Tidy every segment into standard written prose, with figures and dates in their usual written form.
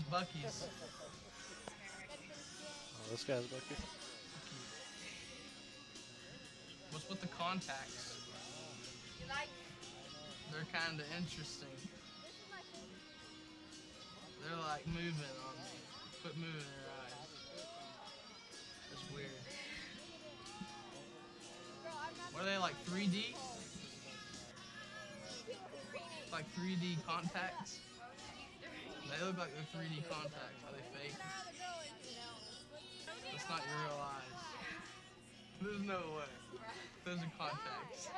Bucky's. Oh, this guy's Bucky. What's with the contacts? They're kind of interesting. They're like moving on me. Quit moving your eyes. It's weird. What are they, like 3D? Like 3D contacts? They look like they're 3D contacts. Are they fake? That's not your real eyes. There's no way. Those are contacts.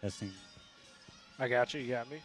Testing. I got you. You got me.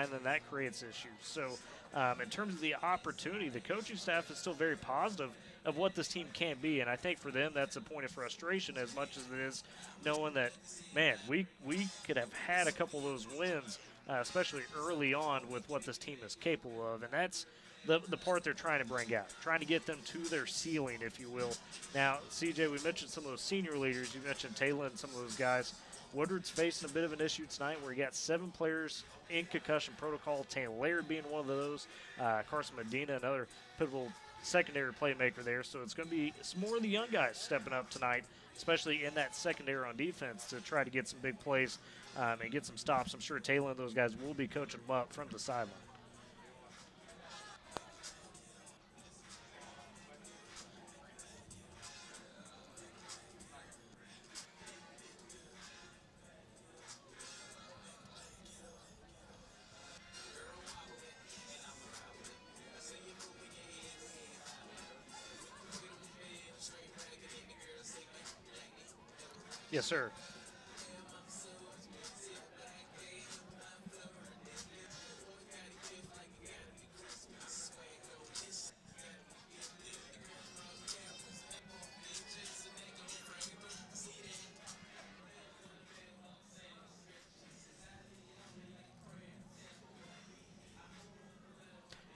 and then that creates issues. So in terms of the opportunity, the coaching staff is still very positive of what this team can be, and I think for them that's a point of frustration as much as it is knowing that, man, we could have had a couple of those wins, especially early on with what this team is capable of, and that's the part they're trying to bring out, trying to get them to their ceiling, if you will. Now, CJ, we mentioned some of those senior leaders. You mentioned Taylor and some of those guys. Woodward's facing a bit of an issue tonight where he got 7 players in concussion protocol, Taylor Laird being one of those, Carson Medina, another pivotal secondary playmaker there. So it's going to be some more of the young guys stepping up tonight, especially in that secondary on defense to try to get some big plays and get some stops. I'm sure Taylor and those guys will be coaching them up from the sideline. Yes, sir.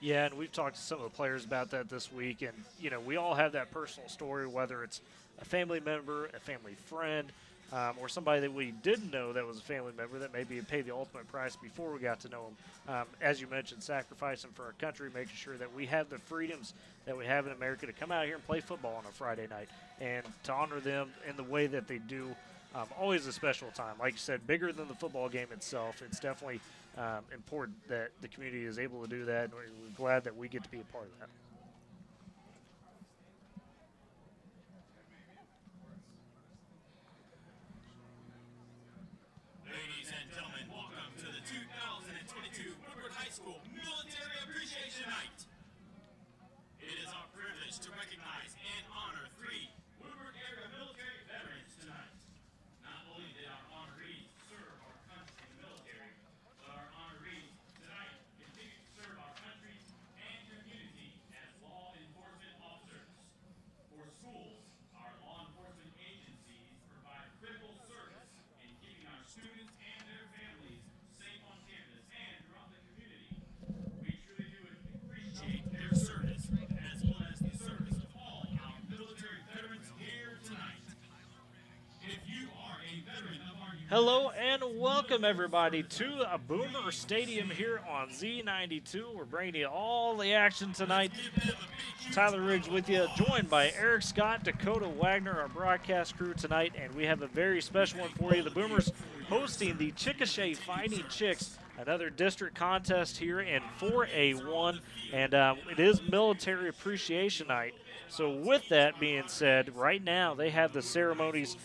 Yeah, and we've talked to some of the players about that this week, and, you know, we all have that personal story, whether it's a family member, a family friend, or somebody that we didn't know that was a family member that maybe had paid the ultimate price before we got to know them. As you mentioned, sacrificing for our country, making sure that we have the freedoms that we have in America to come out here and play football on a Friday night, and to honor them in the way that they do. Always a special time. Like you said, bigger than the football game itself. It's definitely important that the community is able to do that, and we're glad that we get to be a part of that. Ladies and gentlemen, welcome to the 2022 Woodward High School Military Appreciation Night. It is our privilege to recognize and honor 3 Woodward area military veterans tonight. Not only did our honorees serve our country in the military, but our honorees tonight continue to serve our country and community as law enforcement officers. For schools, our law enforcement agencies provide critical service in keeping our students and their families safe on campus and throughout the community. We truly do appreciate their service, as well as the service of all our military veterans here tonight. If you are a veteran of our Hello and welcome everybody to a Boomer Stadium here on Z92. We're bringing you all the action tonight. Tyler Riggs with you, joined by Eric Scott, Dakota Wagner, our broadcast crew tonight, and we have a very special one for you. The Boomers hosting the CHICKASHA Fighting Chicks, another district contest here in 4A1, and it is Military Appreciation Night. So with that being said, right now they have the ceremonies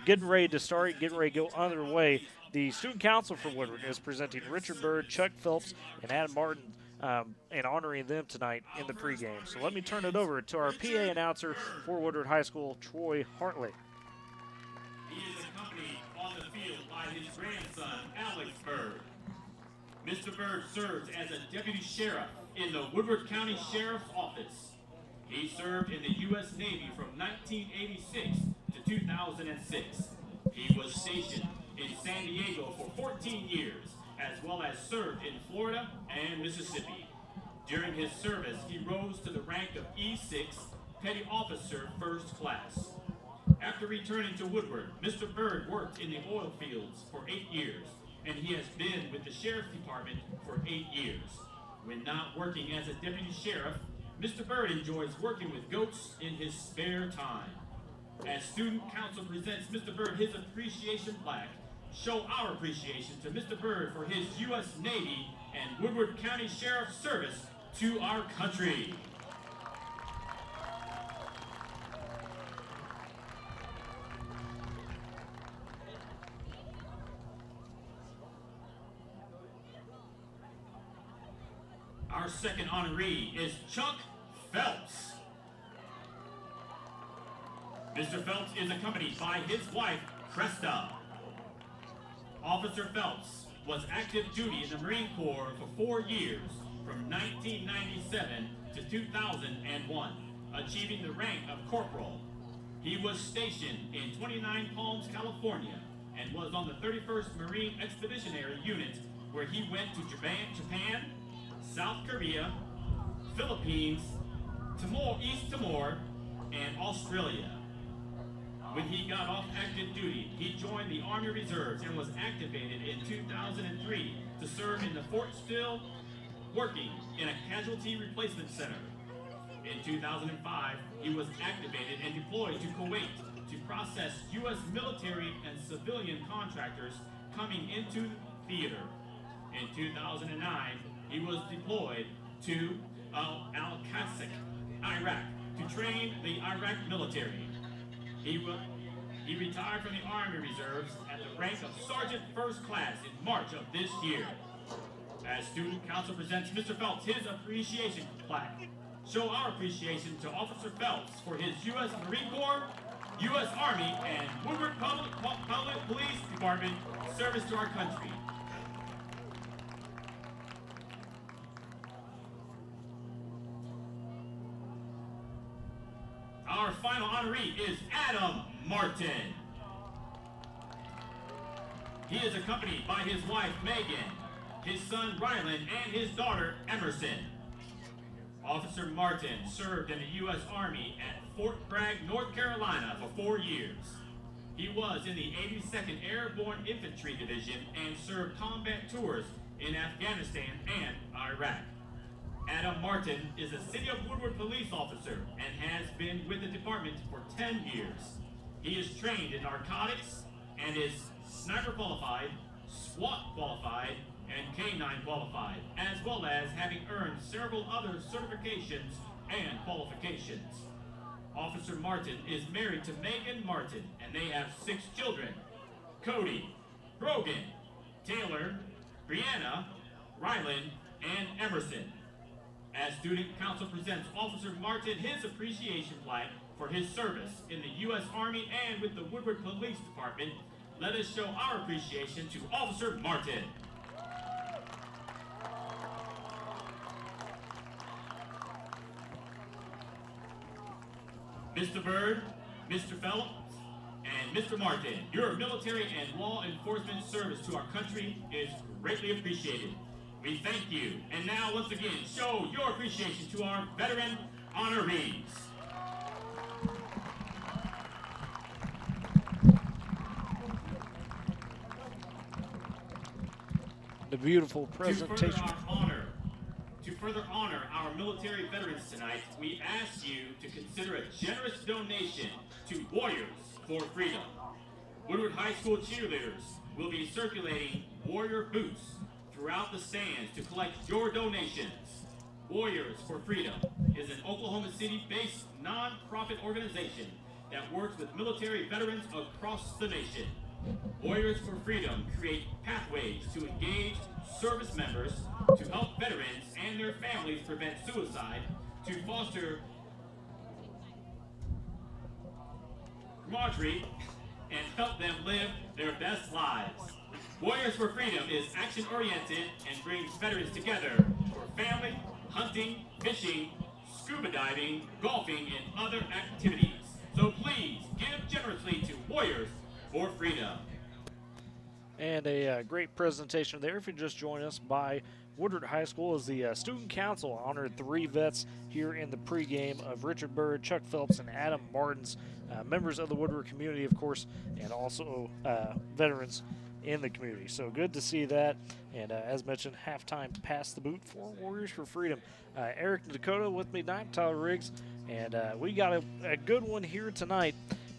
getting ready to start, getting ready to go underway. The Student Council for Woodward is presenting Richard Bird, Chuck Phelps, and Adam Martin and honoring them tonight in the pregame. So let me turn it over to our PA announcer for Woodward High School, Troy Hartley. He is accompanied on the field by his grandson, Alex Bird. Mr. Bird serves as a deputy sheriff in the Woodward County Sheriff's Office. He served in the U.S. Navy from 1986 to 2006. He was stationed in San Diego for 14 years, as well as served in Florida and Mississippi. During his service, he rose to the rank of E6, Petty Officer First Class. After returning to Woodward, Mr. Bird worked in the oil fields for 8 years, and he has been with the Sheriff's Department for 8 years. When not working as a deputy sheriff, Mr. Bird enjoys working with goats in his spare time. As Student Council presents Mr. Bird his appreciation plaque, show our appreciation to Mr. Bird for his U.S. Navy and Woodward County Sheriff's service to our country. Our second honoree is Chuck Phelps. Mr. Phelps is accompanied by his wife, Cresta. Officer Phelps was active duty in the Marine Corps for 4 years, from 1997 to 2001, achieving the rank of corporal. He was stationed in 29 Palms, California, and was on the 31st Marine Expeditionary Unit, where he went to Japan, South Korea, Philippines, East Timor, and Australia. When he got off active duty, he joined the Army Reserves and was activated in 2003 to serve in the Fort Still, working in a casualty replacement center. In 2005, he was activated and deployed to Kuwait to process U.S. military and civilian contractors coming into theater. In 2009, he was deployed to Al-Qasq, Iraq, to train the Iraq military. He retired from the Army Reserves at the rank of Sergeant First Class in March of this year. As Student Council presents Mr. Phelps his appreciation plaque, show our appreciation to Officer Phelps for his U.S. Marine Corps, U.S. Army, and Woodward Public Police Department service to our country. Our final honoree is Adam Martin. He is accompanied by his wife Megan, his son Rylan, and his daughter Emerson. Officer Martin served in the U.S. Army at Fort Bragg, North Carolina for 4 years. He was in the 82nd Airborne Infantry Division and served combat tours in Afghanistan and Iraq. Adam Martin is a City of Woodward police officer and has been with the department for 10 years. He is trained in narcotics and is sniper qualified, SWAT qualified, and K-9 qualified, as well as having earned several other certifications and qualifications. Officer Martin is married to Megan Martin, and they have 6 children: Cody, Brogan, Taylor, Brianna, Rylan, and Emerson. As Student Council presents Officer Martin his appreciation plaque for his service in the U.S. Army and with the Woodward Police Department, let us show our appreciation to Officer Martin. Mr. Byrd, Mr. Phelps, and Mr. Martin, your military and law enforcement service to our country is greatly appreciated. We thank you. And now, once again, show your appreciation to our veteran honorees. The beautiful presentation. To further honor our military veterans tonight, we ask you to consider a generous donation to Warriors for Freedom. Woodward High School cheerleaders will be circulating Warrior boots throughout the stands to collect your donations. Warriors for Freedom is an Oklahoma City-based non-profit organization that works with military veterans across the nation. Warriors for Freedom create pathways to engage service members, to help veterans and their families prevent suicide, to foster camaraderie, and help them live their best lives. Warriors for Freedom is action-oriented and brings veterans together for family, hunting, fishing, scuba diving, golfing, and other activities. So please give generously to Warriors for Freedom. And a great presentation there. If you just joined us by Woodward High School, as the Student Council honored 3 vets here in the pregame of Richard Byrd, Chuck Phelps, and Adam Martins, members of the Woodward community, of course, and also veterans in the community. So good to see that. And as mentioned, halftime pass the boot for Warriors for Freedom. Eric and Dakota with me tonight, Tyler Riggs, and we got a good one here tonight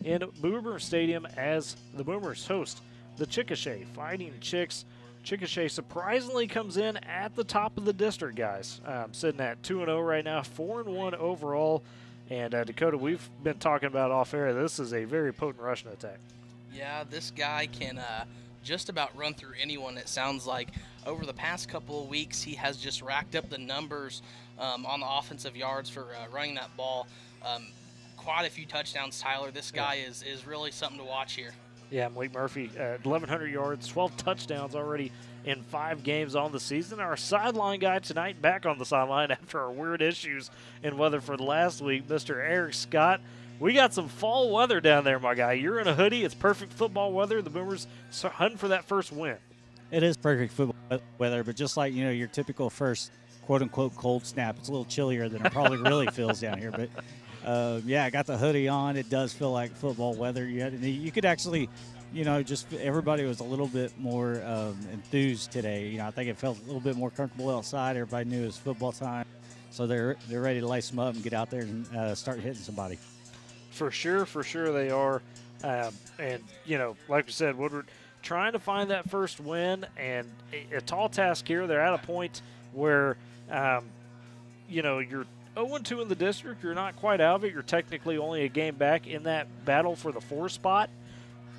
in Boomer Stadium as the Boomers host the CHICKASHA Fighting Chicks. CHICKASHA surprisingly comes in at the top of the district, guys. Sitting at 2-0 right now, 4-1 overall. And Dakota, we've been talking about off air, this is a very potent rushing attack. Yeah, this guy can just about run through anyone, it sounds like. Over the past couple of weeks, he has just racked up the numbers on the offensive yards for running that ball. Quite a few touchdowns, Tyler. This guy is really something to watch here. Yeah, Malik Murphy, 1,100 yards, 12 touchdowns already in 5 games on the season. Our sideline guy tonight, back on the sideline after our weird issues in Weatherford last week, Mr. Eric Scott. We got some fall weather down there, my guy. You're in a hoodie. It's perfect football weather. The Boomers hunting for that first win. It is perfect football weather, but just like, your typical first quote-unquote cold snap, it's a little chillier than it probably really feels down here. But, I got the hoodie on. It does feel like football weather. You could actually, just everybody was a little bit more enthused today. I think it felt a little bit more comfortable outside. Everybody knew it was football time. So they're ready to lace them up and get out there and start hitting somebody. For sure they are. And, like we said, Woodward trying to find that first win, and a tall task here. They're at a point where, you're 0-2 in the district. You're not quite out of it. You're technically only a game back in that battle for the 4 spot.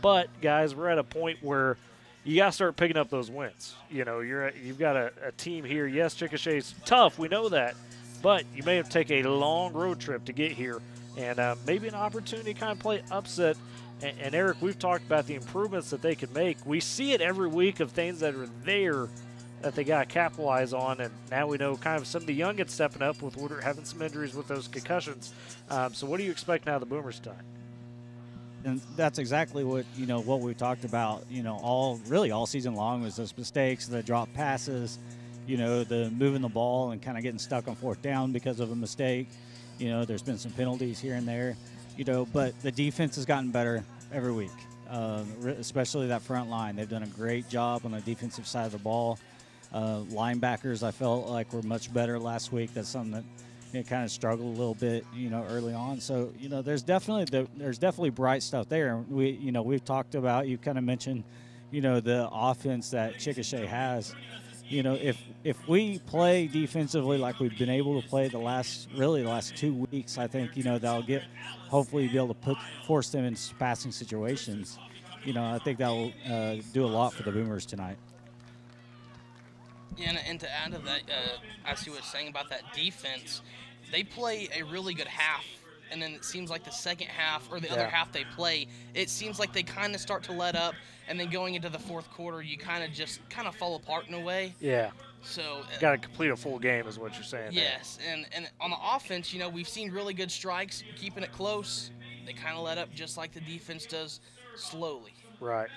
But, guys, we're at a point where you got to start picking up those wins. You've got a team here. Yes, Chickasha's tough. We know that. But you may have to take a long road trip to get here, and maybe an opportunity to kind of play upset. And, Eric, we've talked about the improvements that they can make. We see it every week of things that are there that they got to capitalize on, and now we know kind of some of the youngins stepping up with Woodward having some injuries with those concussions. So what do you expect now of the Boomers tonight? And that's exactly what what we talked about. All season long was those mistakes, the drop passes, the moving the ball and kind of getting stuck on 4th down because of a mistake. There's been some penalties here and there. But the defense has gotten better every week, especially that front line. They've done a great job on the defensive side of the ball. Linebackers, I felt like were much better last week. That's something that kind of struggled a little bit, early on. So, there's definitely bright stuff there. We've talked about, you kind of mentioned, the offense that Chickasha has. If we play defensively like we've been able to play the last 2 weeks, I think, that'll hopefully be able to force them in passing situations. I think that'll do a lot for the Boomers tonight. Yeah, and to add to that, I see what you're saying about that defense. They play a really good half, and then it seems like the second half or the other half they play, it seems like they kind of start to let up, and then going into the 4th quarter, you kind of fall apart in a way. Yeah. So got to complete a full game is what you're saying. Yes, and on the offense, we've seen really good strikes, keeping it close. They kind of let up just like the defense does, slowly. Right.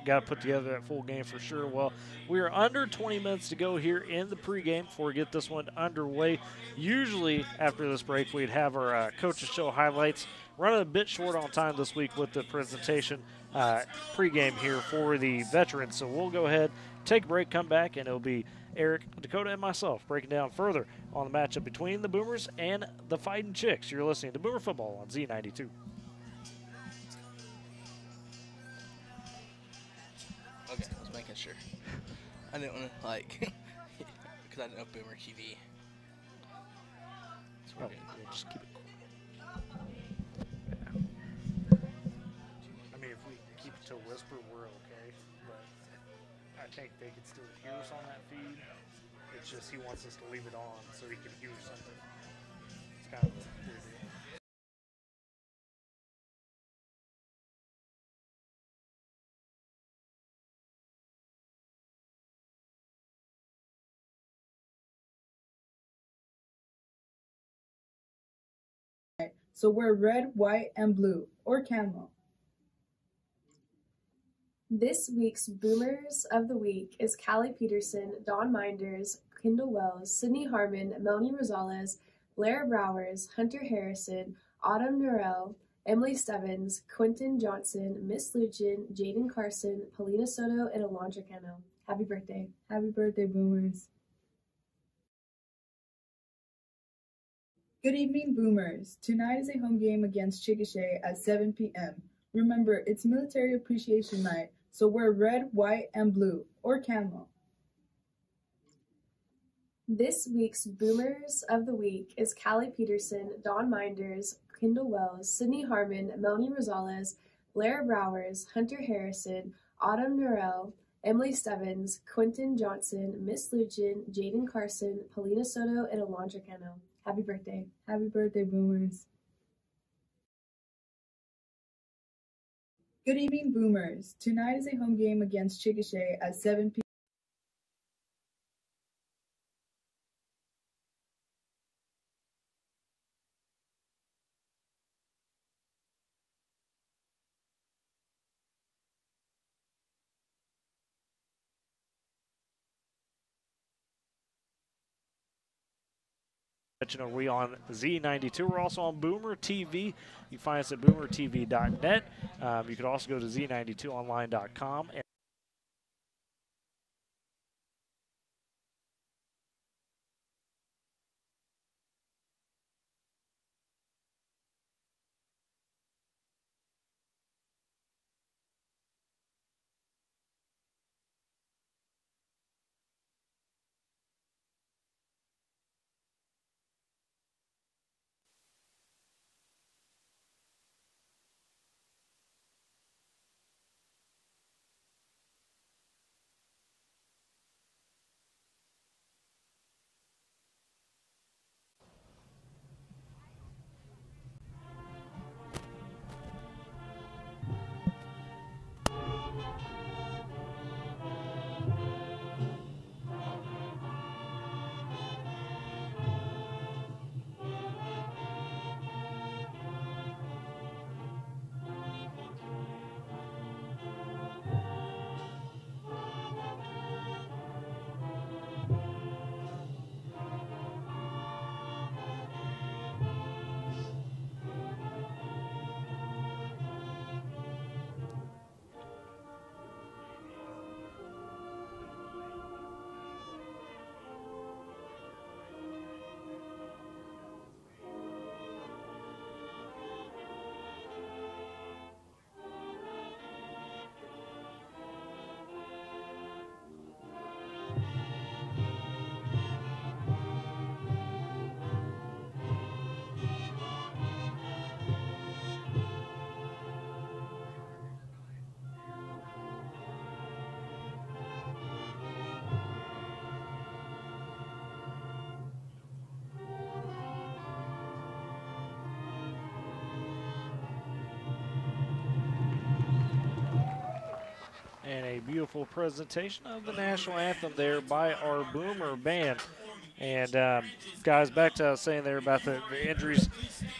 Got to put together that full game for sure. Well, we are under 20 minutes to go here in the pregame before we get this one underway. Usually after this break, we'd have our coaches show highlights. Running a bit short on time this week with the presentation pregame here for the veterans. So we'll go ahead, take a break, come back, and it'll be Eric, Dakota, and myself breaking down further on the matchup between the Boomers and the Fighting Chicks. You're listening to Boomer Football on Z92. Okay, I was making sure. I didn't want to, because I didn't know Boomer TV. So we'll just keep it. I mean, if we keep it to a whisper, we're okay. But I think they can still hear us on that feed. It's just he wants us to leave it on so he can hear something. It's kind of a weird deal. So we're red, white, and blue, or camel. This week's Boomers of the Week is Callie Peterson, Dawn Minders, Kendall Wells, Sydney Harmon, Melanie Rosales, Blair Browers, Hunter Harrison, Autumn Norrell, Emily Stebbins, Quentin Johnson, Miss Luchin, Jaden Carson, Paulina Soto, and Alondra Cano. Happy birthday. Happy birthday, Boomers. Good evening, Boomers. Tonight is a home game against Chickasha at 7 p.m. Remember, it's Military Appreciation Night, so wear red, white, and blue, or camel. This week's Boomers of the Week is Callie Peterson, Dawn Minders, Kendall Wells, Sydney Harmon, Melanie Rosales, Blair Browers, Hunter Harrison, Autumn Norrell, Emily Stebbins, Quentin Johnson, Miss Luchin, Jaden Carson, Paulina Soto, and Alondra Cano. Happy birthday. Happy birthday, Boomers. Good evening, Boomers. Tonight is a home game against Chickasha at 7 p.m. Are we on Z92? We're also on Boomer TV. You can find us at boomertv.net. You could also go to z92online.com. And a beautiful presentation of the national anthem there by our Boomer band. And guys, back to what I was saying there about the injuries.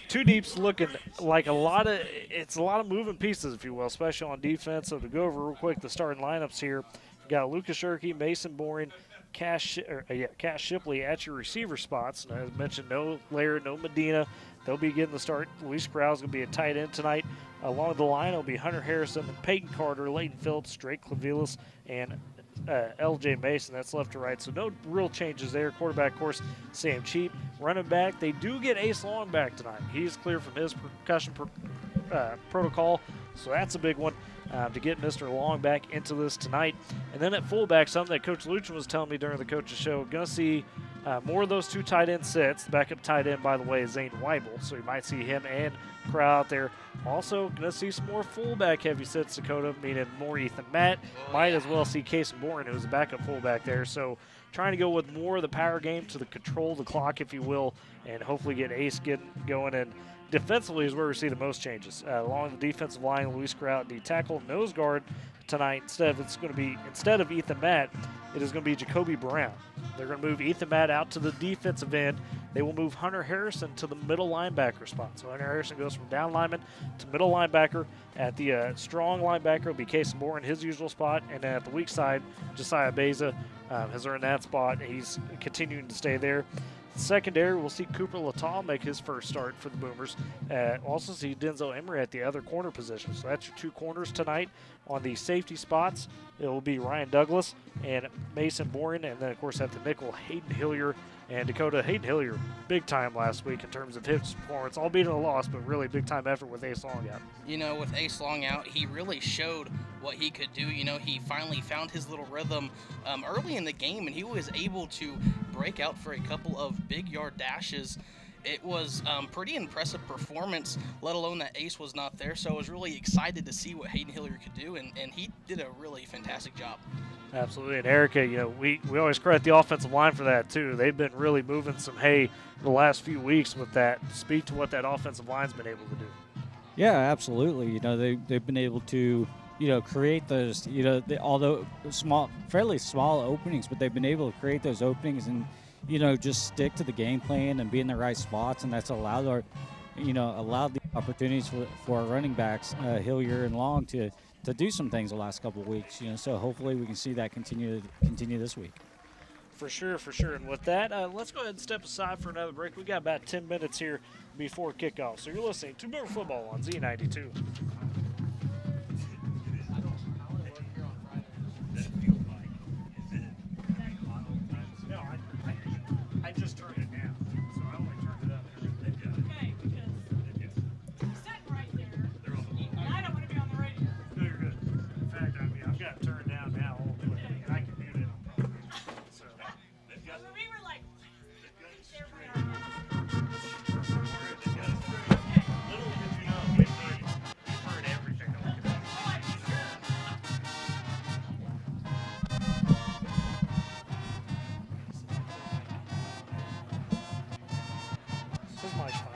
Two Deep's looking like a lot of moving pieces, if you will, especially on defense. So to go over real quick the starting lineups here, we've got Lucas Shirkey, Mason Boring, Cash Shipley at your receiver spots. And as mentioned, no Laird, no Medina. They'll be getting the start. Luis Corral's going to be a tight end tonight. Along the line, it'll be Hunter Harrison, Peyton Carter, Leighton Phillips, Drake Clavilis, and L.J. Mason. That's left to right, so no real changes there. Quarterback, of course, Sam Cheap. Running back, they do get Ace Long back tonight. He's clear from his concussion protocol, so that's a big one to get Mr. Long back into this tonight. And then at fullback, something that Coach Luchin was telling me during the coach's show, going to see more of those two tight end sets. The backup tight end, by the way, is Zane Weibel, so you might see him and Corral out there. Also, going to see some more fullback heavy sets, Dakota, meaning more Ethan Matt. Might as well see Case Bourne, who's a backup fullback there. So trying to go with more of the power game to control the clock, if you will, and hopefully get Ace going. And defensively is where we see the most changes. Along the defensive line, Luis Corral at the tackle nose guard tonight. Instead of Ethan Matt, it is going to be Jacoby Brown. They're going to move Ethan Matt out to the defensive end. They will move Hunter Harrison to the middle linebacker spot. So Hunter Harrison goes from down lineman to middle linebacker. At the strong linebacker will be Case Moore in his usual spot. And then at the weak side, Josiah Beza has earned that spot. He's continuing to stay there. Secondary, we'll see Cooper Latal make his first start for the Boomers. Also see Denzel Emery at the other corner position. So that's your two corners tonight. On the safety spots, it will be Ryan Douglas and Mason Boring. And then, of course, at the nickel, Hayden Hillier and Dakota. Hayden Hillier, big time last week in terms of his performance, albeit in a loss, but really big time effort with Ace Long out. You know, with Ace Long out, he really showed what he could do. You know, he finally found his little rhythm early in the game, and he was able to break out for a couple of big yard dashes. It was pretty impressive performance, let alone that Ace was not there. So I was really excited to see what Hayden Hillier could do, and he did a really fantastic job. Absolutely. And Erica, you know, we always credit the offensive line for that too. They've been really moving some hay the last few weeks with that. Speak to what that offensive line's been able to do. Yeah, absolutely. They've been able to, create those, although fairly small openings, but they've been able to create those openings and, just stick to the game plan and be in the right spots, and that's allowed allowed the opportunities for our running backs, Hillier and Long, to do some things the last couple of weeks. So hopefully we can see that continue this week. For sure, for sure. And with that, let's go ahead and step aside for another break. We got about 10 minutes here before kickoff. So you're listening to Boomer Football on Z92. No, I just turned it down, so I only turned it up. Okay, because you're sitting right there, and I don't want to be on the radio. No, you're good. In fact, I've got it turned down now all the way, and I can mute it on program. So, When we were like, little did you know, we've heard everything. This is my fun.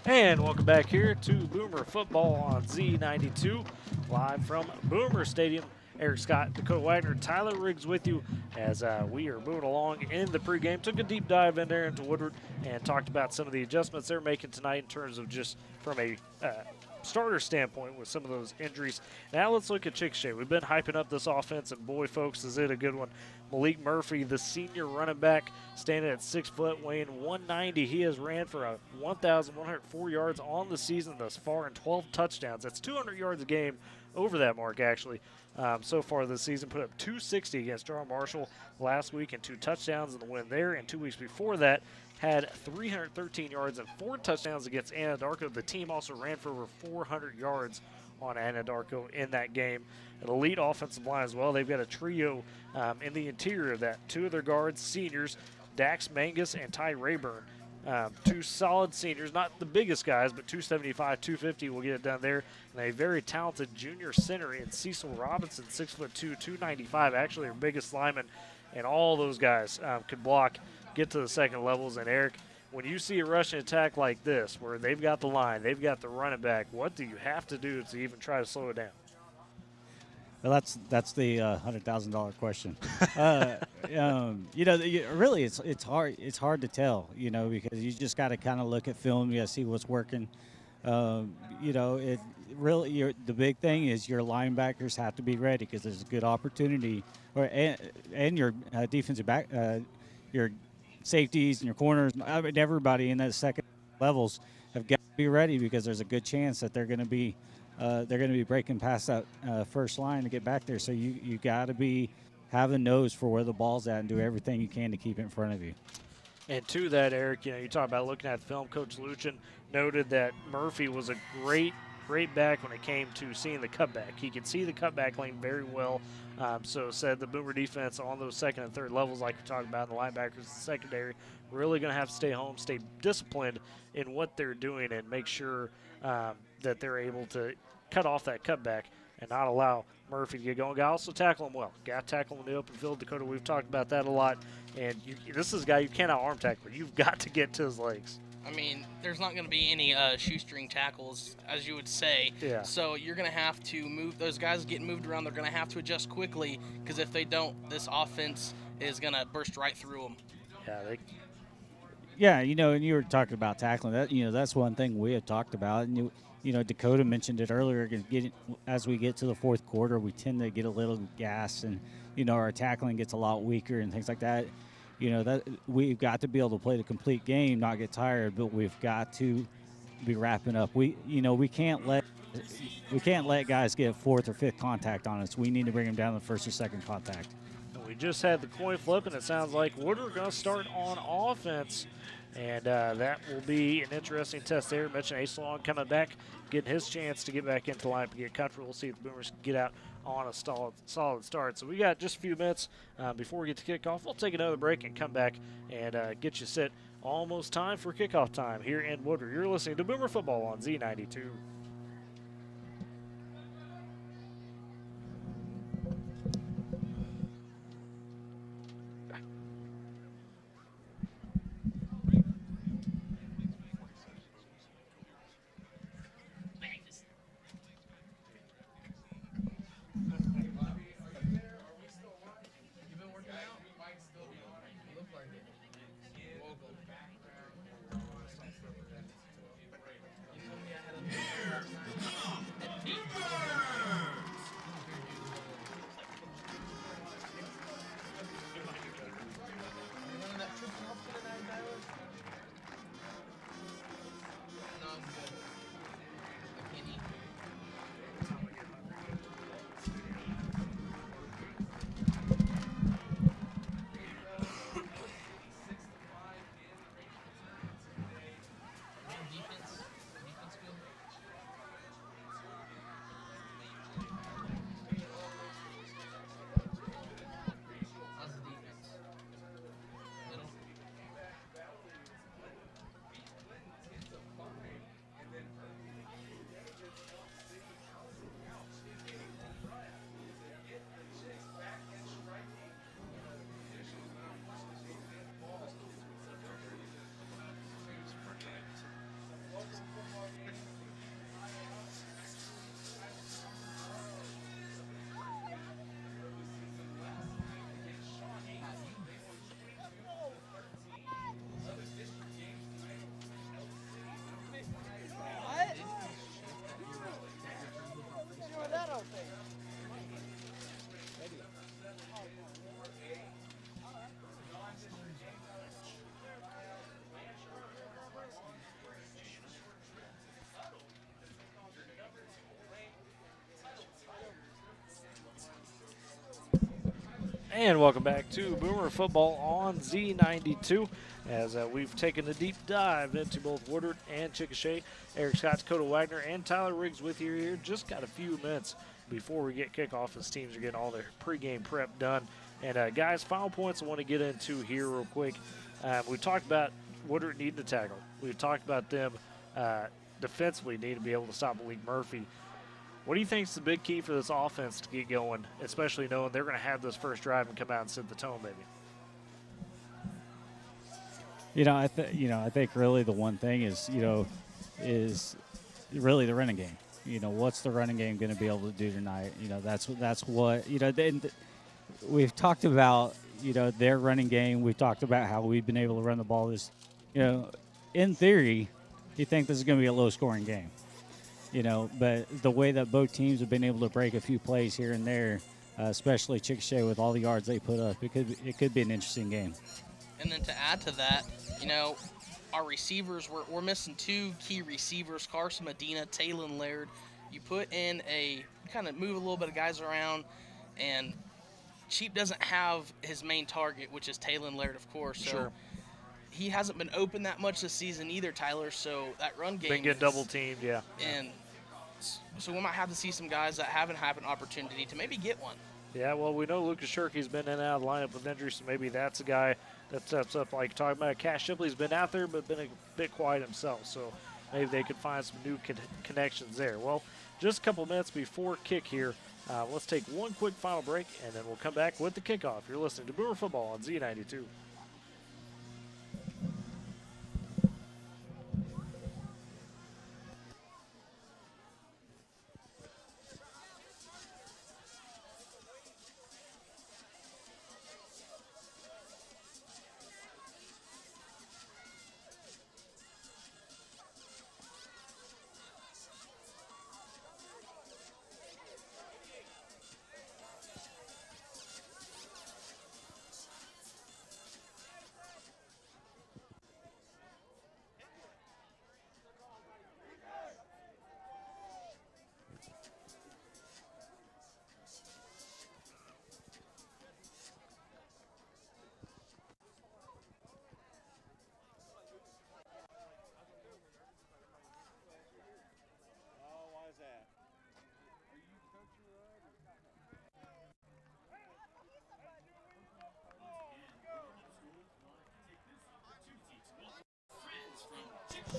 And welcome back here to Boomer Football on Z92, live from Boomer Stadium. Eric Scott, Dakota Wagner, Tyler Riggs with you as we are moving along in the pregame. Took a deep dive in there into Woodward and talked about some of the adjustments they're making tonight in terms of just from a starter standpoint with some of those injuries. Now let's look at Chickasha. We've been hyping up this offense, and boy, folks, is it a good one. Malik Murphy, the senior running back, standing at 6 foot, weighing 190. He has ran for 1,104 yards on the season thus far and 12 touchdowns. That's 200 yards a game, over that mark actually. So far this season, put up 260 against John Marshall last week and 2 touchdowns in the win there. And 2 weeks before that, had 313 yards and 4 touchdowns against Anadarko. The team also ran for over 400 yards on Anadarko in that game. An elite offensive line as well. They've got a trio in the interior of that. 2 of their guards, seniors, Dax Mangus and Ty Rayburn. 2 solid seniors, not the biggest guys, but 275, 250 will get it done there. And a very talented junior center in Cecil Robinson, 6'2", 295, actually their biggest lineman. And all those guys could block, get to the second levels. And Eric, when you see a rushing attack like this, where they've got the line, they've got the running back, what do you have to do to even try to slow it down? Well, that's the $100,000 question. Really, it's hard to tell, because you just got to kind of look at film, you got to see what's working. It really, the big thing is your linebackers have to be ready because there's a good opportunity, and your defensive back, your safeties and your corners, everybody in those second levels have got to be ready because there's a good chance that they're going to be breaking past that first line to get back there. So you got to be having nose for where the ball's at and do everything you can to keep it in front of you. And to that, Eric, you talk about looking at film. Coach Luchin noted that Murphy was a great back when it came to seeing the cutback. He could see the cutback lane very well. So said the Boomer defense on those second and third levels, like we talked about in the linebackers and secondary, really going to have to stay home, stay disciplined in what they're doing, and make sure that they're able to cut off that cutback. and not allow Murphy to get going. Got to also tackle him well. Got to tackle him in the open field, Dakota. We've talked about that a lot. And this is a guy you cannot arm tackle. You've got to get to his legs. I mean, there's not going to be any shoestring tackles, as you would say. Yeah. So you're going to have to move. Those guys getting moved around, they're going to have to adjust quickly, because if they don't, this offense is going to burst right through them. Yeah, Yeah, and you were talking about tackling. That that's one thing we had talked about. And Dakota mentioned it earlier. As we get to the fourth quarter, we tend to get a little gas, and our tackling gets a lot weaker and things like that. That we've got to be able to play the complete game, not get tired, but we've got to be wrapping up. We can't let guys get fourth or fifth contact on us. We need to bring them down to the first or second contact. We just had the coin flip, and it sounds like Woodward going to start on offense. And that will be an interesting test there. Mentioned Ace Long coming back, getting his chance to get back into the lineup and get comfortable. We'll see if the Boomers can get out on a solid start. So we got just a few minutes before we get to kickoff. We'll take another break and come back and get you set. Almost time for kickoff time here in Woodward. You're listening to Boomer Football on Z92. And welcome back to Boomer Football on Z92 as we've taken a deep dive into both Woodward and Chickasha. Eric Scott, Dakota Wagner, and Tyler Riggs with you here. Just got a few minutes before we get kickoff as teams are getting all their pregame prep done. And guys, final points I want to get into here real quick. We talked about Woodward needing to tackle. We've talked about them defensively needing to be able to stop Malik Murphy. What do you think is the big key for this offense to get going, especially knowing they're going to have this first drive and come out and set the tone, maybe? I think really the one thing is really the running game. What's the running game going to be able to do tonight? That's what we've talked about. Their running game. We've talked about how we've been able to run the ball. In theory, you think this is going to be a low-scoring game. But the way that both teams have been able to break a few plays here and there, especially Chickasha with all the yards they put up, it could be an interesting game. And then to add to that, our receivers, we're missing two key receivers, Carson Medina, Taylon Laird. You put in kind of move a little bit of guys around, and Cheap doesn't have his main target, which is Taylon Laird, of course. So sure. He hasn't been open that much this season either, Tyler, so that run game been getting double teamed, yeah. And so we might have to see some guys that haven't had an opportunity to maybe get one. Yeah, well, we know Lucas Shirky's been in and out of the lineup with injury, so maybe that's a guy that steps up. Like talking about Cash Shipley's been out there but been a bit quiet himself, so maybe they could find some new connections there. Well, just a couple minutes before kick here. Let's take one quick final break, and then we'll come back with the kickoff. You're listening to Boomer Football on Z92.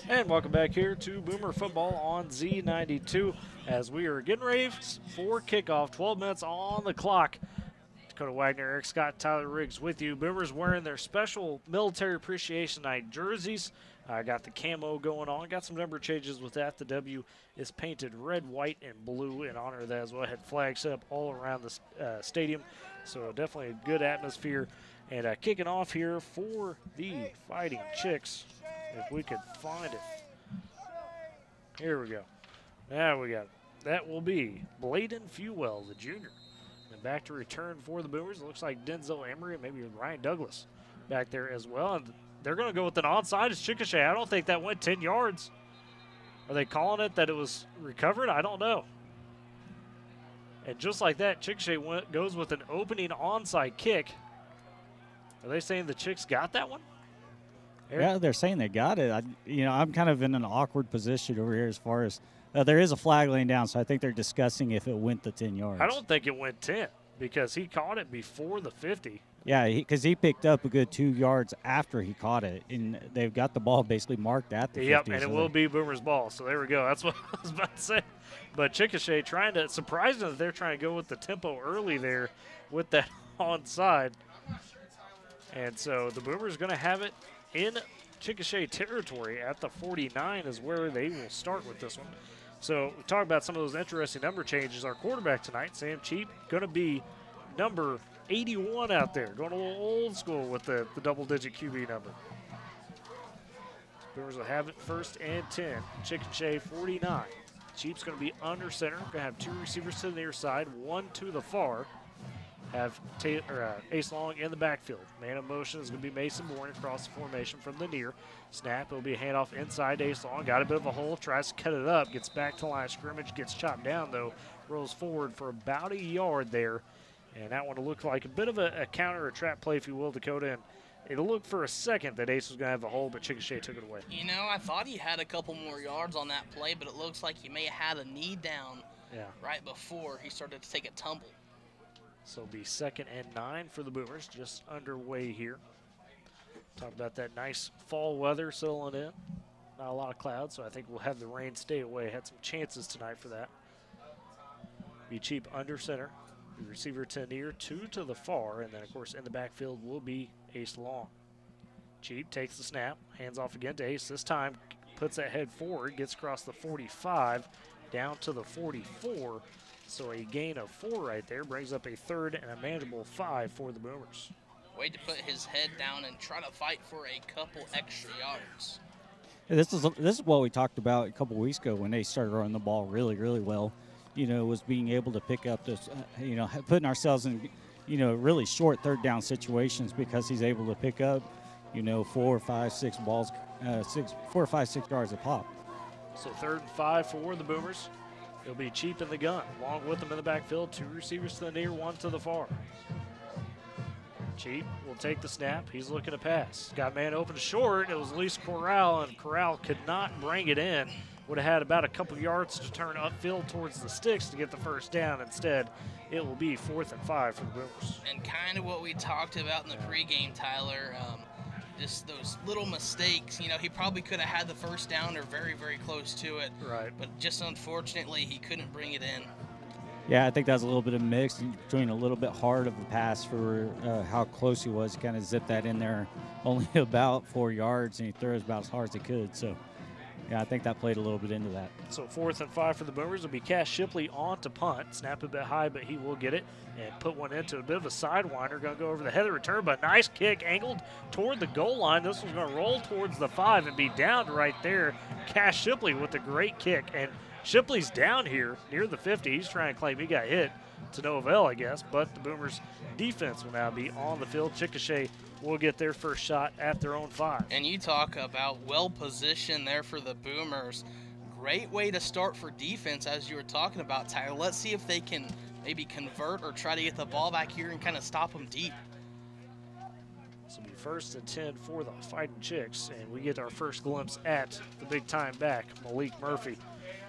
And welcome back here to Boomer Football on Z92 as we are getting ready for kickoff. 12 minutes on the clock. Dakota Wagner, Eric Scott, Tyler Riggs with you. Boomers wearing their special Military Appreciation Night jerseys. Got the camo going on. Got some number changes with that. The W is painted red, white, and blue in honor of that as well. Had flags up all around the stadium. So definitely a good atmosphere. And kicking off here for the Fighting Chicks. If we could find it. Here we go. There we go. That will be Bladen Fewell, the junior. And back to return for the Boomers. It looks like Denzel Emery and maybe Ryan Douglas back there as well. And they're going to go with an onside. It's Chickasha. I don't think that went 10 yards. Are they calling it that it was recovered? I don't know. And just like that, Chickasha goes with an opening onside kick. Are they saying the Chicks got that one? Eric? Yeah, they're saying they got it. I'm kind of in an awkward position over here as far as there is a flag laying down, so I think they're discussing if it went the 10 yards. I don't think it went 10 because he caught it before the 50. Yeah, because he picked up a good 2 yards after he caught it, and they've got the ball basically marked at the 50. Yep, and it will be Boomer's ball. So there we go. That's what I was about to say. But Chickasha trying to, surprising that they're trying to go with the tempo early there with that onside. And so the Boomers going to have it in Chickasha territory at the 49 is where they will start with this one. So we talk about some of those interesting number changes. Our quarterback tonight, Sam Cheap, going to be number 81 out there, going a little old school with the double-digit QB number. Boomers will have it 1st and 10. Chickasha 49. Cheap's going to be under center. Going to have 2 receivers to the near side, 1 to the far. Have Ace Long in the backfield. Man in motion is going to be Mason Bourne across the formation from the near. Snap, it'll be a handoff inside to Ace Long. Got a bit of a hole, tries to cut it up, gets back to line of scrimmage, gets chopped down though, rolls forward for about a yard there. And that one will look like a bit of a counter, a trap play, if you will, Dakota. And it'll look for a second that Ace was going to have a hole, but Chickasha took it away. You know, I thought he had a couple more yards on that play, but it looks like he may have had a knee down right before he started to take a tumble. So it'll be 2nd and 9 for the Boomers, just underway here. Talk about that nice fall weather settling in. Not a lot of clouds, so I think we'll have the rain stay away. Had some chances tonight for that. Be Cheap under center. The receiver to near, 2 to the far, and then, of course, in the backfield will be Ace Long. Cheap takes the snap, hands off again to Ace. This time puts that head forward, gets across the 45, down to the 44. So a gain of 4 right there brings up a 3rd and a manageable 5 for the Boomers. Way to put his head down and try to fight for a couple extra yards. This is what we talked about a couple weeks ago when they started running the ball really, really well. Was being able to pick up this, putting ourselves in, really short 3rd down situations because he's able to pick up, 4, 5, 6 balls, 4, 5, 6 yards a pop. So 3rd and 5 for the Boomers. It'll be Cheap in the gun. Along with them in the backfield, 2 receivers to the near, 1 to the far. Cheap will take the snap. He's looking to pass. Got a man open short. It was at least Corral, and Corral could not bring it in. Would have had about a couple yards to turn upfield towards the sticks to get the 1st down. Instead, it will be 4th and 5 for the Boomers. And kind of what we talked about in the pregame, Tyler. just those little mistakes. You know, he probably could have had the first down or very, very close to it. Right. But just unfortunately, he couldn't bring it in. Yeah, I think that's a little bit of mix, doing a little bit hard of the pass for how close he was. He kind of zipped that in there only about 4 yards, and he throws about as hard as he could. So, yeah, I think that played a little bit into that. So 4th and 5 for the Boomers will be Cash Shipley on to punt. Snap a bit high, but he will get it and put one into a bit of a sidewinder. Going to go over the head of the return, but nice kick angled toward the goal line. This one's going to roll towards the 5 and be down right there. Cash Shipley with a great kick, and Shipley's down here near the 50. He's trying to claim he got hit to no avail, I guess, but the Boomers' defense will now be on the field. Chickasha will get their first shot at their own 5. And you talk about well-positioned there for the Boomers. Great way to start for defense, as you were talking about, Tyler. Let's see if they can maybe convert or try to get the ball back here and kind of stop them deep. This will be 1st and 10 for the Fighting Chicks, and we get our first glimpse at the big-time back, Malik Murphy.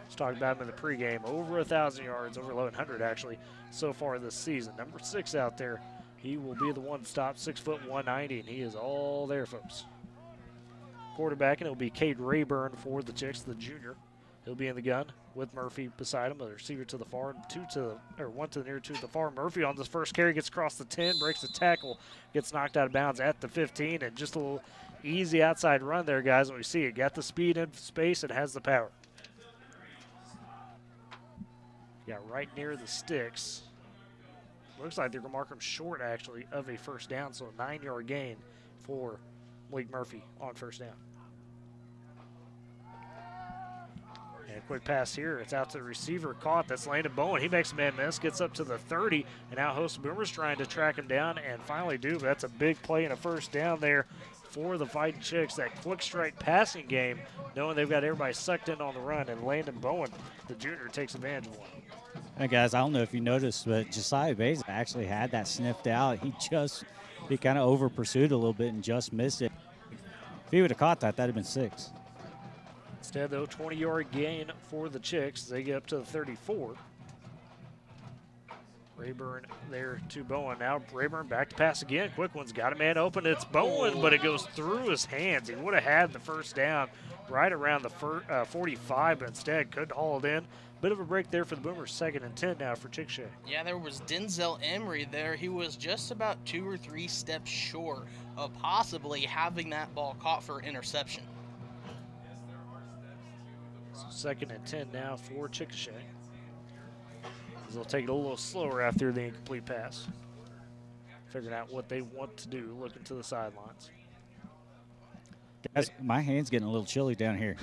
Let's talk about him in the pregame. Over 1,000 yards, over 1,100 actually, so far this season. Number 6 out there. He will be the one to stop, 6 foot 190, and he is all there, folks. Quarterback, and it'll be Cade Rayburn for the Chicks, the junior. He'll be in the gun with Murphy beside him. A receiver to the far, one to the near, 2 to the far. Murphy on this first carry gets across the 10, breaks the tackle, gets knocked out of bounds at the 15, and just a little easy outside run there, guys. When we see it, got the speed and space, and has the power. Yeah, right near the sticks. Looks like they're going to mark him short, actually, of a first down, so a 9-yard gain for Malik Murphy on first down. And a quick pass here. It's out to the receiver, caught. That's Landon Bowen. He makes a man miss, gets up to the 30, and now host Boomers trying to track him down and finally do. But that's a big play and a first down there for the Fighting Chicks. That quick strike passing game, knowing they've got everybody sucked in on the run, and Landon Bowen, the junior, takes advantage of one. Hey guys, I don't know if you noticed, but Josiah Bays actually had that sniffed out. He kind of over pursued a little bit and just missed it. If he would have caught that, that'd have been 6. Instead, though, 20-yard gain for the Chicks. They get up to the 34. Rayburn there to Bowen. Now Rayburn back to pass again. Quick one's got a man open. It's Bowen, but it goes through his hands. He would have had the first down right around the 45, but instead couldn't haul it in. Bit of a break there for the Boomers. 2nd and 10 now for Chickasha. Yeah, there was Denzel Emery there. He was just about 2 or 3 steps short of possibly having that ball caught for interception. So 2nd and 10 now for Chickasha. They'll take it a little slower after the incomplete pass. Figuring out what they want to do, looking to the sidelines. Guys, my hand's getting a little chilly down here.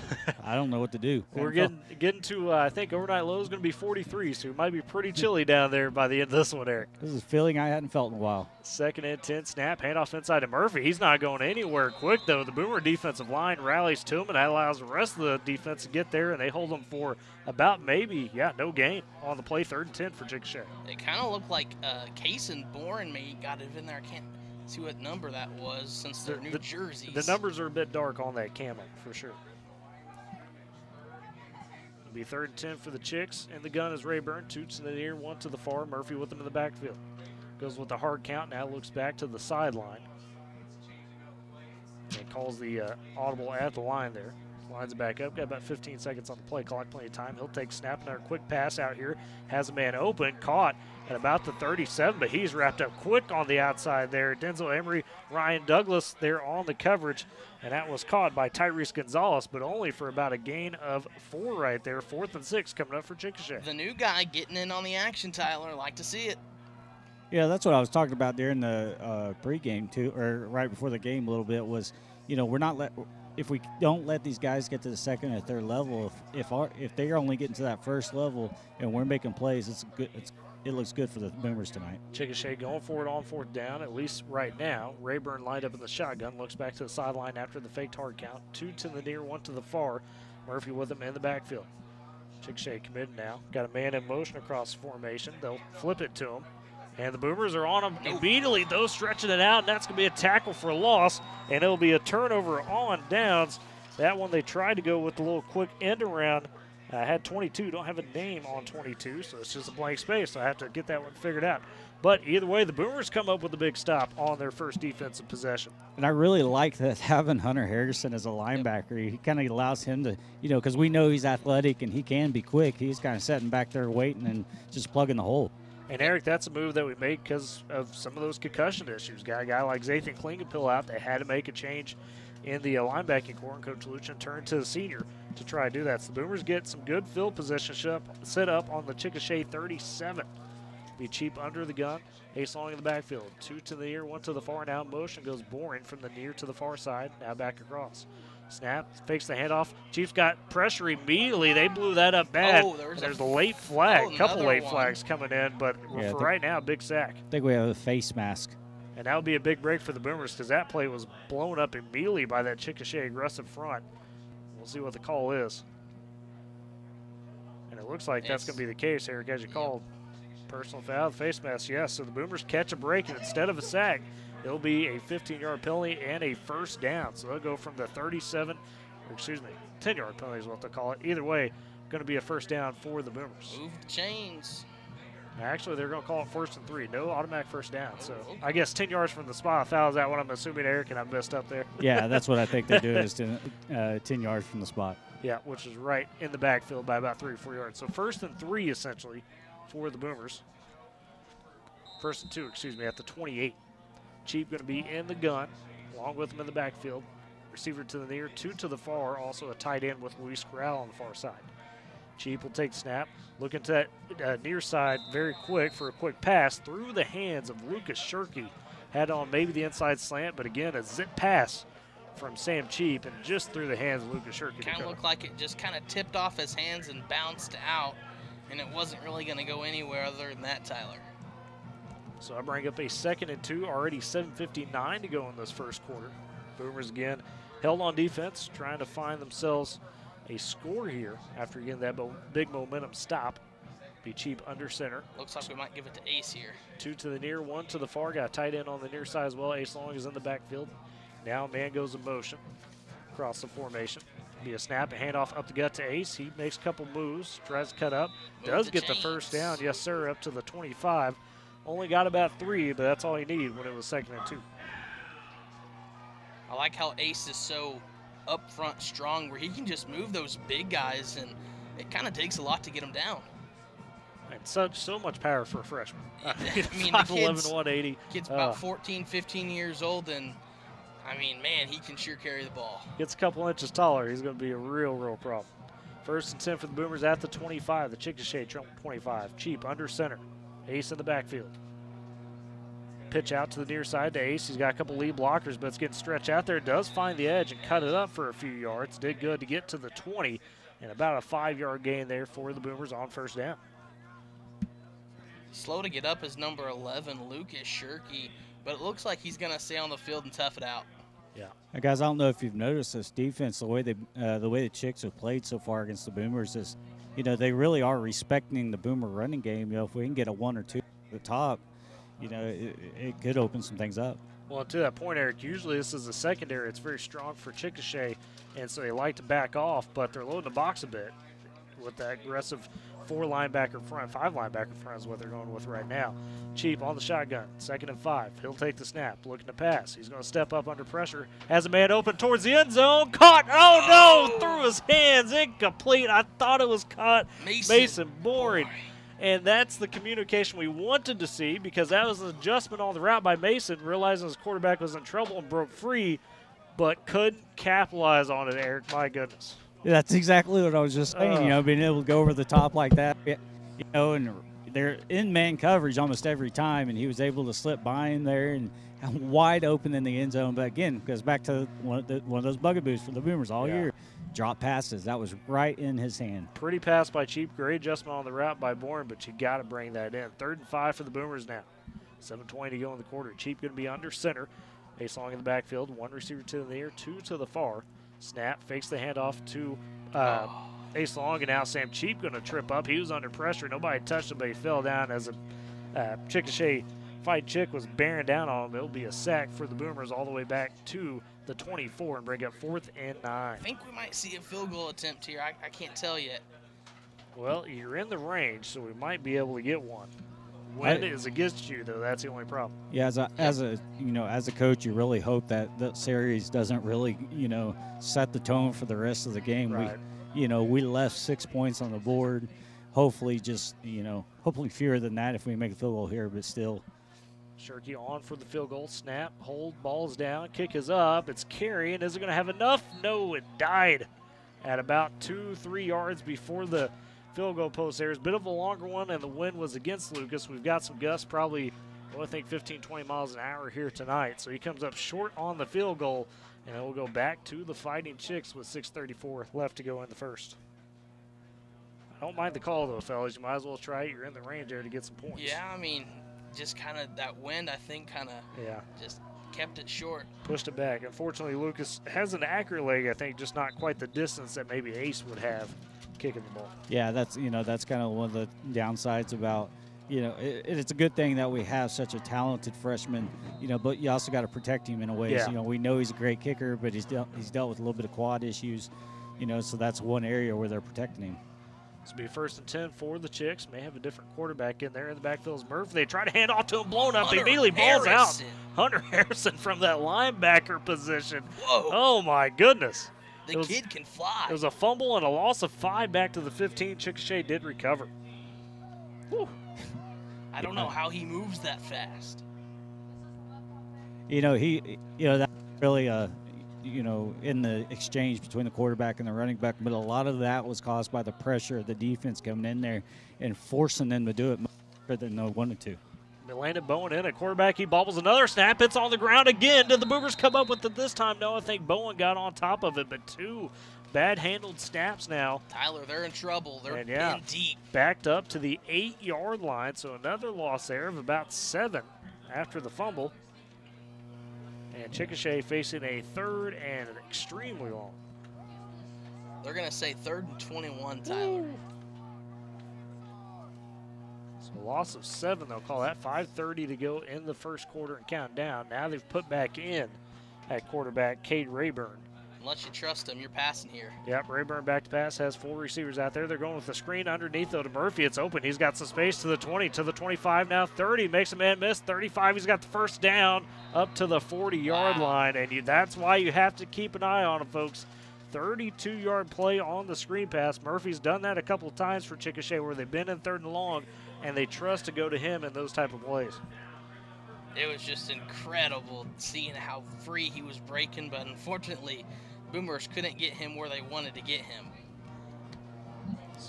I don't know what to do. We're getting to, I think, overnight low is going to be 43, so it might be pretty chilly down there by the end of this one, Eric. This is a feeling I hadn't felt in a while. 2nd and 10 snap, handoff inside to Murphy. He's not going anywhere quick, though. The Boomer defensive line rallies to him, and that allows the rest of the defense to get there, and they hold them for about maybe, no gain on the play. 3rd and 10 for Chickasha. It kind of looked like Case and Bourne maybe got it in there. I can't see what number that was since they're New Jerseys. The numbers are a bit dark on that camo, for sure. It'll be 3rd and 10 for the Chicks, and the gun is Rayburn. 2 to the near, 1 to the far. Murphy with them in the backfield. Goes with the hard count, now looks back to the sideline. And calls the audible at the line there. Lines it back up. Got about 15 seconds on the play clock. Plenty of time. He'll take snap. Another quick pass out here. Has a man open. Caught at about the 37, but he's wrapped up quick on the outside there. Denzel Emery, Ryan Douglas there on the coverage, and that was caught by Tyrese Gonzalez, but only for about a gain of 4 right there. 4th and 6 coming up for Chickasha. The new guy getting in on the action, Tyler. Like to see it. Yeah, that's what I was talking about during the pregame too, or right before the game a little bit. Was, we're not if we don't let these guys get to the 2nd or 3rd level, if they're only getting to that 1st level and we're making plays, it looks good for the Boomers tonight. Chickasha going for it on 4th down, at least right now. Rayburn lined up in the shotgun, looks back to the sideline after the faked hard count. 2 to the near, 1 to the far. Murphy with him in the backfield. Chickasha committed now. Got a man in motion across the formation. They'll flip it to him. And the Boomers are on him immediately, though, stretching it out, and that's going to be a tackle for a loss, and it'll be a turnover on downs. That one they tried to go with a little quick end around I had 22, don't have a name on 22, so it's just a blank space, so I have to get that one figured out. But either way, the Boomers come up with a big stop on their first defensive possession. And I really like that having Hunter Harrison as a linebacker. He kind of allows him to, because we know he's athletic and he can be quick. He's kind of sitting back there waiting and just plugging the hole. And, Eric, that's a move that we make because of some of those concussion issues. Got a guy like Zathan Klingenpill out. They had to make a change in the linebacking core, and Coach Luchin turned to the senior to try to do that. So the Boomers get some good field position set up on the Chickasha 37. Be Cheap under the gun. Ace Long in the backfield. 2 to the near, 1 to the far. Now motion goes Boring from the near to the far side. Now back across. Snap, fakes the handoff. Chiefs got pressure immediately. They blew that up bad. Oh, there's a late flag. Couple late one. flags coming in, but for right now, big sack. I think we have a face mask. And that would be a big break for the Boomers because that play was blown up immediately by that Chickasha aggressive front. We'll see what the call is. And it looks like that's going to be the case, Eric, as you called. Personal foul, face mask, yes. So the Boomers catch a break, and instead of a sack, it'll be a 15-yard penalty and a first down. So they'll go from the 10-yard penalty is what they'll call it. Either way, going to be a first down for the Boomers. Move the chains. Actually, they're going to call it 1st and 3. No automatic first down. So I guess 10 yards from the spot. Foul is that what I'm assuming, Eric, and I messed up there. Yeah, that's what I think they do is 10 yards from the spot. Yeah, which is right in the backfield by about 3 or 4 yards. So 1st and 3, essentially, for the Boomers. 1st and 2, at the 28. Cheap going to be in the gun, along with him in the backfield. Receiver to the near, 2 to the far, also a tight end with Luis Corral on the far side. Cheap will take the snap, looking to that near side very quick for a quick pass through the hands of Lucas Shirky. Had on maybe the inside slant, but again, a zip pass from Sam Cheap and just through the hands of Lucas Shirky. Kind of looked like it just kind of tipped off his hands and bounced out, and it wasn't really going to go anywhere other than that, Tyler. So I bring up a 2nd and 2, already 7:59 to go in this first quarter. Boomers again held on defense, trying to find themselves a score here after getting that big momentum stop. Be Cheap under center. Looks like we might give it to Ace here. 2 to the near, 1 to the far. Got a tight end on the near side as well. Ace Long is in the backfield. Now man goes in motion across the formation. Be a snap, a handoff up the gut to Ace. He makes a couple moves, tries to cut up. Does get the first down. Yes, sir, up to the 25. Only got about 3, but that's all you need when it was 2nd and 2. I like how Ace is so up front strong where he can just move those big guys, and it kind of takes a lot to get them down. And so much power for a freshman. I mean, 5'11", 180. Kid's about 14, 15 years old, and, I mean, man, he can sure carry the ball. Gets a couple inches taller, he's going to be a real problem. 1st and 10 for the Boomers at the 25. The Chickasha 25. Cheap under center. Ace in the backfield. Pitch out to the near side to Ace. He's got a couple lead blockers, but it's getting stretched out there. Does find the edge and cut it up for a few yards. Did good to get to the 20, and about a 5-yard gain there for the Boomers on first down. Slow to get up is number 11, Lucas Shirky, but it looks like he's going to stay on the field and tough it out. Yeah. Now, guys, I don't know if you've noticed this defense, the way the Chicks have played so far against the Boomers is, they really are respecting the Boomer running game. If we can get a 1 or 2 at the top, it could open some things up. Well, to that point, Eric, usually this is a secondary. It's very strong for Chickasha, and so they like to back off, but they're loading the box a bit with that aggressive 4-linebacker front, 5-linebacker front is what they're going with right now. Cheap on the shotgun, 2nd and 5. He'll take the snap, looking to pass. He's going to step up under pressure. Has a man open towards the end zone. Caught. Oh, no, through his hands. Incomplete. I thought it was caught. Mason Boring. And that's the communication we wanted to see because that was an adjustment on the route by Mason, realizing his quarterback was in trouble and broke free, but couldn't capitalize on it, Eric. My goodness. That's exactly what I was just saying, being able to go over the top like that, and they're in man coverage almost every time, and he was able to slip by him there and wide open in the end zone. But again, goes back to one of those bugaboos for the Boomers all year. Drop passes. That was right in his hand. Pretty pass by Cheap. Great adjustment on the route by Bourne, but you got to bring that in. 3rd and 5 for the Boomers now. 7:20 to go in the quarter. Cheap going to be under center. Ace Long in the backfield. 1 receiver to the near, 2 to the far. Snap, fakes the handoff to Ace Long, and now Sam Cheap going to trip up. He was under pressure. Nobody touched him, but he fell down as a Chickasha fight chick was bearing down on him. It'll be a sack for the Boomers all the way back to the 24 and bring up 4th and 9. I think we might see a field goal attempt here. I can't tell yet. Well, you're in the range, so we might be able to get one. Wind is against you, though. That's the only problem. Yeah, as a coach, you really hope that the series doesn't really set the tone for the rest of the game. Right. We left 6 points on the board. Hopefully, hopefully fewer than that if we make a field goal here, but still. Shirky on for the field goal. Snap, hold, ball's down, kick is up. It's carrying. Is it going to have enough? No, it died at about 2-3 yards before the field goal post there. It's a bit of a longer one, and the wind was against Lucas. We've got some gusts, probably, I think 15, 20 miles an hour here tonight. So he comes up short on the field goal, and it will go back to the Fighting Chicks with 6:34 left to go in the first. I don't mind the call, though, fellas. You might as well try it. You're in the range there to get some points. Yeah, I mean, just kind of that wind, I think, just kept it short. Pushed it back. Unfortunately, Lucas has an accurate leg, I think, just not quite the distance that maybe Ace would have kicking the ball. Yeah, that's kind of one of the downsides about, it's a good thing that we have such a talented freshman, but you also got to protect him in a way. Yeah. So, we know he's a great kicker, but he's dealt with a little bit of quad issues, so that's one area where they're protecting him. This will be 1st and 10 for the Chicks. May have a different quarterback in there. In the backfield is Murphy. They try to hand off to him, blown up. He immediately balls out. Hunter Harrison from that linebacker position. Whoa. Oh, my goodness. The kid can fly. It was a fumble and a loss of 5 back to the 15. Chickasha did recover. Whew. I don't know how he moves that fast. That's really in the exchange between the quarterback and the running back, but a lot of that was caused by the pressure of the defense coming in there and forcing them to do it more than they wanted to. They landed Bowen in at quarterback. He bobbles another snap. It's on the ground again. Did the Boomers come up with it this time? No, I think Bowen got on top of it, but 2 bad-handled snaps now. Tyler, they're in trouble. They're in deep. Backed up to the 8-yard line, so another loss there of about 7 after the fumble. And Chickasha facing a 3rd and an extremely long. They're going to say 3rd and 21, Tyler. Woo. So a loss of 7, they'll call that. 5:30 to go in the first quarter and count down. Now they've put back in at quarterback Cade Rayburn. Unless you trust him, you're passing here. Yep, Rayburn back to pass, has 4 receivers out there. They're going with the screen underneath, though, to Murphy. It's open. He's got some space to the 20, to the 25 now, 30. Makes a man miss. 35, he's got the first down up to the 40-yard line, and that's why you have to keep an eye on him, folks. 32-yard play on the screen pass. Murphy's done that a couple of times for Chickasha where they've been in 3rd and long, and they trust to go to him in those type of plays. It was just incredible seeing how free he was breaking, but unfortunately, Boomers couldn't get him where they wanted to get him.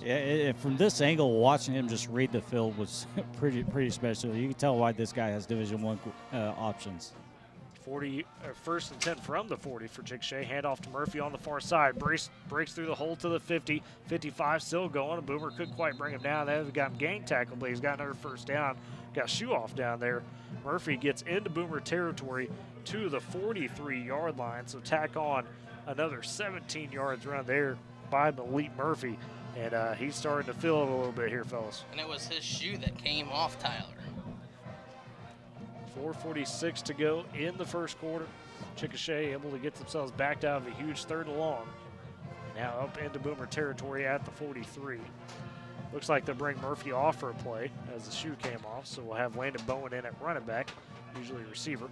Yeah, from this angle, watching him just read the field was pretty special. You can tell why this guy has Division I options. 1st and 10 from the 40 for Chickasha. Handoff to Murphy on the far side. Breaks through the hole to the 50. 55 still going. A Boomer couldn't quite bring him down. They've got him gang tackled, but he's got another first down. Got shoe off down there. Murphy gets into Boomer territory to the 43-yard line. So tack on another 17 yards around there by Malik Murphy. And he's starting to feel it a little bit here, fellas. And it was his shoe that came off Tyler. 4:46 to go in the first quarter. Chickasha able to get themselves backed out of a huge 3rd and long. Now up into Boomer territory at the 43. Looks like they'll bring Murphy off for a play as the shoe came off. So we'll have Landon Bowen in at running back, usually receiver.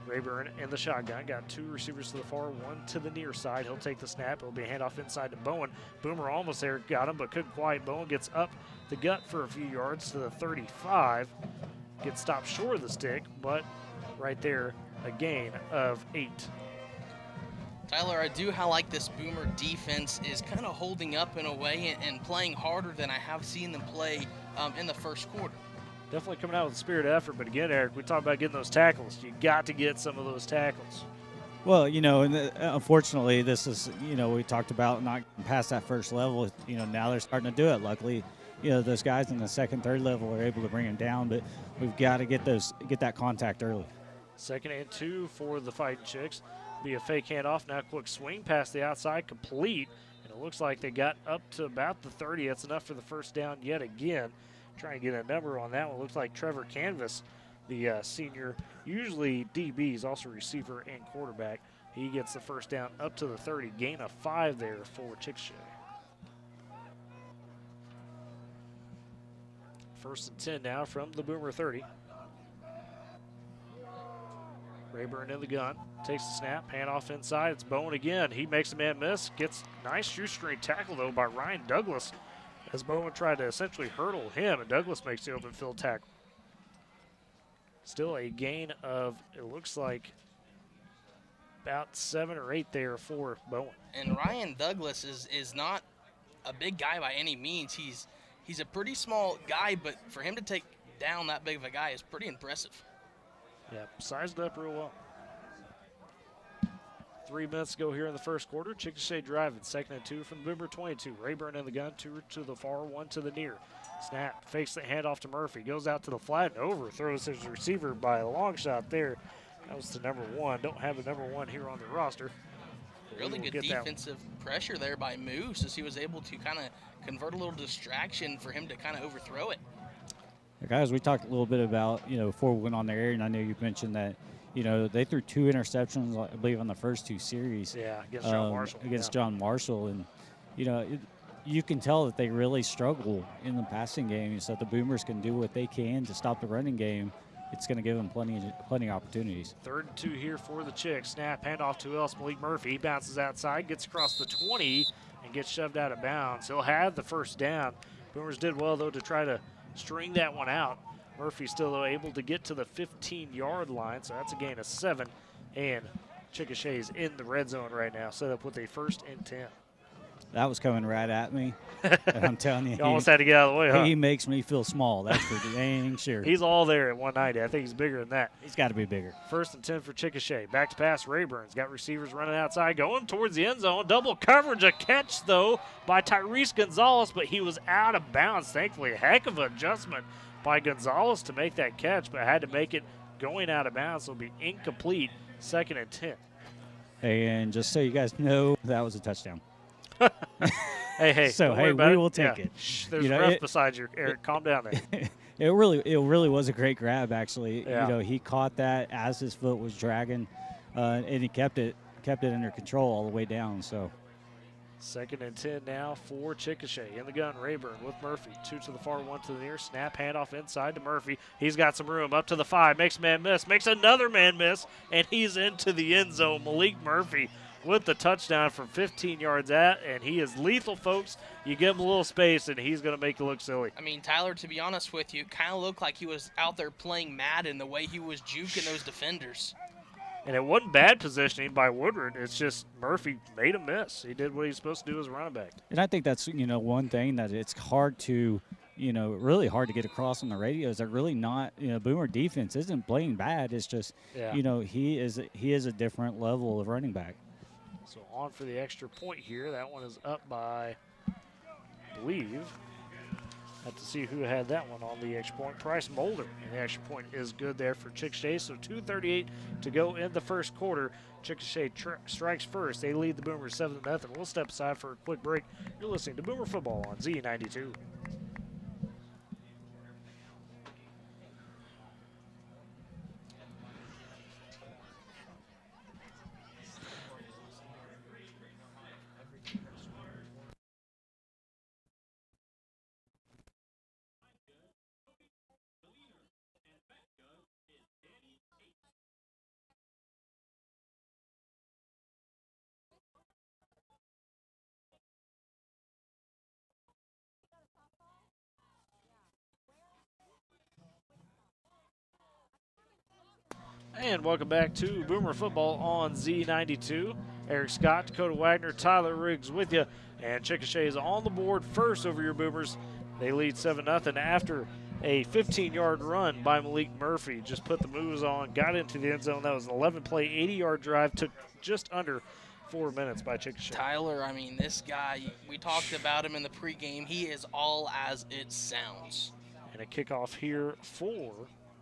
Rayburn in the shotgun. Got 2 receivers to the far, 1 to the near side. He'll take the snap. It'll be a handoff inside to Bowen. Boomer almost there, got him, but couldn't quite. Bowen gets up the gut for a few yards to the 35. Gets stopped short of the stick, but right there, a gain of 8. Tyler, I do like this Boomer defense is kind of holding up in a way and playing harder than I have seen them play in the first quarter. Definitely coming out with a spirit of effort, but again, Eric, we talk about getting those tackles. You got to get some of those tackles. Well, and unfortunately, this is, we talked about not past that first level. Now they're starting to do it. Luckily, those guys in the 2nd, 3rd level are able to bring them down, but we've got to get that contact early. 2nd and 2 for the Fighting Chicks. Be a fake handoff. Now quick swing past the outside, complete. And it looks like they got up to about the 30. That's enough for the first down yet again. Trying to get a number on that one. Looks like Trevor Canvas, the senior, usually DB, is also receiver and quarterback. He gets the first down up to the 30. Gain of 5 there for Chickasha. First and 10 now from the Boomer 30. Rayburn in the gun, takes the snap, handoff inside. It's Bowen again. He makes a man miss. Gets nice shoestring tackle, though, by Ryan Douglas as Bowen tried to essentially hurdle him, and Douglas makes the open field tackle. Still a gain of, it looks like, about 7 or 8 there for Bowen. And Ryan Douglas is not a big guy by any means. He's a pretty small guy, but for him to take down that big of a guy is pretty impressive. Yeah, sized up real well. 3 minutes to go here in the first quarter. Chickasha driving, 2nd and 2 from the Boomer 22. Rayburn in the gun, 2 to the far, 1 to the near. Snap, fakes the handoff to Murphy, goes out to the flat and overthrows his receiver by a long shot there. That was the number 1. Don't have a number 1 here on the roster. Really good defensive pressure there by Moose as he was able to kind of convert a little distraction for him to kind of overthrow it. Guys, we talked a little bit about, before we went on the air, and I know you mentioned that, they threw 2 interceptions, I believe, on the first 2 series. Yeah, against John Marshall. John Marshall. And, you can tell that they really struggle in the passing game. So that the Boomers can do what they can to stop the running game. It's going to give them plenty of opportunities. 3rd and 2 here for the Chicks. Snap, handoff to else, Malik Murphy. He bounces outside, gets across the 20, and gets shoved out of bounds. He'll have the first down. Boomers did well, though, to try to string that one out. Murphy still able to get to the 15-yard line, so that's a gain of 7. And Chickasha is in the red zone right now, set up with a 1st and 10. That was coming right at me. I'm telling you. You almost had to get out of the way, huh? He makes me feel small, that's for dang sure. He's all there at 190. I think he's bigger than that. He's got to be bigger. 1st and 10 for Chickasha. Back to pass, Rayburn's got receivers running outside, going towards the end zone. Double coverage, a catch, though, by Tyrese Gonzalez, but he was out of bounds. Thankfully, a heck of an adjustment by Gonzalez to make that catch, but had to make it going out of bounds, so it'll be incomplete. 2nd and 10. And just so you guys know, that was a touchdown. Hey. So, we will take it. Shh, there's a ref beside you, Eric. Calm down there. It really was a great grab, actually. Yeah. He caught that as his foot was dragging, and he kept it under control all the way down. So, 2nd and 10 now for Chickasha. In the gun, Rayburn with Murphy. 2 to the far, 1 to the near. Snap, handoff inside to Murphy. He's got some room. Up to the 5. Makes man miss. Makes another man miss. And he's into the end zone. Malik Murphy with the touchdown from 15 yards out. And he is lethal, folks. You give him a little space, and he's going to make you look silly. I mean, Tyler, to be honest with you, kind of looked like he was out there playing Madden the way he was juking those defenders. And it wasn't bad positioning by Woodward. It's just Murphy made a miss. He did what he's supposed to do as a running back. And I think that's, one thing that it's hard to, really hard to get across on the radio is that really not, Boomer defense isn't playing bad. It's just, he is a different level of running back. So on for the extra point here. That one is up by, I believe, have to see who had that one on the extra point. Price Mulder. And the extra point is good there for Chickasha. So 2:38 to go in the first quarter. Chickasha strikes first. They lead the Boomers 7-0. We'll step aside for a quick break. You're listening to Boomer Football on Z92. And welcome back to Boomer Football on Z92. Eric Scott, Dakota Wagner, Tyler Riggs with you. And Chickasha is on the board first over your Boomers. They lead 7-0 after a 15-yard run by Malik Murphy. Just put the moves on, got into the end zone. That was an 11-play, 80-yard drive. Took just under 4 minutes by Chickasha. Tyler, I mean, this guy, we talked about him in the pregame. He is all as it sounds. And a kickoff here for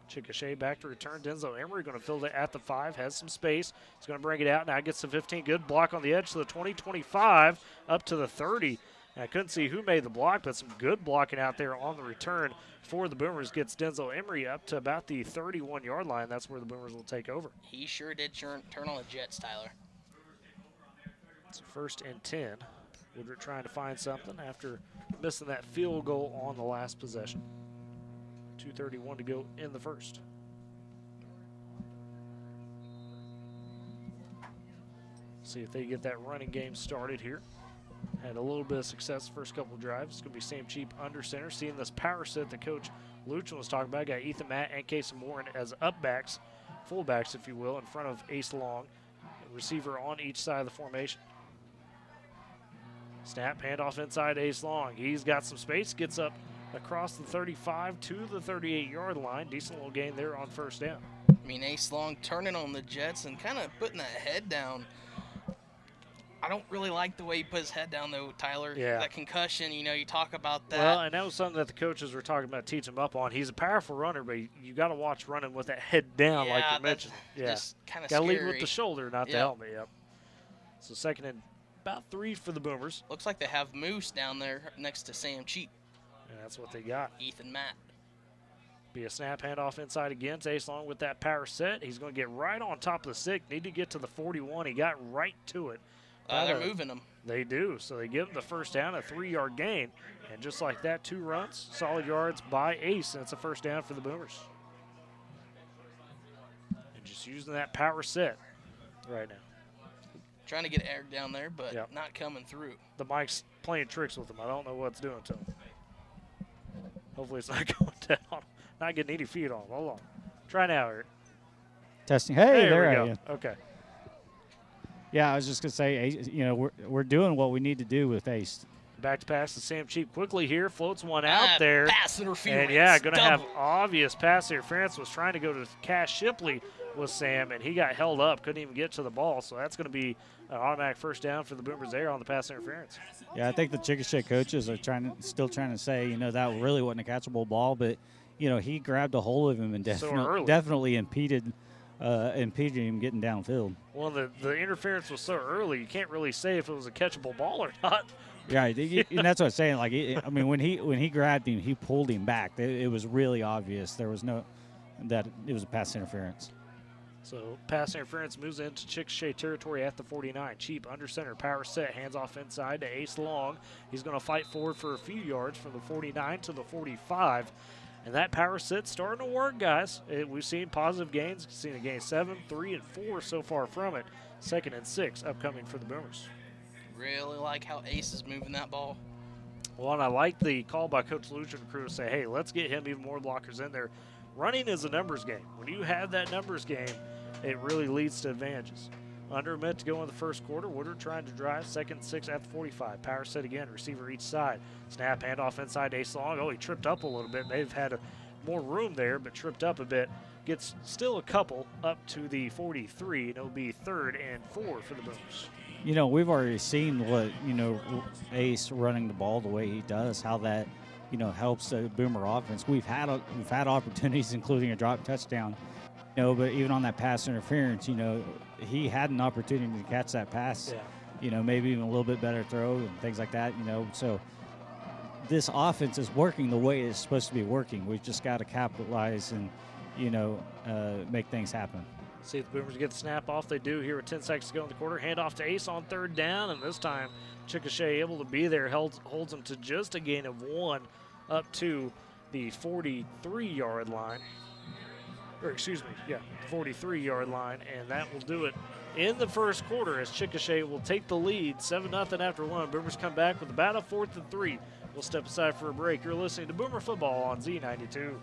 Chickasha. Back to return. Denzel Emery going to fill it at the 5. Has some space. He's going to bring it out. Now gets the 15. Good block on the edge to the 20, 25, up to the 30. And I couldn't see who made the block, but some good blocking out there on the return for the Boomers. Gets Denzel Emery up to about the 31-yard line. That's where the Boomers will take over. He sure did turn on the Jets, Tyler. It's 1st and 10. Woodward trying to find something after missing that field goal on the last possession. 2:31 to go in the first. See if they get that running game started here. Had a little bit of success first couple of drives. It's going to be Sam Cheap under center. Seeing this power set that Coach Luchin was talking about. Got Ethan Matt and Casey Moore as upbacks, fullbacks, if you will, in front of Ace Long. Receiver on each side of the formation. Snap, handoff inside Ace Long. He's got some space, gets up across the 35 to the 38-yard line. Decent little gain there on first down. I mean, Ace Long turning on the Jets and kind of putting that head down. I don't really like the way he put his head down, though, Tyler. Yeah. That concussion, you know, you talk about that. Well, and that was something that the coaches were talking about teaching him up on. He's a powerful runner, but you got to watch running with that head down, like you mentioned. Yeah, just kind of got to scary. lead with the shoulder, not the helmet. Yep. So second and about 3 for the Boomers. Looks like they have Moose down there next to Sam Cheap. And that's what they got. Ethan Matt. Be a snap handoff inside again. Ace Long with that power set. He's going to get right on top of the stick. Need to get to the 41. He got right to it. They're moving him. They do. So they give him the first down, a 3-yard gain. And just like that, 2 runs, solid yards by Ace, and it's a first down for the Boomers. And just using that power set right now. Trying to get Eric down there, but not coming through. The mic's playing tricks with him. I don't know what it's doing to him. Hopefully it's not going down. Not getting any feet on him. Hold on. Try now, Eric. Testing. Hey, there we I go. am. Okay. Yeah, I was just going to say, you know, we're doing what we need to do with Ace. Back to pass to Sam Cheap quickly here. Floats one out there. Pass interference. And, yeah, going to have obvious pass interference. Was trying to go to Cash Shipley with Sam, and he got held up. Couldn't even get to the ball. So that's going to be an automatic first down for the Boomers there on the pass interference. Yeah, I think the Chickasha coaches are still trying to say, you know, that really wasn't a catchable ball. But, you know, he grabbed a hold of him and definitely impeded him getting downfield. Well, the interference was so early, you can't really say if it was a catchable ball or not. Yeah, and that's what I'm saying. Like, I mean, when he grabbed him, he pulled him back. It was really obvious. There was that it was a pass interference. So pass interference moves into Chickasha territory at the 49. Cheap under center, power set, hands off inside to Ace Long. He's going to fight forward for a few yards from the 49 to the 45. And that power set's starting to work, guys. We've seen positive gains. We've seen a gain 7, 3, and 4 so far from it. 2nd and 6 upcoming for the Boomers. Really like how Ace is moving that ball. Well, and I like the call by Coach Luchin and crew to say, hey, let's get him even more blockers in there. Running is a numbers game. When you have that numbers game, it really leads to advantages. Under a minute to go in the first quarter. Woodward trying to drive. 2nd and 6 at the 45. Power set again. Receiver each side. Snap, handoff inside Ace Long. Oh, he tripped up a little bit. May have had more room there, but tripped up a bit. Gets still a couple up to the 43, and it'll be 3rd and 4 for the Boomers. You know, we've already seen what, you know, Ace running the ball the way he does, how that, you know, helps the Boomer offense. We've had opportunities, including a drop touchdown. You know, but even on that pass interference, you know, he had an opportunity to catch that pass. Yeah. You know, maybe even a little bit better throw and things like that, you know. So this offense is working the way it's supposed to be working. We've just got to capitalize and, you know, make things happen. See if the Boomers get the snap off. They do here with 10 seconds to go in the quarter. Hand off to Ace on 3rd down, and this time Chickasha able to be there, holds them to just a gain of 1 up to the 43-yard line. Or excuse me, yeah, 43-yard line, and that will do it in the first quarter as Chickasha will take the lead 7-0 after 1. Boomers come back with about a 4th and 3. We'll step aside for a break. You're listening to Boomer Football on Z92.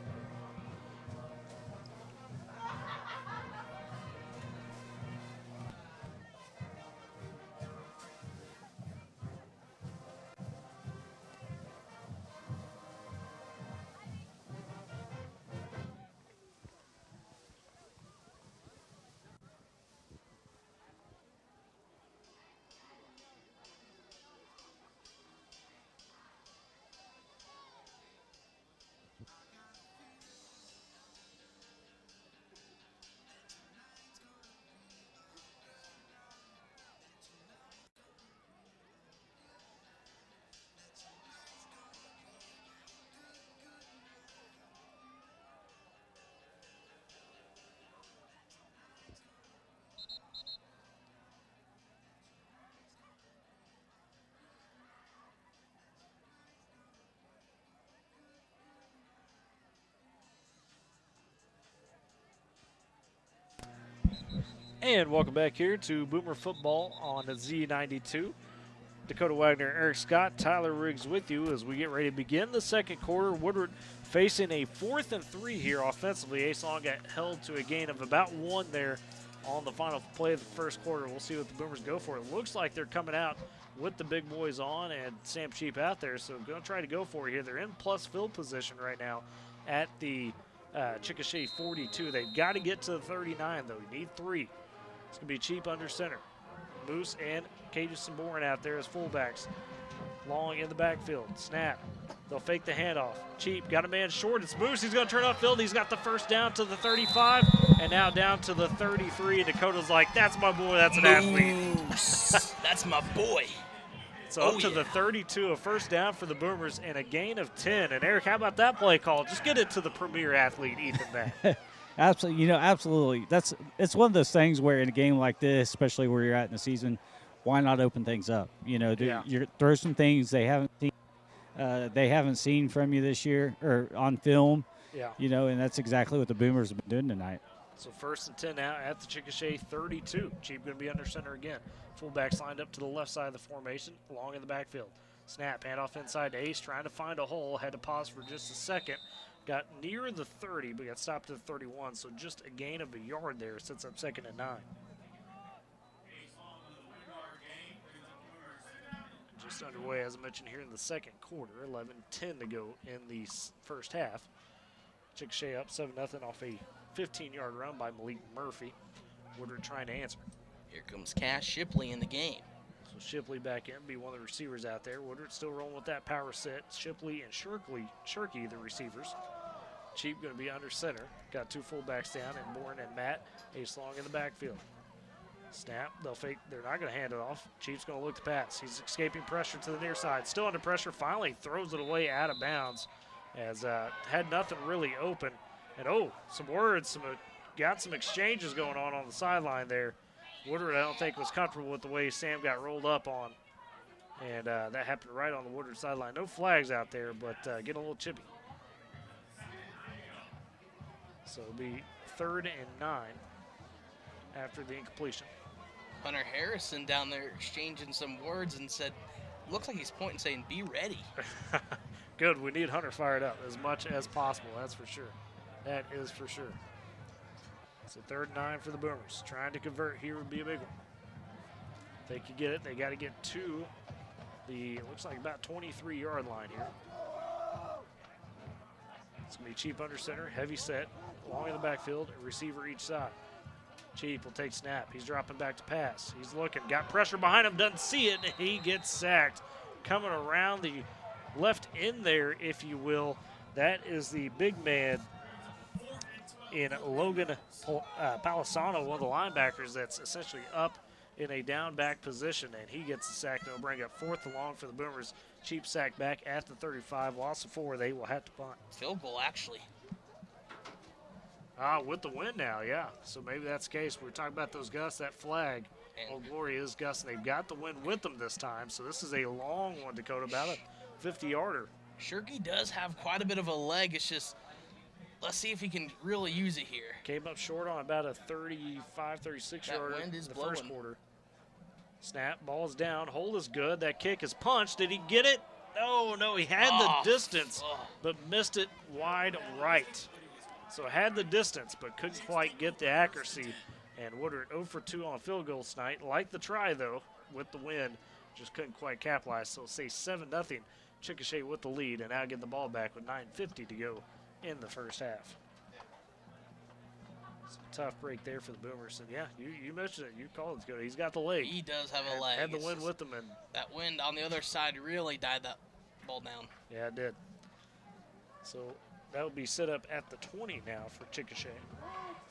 And welcome back here to Boomer Football on Z92. Dakota Wagner, Eric Scott, Tyler Riggs with you as we get ready to begin the second quarter. Woodward facing a 4th and 3 here offensively. Ace Long got held to a gain of about 1 there on the final play of the first quarter. We'll see what the Boomers go for. It looks like they're coming out with the big boys on and Sam Cheap out there, so going to try to go for it here. They're in plus field position right now at the Chickasha 42. They've got to get to the 39, though. You need 3. It's going to be Cheap under center. Moose and Cajun Samboran out there as fullbacks. Long in the backfield. Snap. They'll fake the handoff. Cheap got a man short. It's Moose. He's going to turn upfield. He's got the first down to the 35 and now down to the 33. And Dakota's like, that's my boy. That's an athlete. That's my boy. So up to the 32, a first down for the Boomers and a gain of 10. And Eric, how about that play call? Just get it to the premier athlete, Ethan back. Absolutely, absolutely. It's one of those things where in a game like this, especially where you're at in the season, why not open things up? You throw some things they haven't seen from you this year or on film. Yeah. And that's exactly what the Boomers have been doing tonight. So 1st and 10 now at the Chickasha 32. Cheap going to be under center again. Fullbacks lined up to the left side of the formation, along in the backfield. Snap, handoff inside to Ace, trying to find a hole. Had to pause for just a second. Got near the 30, but got stopped at the 31, so just a gain of a yard there. Sets up 2nd and 9. Just underway, as I mentioned here in the second quarter. 11-10 to go in the first half. Chickasha up 7-0 off a 15-yard run by Malik Murphy. Woodward trying to answer. Here comes Cash Shipley in the game. So Shipley back in, be one of the receivers out there. Woodward still rolling with that power set. Shipley and Shirky, the receivers. Cheap going to be under center. Got 2 fullbacks down, and Bourne and Matt. Ace Long in the backfield. Snap, they'll fake, they're not going to hand it off. Cheap's going to look to pass. He's escaping pressure to the near side. Still under pressure, finally throws it away out of bounds as had nothing really open. And some words, got some exchanges going on the sideline there. Woodward, I don't think, was comfortable with the way Sam got rolled up on. And that happened right on the Woodward sideline. No flags out there, but getting a little chippy. So it'll be 3rd and 9 after the incompletion. Hunter Harrison down there exchanging some words and said, looks like he's pointing saying, be ready. Good, we need Hunter fired up as much as possible, that's for sure. That is for sure. So 3rd and 9 for the Boomers. Trying to convert here would be a big one. If they could get it, they got to get to the, looks like about 23-yard line here. It's going to be Cheap under center, heavy set, long in the backfield, a receiver each side. Cheap will take snap. He's dropping back to pass. He's looking, got pressure behind him, doesn't see it, and he gets sacked. Coming around the left end there, if you will. That is the big man in Logan Palisano, one of the linebackers that's essentially up in a down back position, and he gets the sack. They'll bring up 4th and long for the Boomers. Cheap sack back at the 35. Loss of 4. They will have to punt. Field goal, actually. With the wind now, yeah. So maybe that's the case. We're talking about those gusts, that flag. Old Glory is gusting. They've got the wind with them this time, so this is a long one, Dakota, about a 50-yarder. Shirky does have quite a bit of a leg. It's just, let's see if he can really use it here. Came up short on about a 35, 36-yarder in the first quarter. Snap, ball's down. Hold is good. That kick is punched. Did he get it? No, he had the distance, but missed it wide right. So had the distance, but couldn't quite get the accuracy. And Woodward 0 for 2 on field goals tonight. Like the try, though, with the win. Just couldn't quite capitalize. So say 7-0. Chickasha with the lead, and now get the ball back with 9:50 to go in the first half. Some tough break there for the Boomers. And, yeah, you mentioned it. You called it good. He's got the leg. He does have a leg. Had the wind with him. And that wind on the other side really died that ball down. Yeah, it did. So that will be set up at the 20 now for Chickasha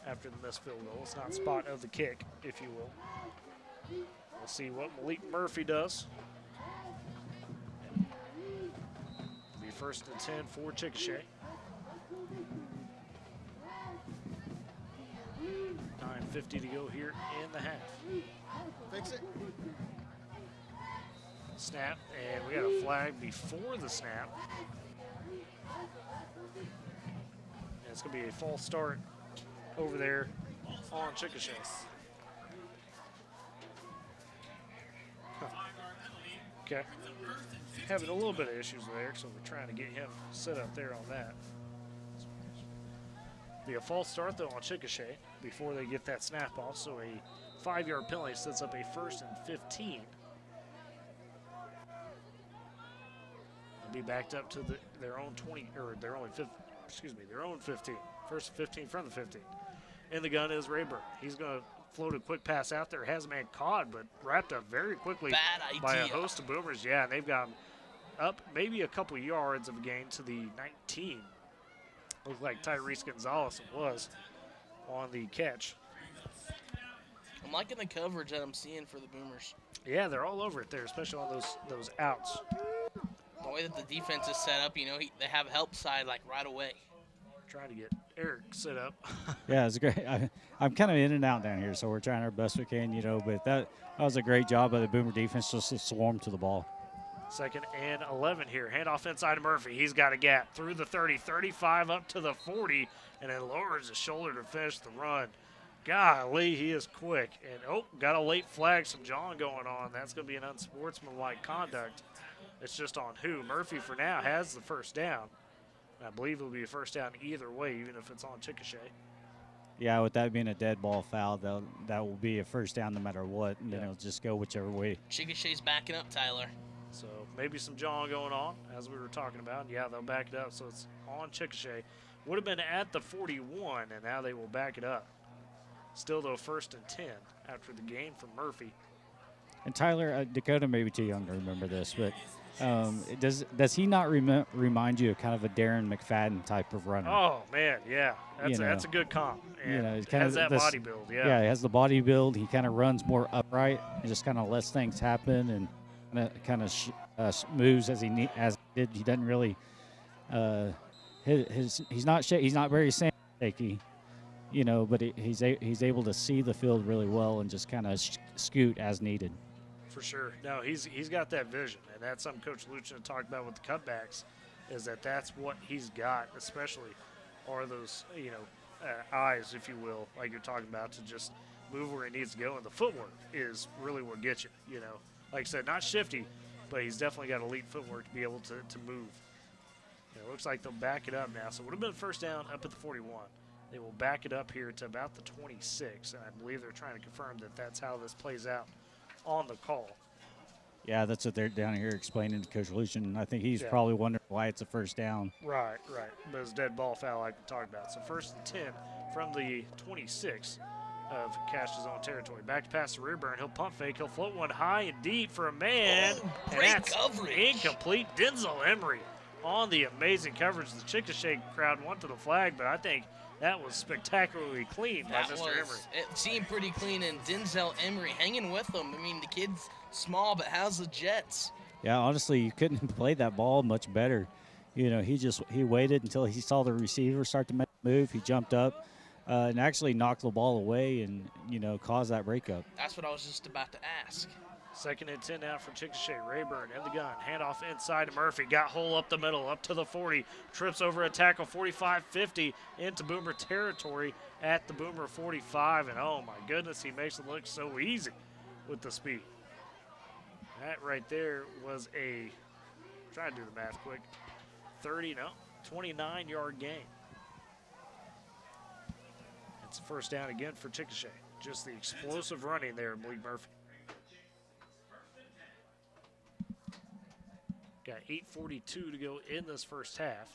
after the missed field goal. It's not spot of the kick, if you will. We'll see what Malik Murphy does. It'll be 1st and 10 for Chickasha. 9:50 to go here in the half. Fix it. Snap, and we got a flag before the snap. And it's going to be a false start over there on Chickasha. Okay. Having a little bit of issues there, so we're trying to get him set up there on that. Be a false start, though, on Chickasha before they get that snap off, so a 5-yard penalty sets up a 1st and 15. They'll be backed up to their own 20, or their own 15. 1st and 15 from the 15. In the gun is Rayburn. He's going to float a quick pass out there. Has a man caught, but wrapped up very quickly by a host of Boomers. Yeah, and they've got him up maybe a couple yards of a gain to the 19. Looked like Tyrese Gonzalez was on the catch. I'm liking the coverage that I'm seeing for the Boomers. Yeah, they're all over it there, especially on those outs. The way that the defense is set up, you know, they have help side like right away. Trying to get Eric set up. Yeah, it's great. I'm kind of in and out down here, so we're trying our best we can, you know, but that was a great job by the Boomer defense just to swarm to the ball. 2nd and 11 here. Handoff inside to Murphy. He's got a gap through the 30, 35 up to the 40, and then lowers his shoulder to finish the run. Golly, he is quick. And, got a late flag, some jawing going on. That's going to be an unsportsmanlike conduct. It's just on who. Murphy, for now, has the first down. I believe it'll be a first down either way, even if it's on Chickasha. Yeah, with that being a dead ball foul, that will be a first down no matter what, and then it'll just go whichever way. Chickasha's backing up, Tyler. So maybe some jawing going on, as we were talking about. Yeah, they'll back it up, so it's on Chickasha. Would have been at the 41, and now they will back it up. Still, though, 1st and 10 after the gain from Murphy. And Tyler, Dakota may be too young to remember this, but does he not remind you of kind of a Darren McFadden type of runner? Oh, man, yeah. That's a good comp. And you know, he has that body build, yeah. Yeah, he has the body build. He kind of runs more upright and just kind of lets things happen and kind of moves as he did. He doesn't really he's not very shaky, you know, but he's able to see the field really well and just kind of scoot as needed. For sure. No, he's got that vision, and that's something Coach Luchin talked about with the cutbacks, is that's what he's got, especially are those, you know, eyes, if you will, like you're talking about, to just move where he needs to go. And the footwork is really what gets you, you know. Like I said, not shifty, but he's definitely got elite footwork to be able to move. And it looks like they'll back it up now. So it would have been first down up at the 41. They will back it up here to about the 26, and I believe they're trying to confirm that that's how this plays out on the call. Yeah, that's what they're down here explaining to Coach Luchin. I think he's probably wondering why it's a first down. Right. But it's a dead ball foul like we talked about. So 1st and 10 from the 26 of Cash's own territory. Back to pass to Rayburn. He'll pump fake. He'll float one high and deep for a man. Great and that's coverage. Incomplete. Denzel Emery on the amazing coverage. The Chickasha crowd wanted the flag, but I think that was spectacularly clean by Mr. Emery. It seemed pretty clean, and Denzel Emery hanging with them. I mean, the kid's small, but has the jets. Yeah, honestly, you couldn't have played that ball much better. You know, he waited until he saw the receiver start to make a move. He jumped up and actually knocked the ball away and, you know, caused that breakup. That's what I was just about to ask. 2nd and 10 now for Chickasha. Rayburn in the gun. Handoff inside to Murphy. Got hole up the middle, up to the 40. Trips over a tackle, 45-50 into Boomer territory at the Boomer 45. And, oh, my goodness, he makes it look so easy with the speed. That right there was try to do the math quick, 29-yard gain. It's a first down again for Chickasha. Just the explosive running there, I believe, Murphy. Got 8:42 to go in this first half.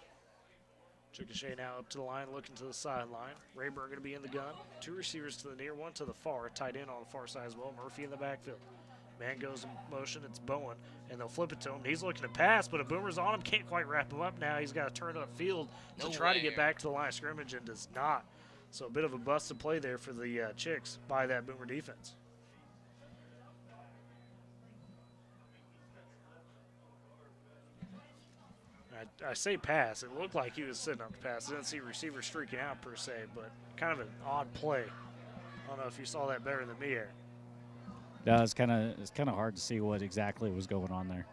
Chickasha now up to the line, looking to the sideline. Rayburn going to be in the gun. 2 receivers to the near, 1 to the far. Tight end on the far side as well. Murphy in the backfield. Man goes in motion. It's Bowen, and they'll flip it to him. He's looking to pass, but a Boomer's on him. Can't quite wrap him up now. He's got to turn upfield to try to get back to the line of scrimmage, and does not. So a bit of a busted play there for the Chicks by that Boomer defense. I say pass. It looked like he was sitting up to pass. I didn't see receiver streaking out per se, but kind of an odd play. I don't know if you saw that better than me, Eric. No, it's kind of hard to see what exactly was going on there.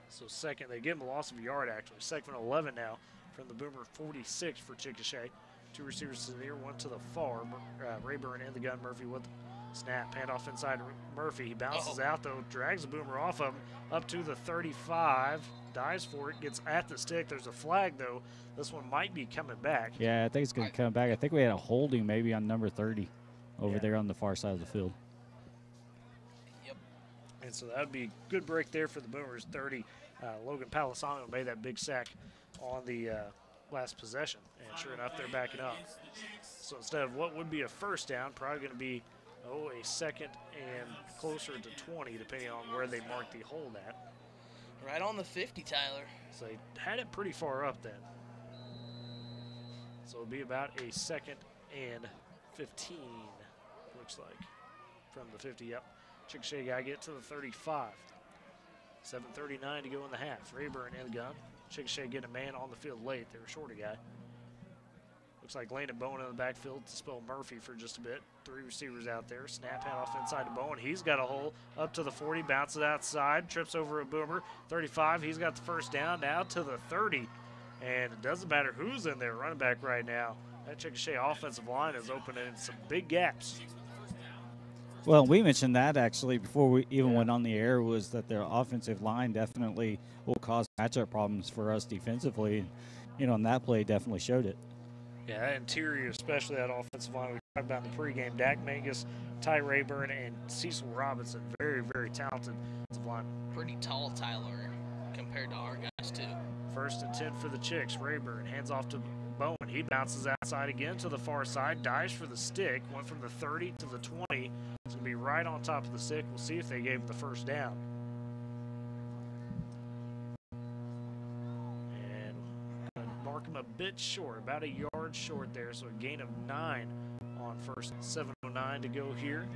So second, they give him a loss of a yard actually. 2nd and 11 now from the Boomer 46 for Chickasha. 2 receivers to the near, 1 to the far. Rayburn in the gun, Murphy with them. Snap, handoff inside Murphy. He bounces out, though, drags the Boomer off of him, up to the 35. Dives for it, gets at the stick. There's a flag, though. This one might be coming back. Yeah, I think it's going to come back. I think we had a holding maybe on number 30 over there on the far side of the field. Yep. And so that would be a good break there for the Boomers. 30. Logan Palisano made that big sack on the last possession. And sure enough, they're backing up. So instead of what would be a first down, probably going to be, a second and closer to 20, depending on where they mark the hold at. Right on the 50, Tyler. So they had it pretty far up then. So it'll be about a second and 15, looks like, from the 50. Yep. Chickasha got to get to the 35. 7:39 to go in the half. Rayburn in the gun. Chickasha getting a man on the field late. They were short a guy. Looks like Landon Bowen in the backfield to spell Murphy for just a bit. 3 receivers out there. Snap handoff inside to Bowen. He's got a hole up to the 40. Bounces outside. Trips over a Boomer. 35. He's got the first down. Now to the 30. And it doesn't matter who's in there running back right now. That Chickasha offensive line is opening some big gaps. Well, we mentioned that actually before we even went on the air, was that their offensive line definitely will cause matchup problems for us defensively. And that play definitely showed it. Yeah, that interior, especially that offensive line we talked about in the pregame. Dak Mangus, Ty Rayburn, and Cecil Robinson, very, very talented offensive line. Pretty tall, Tyler, compared to our guys, too. 1st and 10 for the Chicks. Rayburn hands off to Bowen. He bounces outside again to the far side, dives for the stick, went from the 30 to the 20. It's going to be right on top of the stick. We'll see if they gave him the first down. And mark him a bit short, about a yard short there, so a gain of 9 on first. 7:09 to go here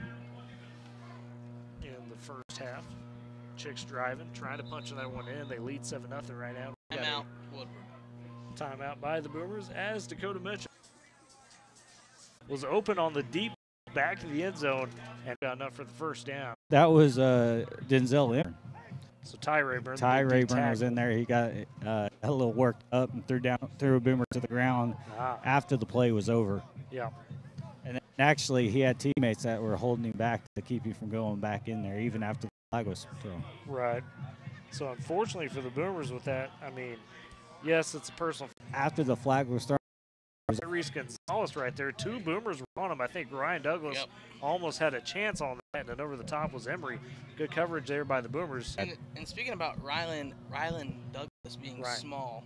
in the first half. Chicks driving, trying to punch that one in. They lead 7-0 right now. Timeout, Woodward. Timeout by the Boomers, as Dakota mentioned. Was open on the deep back to the end zone and got enough for the first down. That was Denzel Aaron. So Ty Rayburn. Ty Rayburn was in there. He got a little worked up and threw a Boomer to the ground after the play was over. Yeah. And actually, he had teammates that were holding him back to keep him from going back in there, even after the flag was thrown. Right. So unfortunately for the Boomers with that, I mean, yes, it's a personal. After the flag was thrown, Reese Gonzalez right there. 2 Boomers were on him. I think Ryan Douglas almost had a chance on that, and over the top was Emery. Good coverage there by the Boomers. And speaking about Rylan Douglas being small,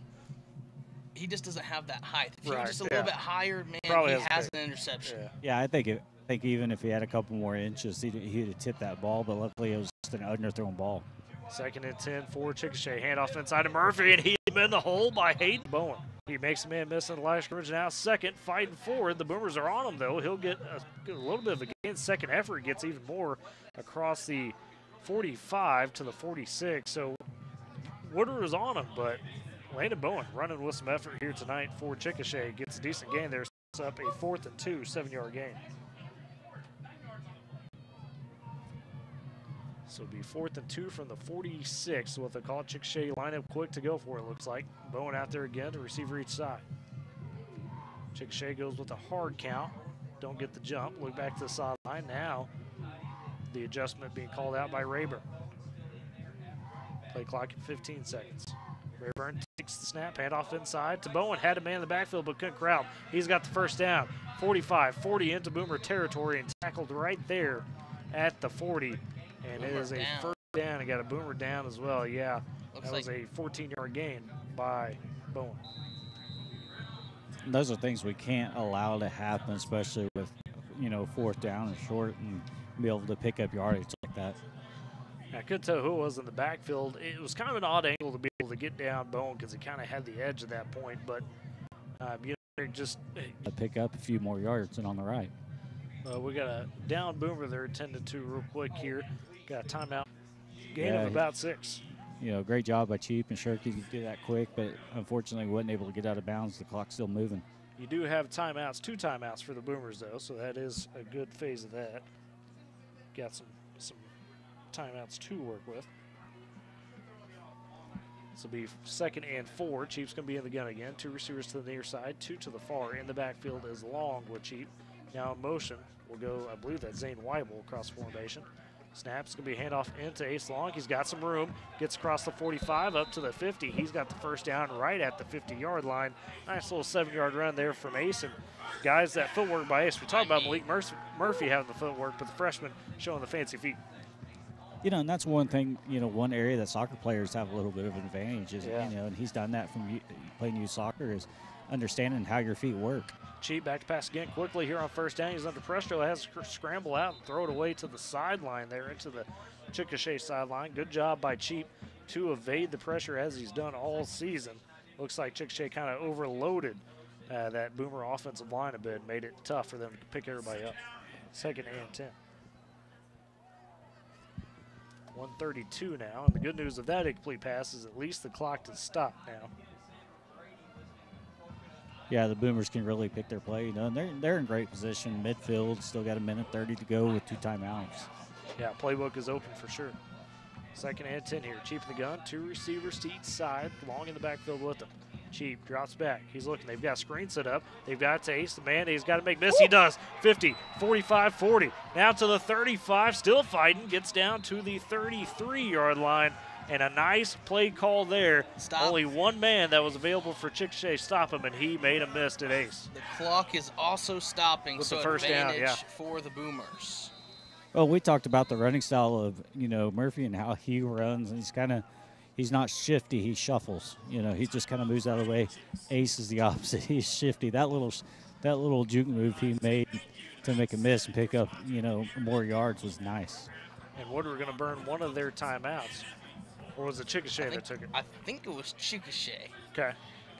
he just doesn't have that height. If he was just a little bit higher, man, probably he has an interception. Yeah, I think even if he had a couple more inches, he'd have tipped that ball, but luckily it was just an underthrown ball. 2nd and 10 for Chickasha. Handoff inside to Murphy, and he's in the hole by Hayden Bowen. He makes a man miss in the line of scrimmage now. Second, fighting forward. The Boomers are on him, though. He'll get a little bit of a gain. Second effort gets even more across the 45 to the 46. So Woodward was on him, but Landon Bowen running with some effort here tonight for Chickasha. Gets a decent gain there. Sets up a 4th and 2, 7-yard gain. So it'll be 4th and 2 from the 46. So what they call it, Chickasha line up quick to go for it, looks like. Bowen out there again to receiver each side. Chickasha goes with a hard count. Don't get the jump. Look back to the sideline. Now the adjustment being called out by Rayburn. Play clock at 15 seconds. Rayburn takes the snap, handoff inside to Bowen. Had a man in the backfield but couldn't corral. He's got the first down. 45-40 into Boomer territory and tackled right there at the 40. And it is a first down. He got a Boomer down as well. Yeah, that was a 14-yard gain by Bowen. Those are things we can't allow to happen, especially with, 4th down and short, and be able to pick up yardage like that. I couldn't tell who it was in the backfield. It was kind of an odd angle to be able to get down Bowen because he kind of had the edge at that point. But, just pick up a few more yards and on the right. We got a down Boomer there attended to real quick here. Got a timeout. Gain of about 6. Great job by Cheap and Shirky to do that quick, but unfortunately wasn't able to get out of bounds. The clock's still moving. You do have timeouts, 2 timeouts for the Boomers, though, so that is a good phase of that. Got some timeouts to work with. This will be 2nd and 4. Chief's going to be in the gun again. 2 receivers to the near side, 2 to the far. In the backfield is Long with Chief. Now in motion will go, I believe that's Zane Weibel across formation. Snap's going to be a handoff into Ace Long. He's got some room. Gets across the 45 up to the 50. He's got the first down right at the 50-yard line. Nice little 7-yard run there from Ace. And guys, that footwork by Ace. We talked about Malik Murphy having the footwork, but the freshman showing the fancy feet. You know, and that's one thing, you know, one area that soccer players have a little bit of an advantage is, you know, and he's done that from playing youth soccer, is understanding how your feet work. Cheap back to pass again quickly here on first down. He's under pressure. Has to scramble out and throw it away to the sideline there into the Chickasha sideline. Good job by Cheap to evade the pressure as he's done all season. Looks like Chickasha kind of overloaded that Boomer offensive line a bit, made it tough for them to pick everybody up. 2nd and 10. 1:32 now, and the good news of that incomplete pass is at least the clock has stopped now. Yeah, the Boomers can really pick their play. You know, and they're in great position. Midfield, still got 1:30 to go with 2 timeouts. Yeah, playbook is open for sure. 2nd and 10 here. Cheap in the gun, 2 receivers to each side, Long in the backfield with them. Cheap drops back. He's looking. They've got a screen set up. They've got to Ace. The man, he's got to make miss. He does. 50, 45, 40. Now to the 35. Still fighting. Gets down to the 33-yard line. And a nice play call there. Stop. Only one man that was available for Chickasha stop him, and he made a miss at Ace. The clock is also stopping, With so the first advantage down, yeah. for the Boomers. Well, we talked about the running style of, you know, Murphy and how he runs. And he's not shifty, he shuffles. You know, he just kind of moves out of the way. Ace is the opposite. He's shifty. That little juke move he made to make a miss and pick up, you know, more yards was nice. And Woodward going to burn one of their timeouts. Or was it Chickasha that took it? I think it was Chickasha. Okay.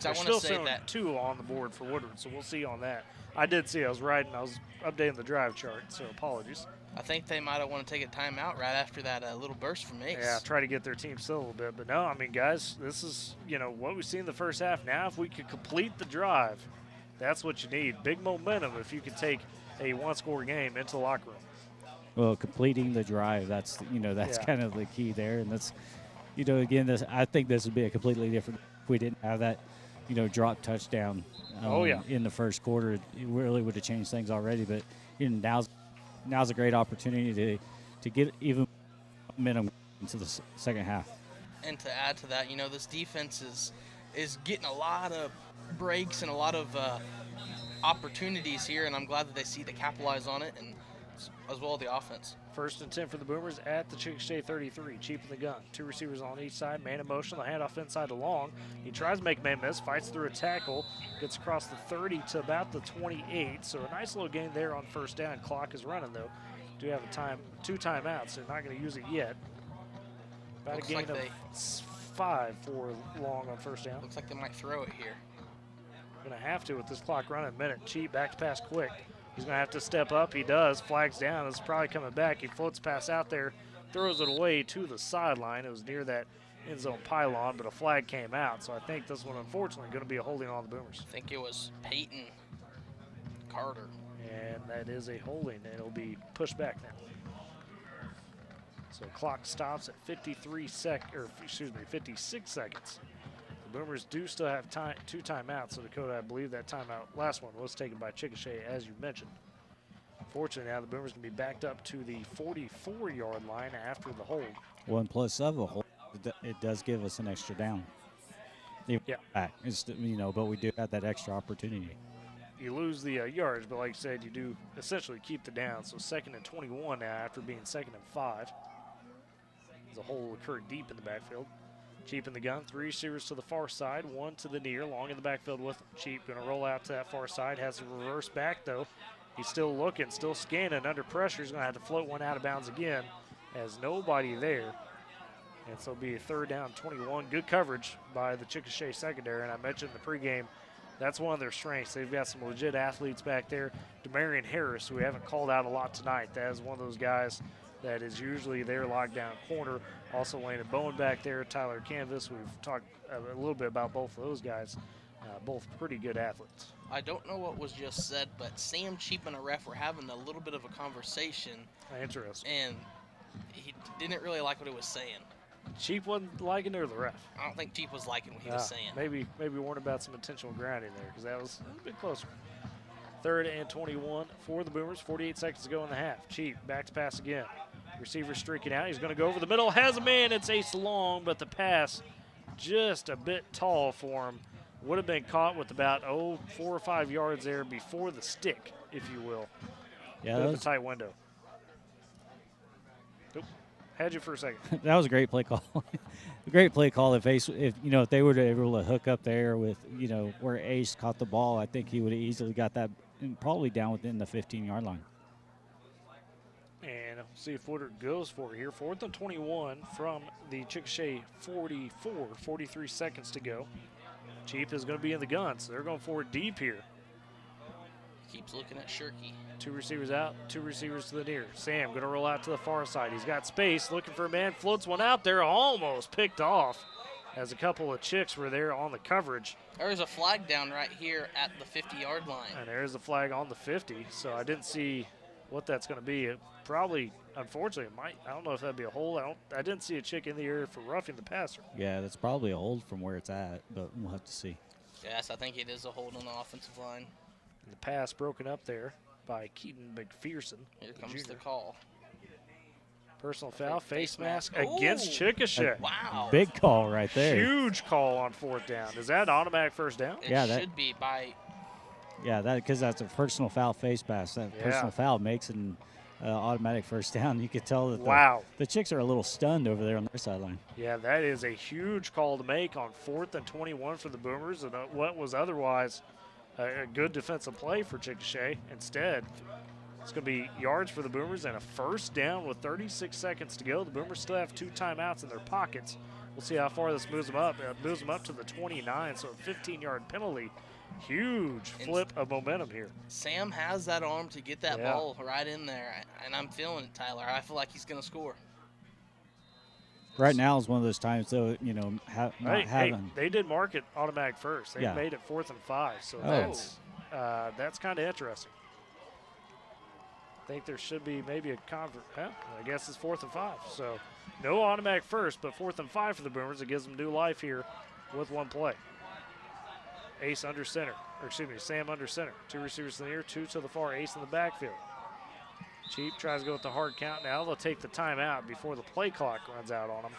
I want to say that 2 on the board for Woodward, so we'll see on that. I did see. I was updating the drive chart, so apologies. I think they might have want to take a timeout right after that little burst from Ace. Yeah, try to get their team still a little bit. But no, I mean, guys, this is, you know, what we've seen in the first half. Now, if we could complete the drive, that's what you need. Big momentum if you could take a one-score game into the locker room. Well, completing the drive, that's kind of the key there. And that's, you know, again, I think this would be a completely different if we didn't have that, you know, drop touchdown in the first quarter. It really would have changed things already. But, you know, now's a great opportunity to get even momentum into the second half. And to add to that, you know, this defense is getting a lot of breaks and a lot of opportunities here, and I'm glad that they see to capitalize on it, and as well as the offense. 1st and 10 for the Boomers at the Chickasha 33. Cheap in the gun. 2 receivers on each side. Man in motion. The handoff inside to Long. He tries to make a man miss. Fights through a tackle. Gets across the 30 to about the 28. So a nice little gain there on first down. Clock is running, though. Do have 2 timeouts. They're not going to use it yet. About a gain of 5 for Long on first down. Looks like they might throw it here. Going to have to with this clock running a minute. Cheap back to pass quick. He's going to have to step up. He does. Flags down. It's probably coming back. He floats pass out there, throws it away to the sideline. It was near that end zone pylon, but a flag came out. So I think this one, unfortunately, going to be a holding on the Boomers. I think it was Peyton Carter. And that is a holding, and it'll be pushed back now. So clock stops at 56 seconds. The Boomers do still have 2 timeouts, so Dakota, I believe that timeout, last one, was taken by Chickasha, as you mentioned. Fortunately, now the Boomers can be backed up to the 44-yard line after the hold. 1 plus of a hold, it does give us an extra down. Yeah. It's, you know, but we do have that extra opportunity. You lose the yards, but like I said, you do essentially keep the down. So 2nd and 21 now after being 2nd and 5. The hole occurred deep in the backfield. Cheap in the gun, 3 receivers to the far side, 1 to the near, Long in the backfield with him. Cheap going to roll out to that far side, has to reverse back though. He's still looking, still scanning, under pressure. He's going to have to float one out of bounds again. Has nobody there. And so it'll be a 3rd down, 21. Good coverage by the Chickasha secondary, and I mentioned in the pregame, that's one of their strengths. They've got some legit athletes back there. Demarion Harris, who we haven't called out a lot tonight, that is one of those guys that is usually their lockdown corner. Also Landon Bowen back there, Tyler Canvas. We've talked a little bit about both of those guys. Both pretty good athletes. I don't know what was just said, but Sam Cheap and a ref were having a little bit of a conversation. Interesting. And he didn't really like what he was saying. Cheap wasn't liking it, or the ref? I don't think Cheap was liking what he was saying. Maybe warned about some intentional grounding there, because that was a bit closer. 3rd and 21 for the Boomers. 48 seconds to go in the half. Cheap, back to pass again. Receiver streaking out. He's going to go over the middle. Has a man. It's Ace long, but the pass just a bit tall for him. Would have been caught with about, 4 or 5 yards there before the stick, if you will. Yeah, that was a tight window. Oop, had you for a second. That was a great play call. Great play call. If they were able to hook up there with, where Ace caught the ball, I think he would have easily got that and probably down within the 15-yard line. And we'll see if Woodward goes for it here. 4th and 21 from the Chickasha 44. 43 seconds to go. Cheap is going to be in the gun, so they're going forward deep here. Keeps looking at Shirky. 2 receivers out, 2 receivers to the near. Sam going to roll out to the far side. He's got space, looking for a man, floats one out there, almost picked off as a couple of Chicks were there on the coverage. There's a flag down right here at the 50-yard line. And there's a flag on the 50, so I didn't see what that's going to be. It probably, unfortunately, I don't know if that'd be a hold. I didn't see a Chick in the area for roughing the passer. Yeah, that's probably a hold from where it's at, but we'll have to see. Yes, I think it is a hold on the offensive line. And the pass broken up there by Keaton McPherson. Here comes the call. Personal foul, face mask against Chickasha. Wow. Big call right there. Huge call on 4th down. Is that automatic first down? It should be by. Yeah, because that's a personal foul face mask. That personal foul makes an automatic first down. You could tell that the Chicks are a little stunned over there on their sideline. Yeah, that is a huge call to make on 4th and 21 for the Boomers, and what was otherwise a good defensive play for Chickasha. Instead, it's going to be yards for the Boomers and a first down with 36 seconds to go. The Boomers still have 2 timeouts in their pockets. We'll see how far this moves them up. It moves them up to the 29, so a 15-yard penalty. Huge flip of momentum here. Sam has that arm to get that ball right in there, and I'm feeling it, Tyler. I feel like he's going to score. Right now is one of those times, though, having. They did mark it automatic first. They made it 4th and 5, so that's kind of interesting. I think there should be maybe a convert. I guess it's 4th and 5. So no automatic first, but 4th and 5 for the Boomers. It gives them new life here with 1 play. Ace under center, Sam under center. 2 receivers to the near, 2 to the far. Ace in the backfield. Cheap tries to go with the hard count now. They'll take the timeout before the play clock runs out on them.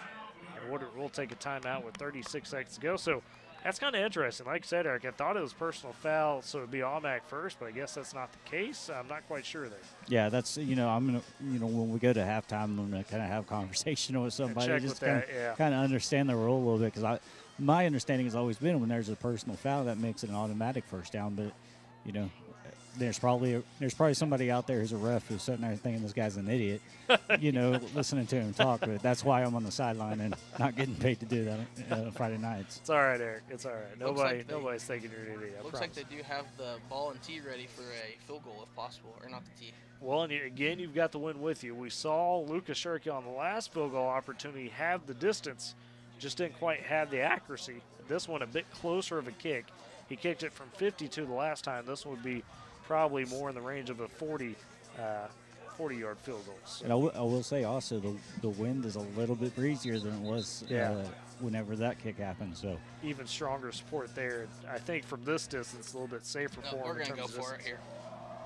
And Woodward will take a timeout with 36 seconds to go. So that's kind of interesting. Like I said, Eric, I thought it was personal foul, so it would be automatic first, but I guess that's not the case. I'm not quite sure there. Yeah, that's, I'm going to, when we go to halftime, I'm going to kind of have a conversation with somebody. Just kind of understand the rule a little bit, because my understanding has always been when there's a personal foul, that makes it an automatic first down, but, there's probably somebody out there who's a ref who's sitting there thinking this guy's an idiot, listening to him talk. But that's why I'm on the sideline and not getting paid to do that Friday nights. It's all right, Eric. It's all right. Nobody's thinking you're an idiot. Looks like they do have the ball and tee ready for a field goal if possible, or not the tee. Well, and again, you've got the win with you. We saw Lucas Shirky on the last field goal opportunity have the distance, just didn't quite have the accuracy. This one a bit closer of a kick. He kicked it from 52 the last time. This one would be probably more in the range of a 40-yard field goal. So. And I will say also the wind is a little bit breezier than it was whenever that kick happened. So even stronger support there. I think from this distance, a little bit safer for him. We're going to go for it here.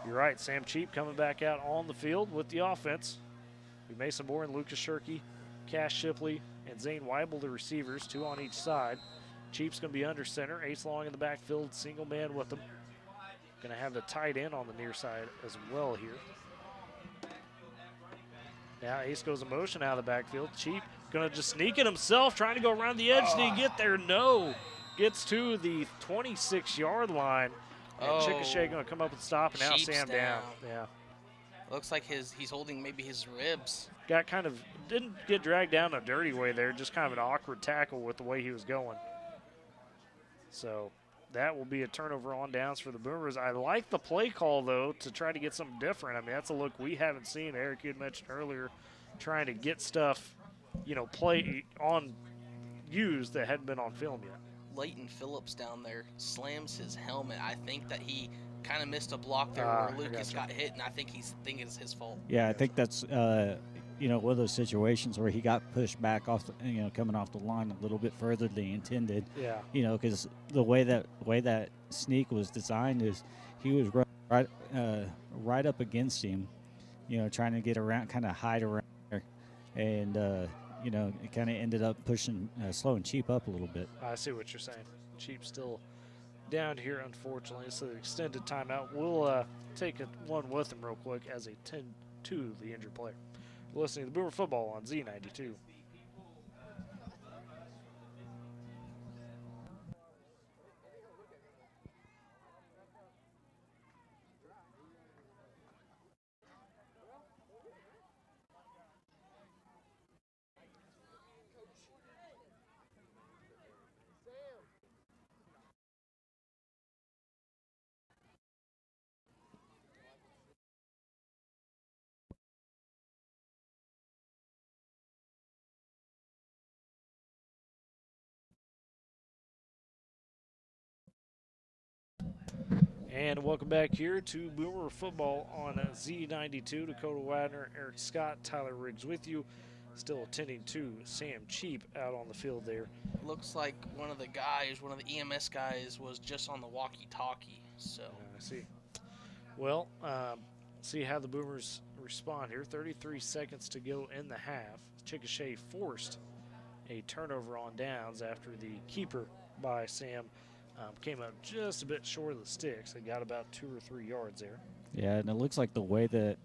You're right. Sam Cheap coming back out on the field with the offense. Mason Bourne, Lucas Shirky, Cash Shipley, and Zane Weibel, the receivers, 2 on each side. Cheap's going to be under center. Ace Long in the backfield, single man with them. Going to have the tight end on the near side as well here. Now Ace goes in motion out of the backfield. Cheap going to just sneak it himself, trying to go around the edge. Did he get there? No. Gets to the 26-yard line. And Chickasha going to come up and stop, and now Sam down. Yeah. Looks like he's holding maybe his ribs. Didn't get dragged down a dirty way there, just kind of an awkward tackle with the way he was going. So that will be a turnover on downs for the Boomers. I like the play call, though, to try to get something different. I mean, that's a look we haven't seen. Eric, you had mentioned earlier, trying to get stuff, play on used that hadn't been on film yet. Leighton Phillips down there slams his helmet. I think that he kind of missed a block there where Lucas got hit, and I think he's thinking it's his fault. Yeah, I think that's one of those situations where he got pushed back off, coming off the line a little bit further than he intended. Yeah. Because the way that sneak was designed is he was right, right up against him, trying to get around, kind of hide around there. And, it kind of ended up pushing, slowing Cheap up a little bit. I see what you're saying. Cheap still down here, unfortunately. So the extended timeout. We'll take one with him real quick as a 10-2 the injured player. We're listening to Boomer Football on Z92. And welcome back here to Boomer Football on Z92. Dakota Wadner, Eric Scott, Tyler Riggs with you. Still attending to Sam Cheap out on the field there. Looks like one of the guys, one of the EMS guys, was just on the walkie-talkie. So I see. Well, see how the Boomers respond here. 33 seconds to go in the half. Chickasha forced a turnover on downs after the keeper by Sam came up just a bit short of the sticks. They got about 2 or 3 yards there. Yeah, and it looks like the way that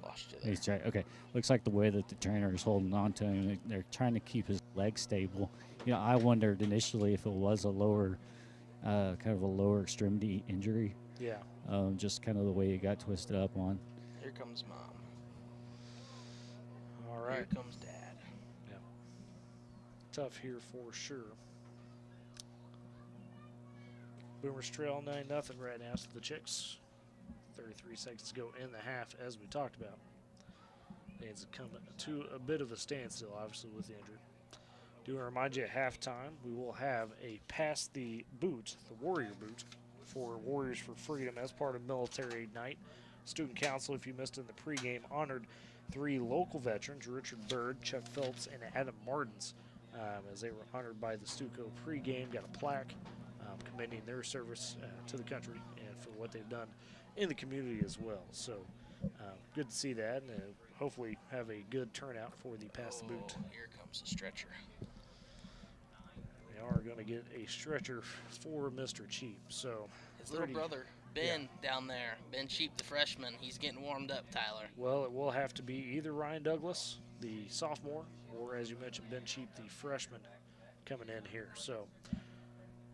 lost you there. okay, looks like the way that the trainer is holding on to him, they're trying to keep his leg stable. I wondered initially if it was a lower, kind of a lower extremity injury. Yeah. Just kind of the way he got twisted up on. Here comes Mom. All right. Here comes Dad. Yeah. Tough here for sure. Boomers trail 9-0 right now to the Chicks. 33 seconds to go in the half, as we talked about. It's come to a bit of a standstill, obviously, with the injury. Do want to remind you at halftime, we will have a Pass the Boot, the Warrior Boot, for Warriors for Freedom as part of Military Night. Student Council, if you missed in the pregame, honored 3 local veterans, Richard Bird, Chuck Phelps, and Adam Martins, as they were honored by the Stuco pregame. Got a plaque commending their service to the country and for what they've done in the community as well. So good to see that, and hopefully have a good turnout for the Pass the Boot. Here comes the stretcher. They are going to get a stretcher for Mr. Cheap. So his little brother, Ben, down there. Ben Cheap, the freshman. He's getting warmed up, Tyler. Well, it will have to be either Ryan Douglas, the sophomore, or, as you mentioned, Ben Cheap, the freshman, coming in here. So,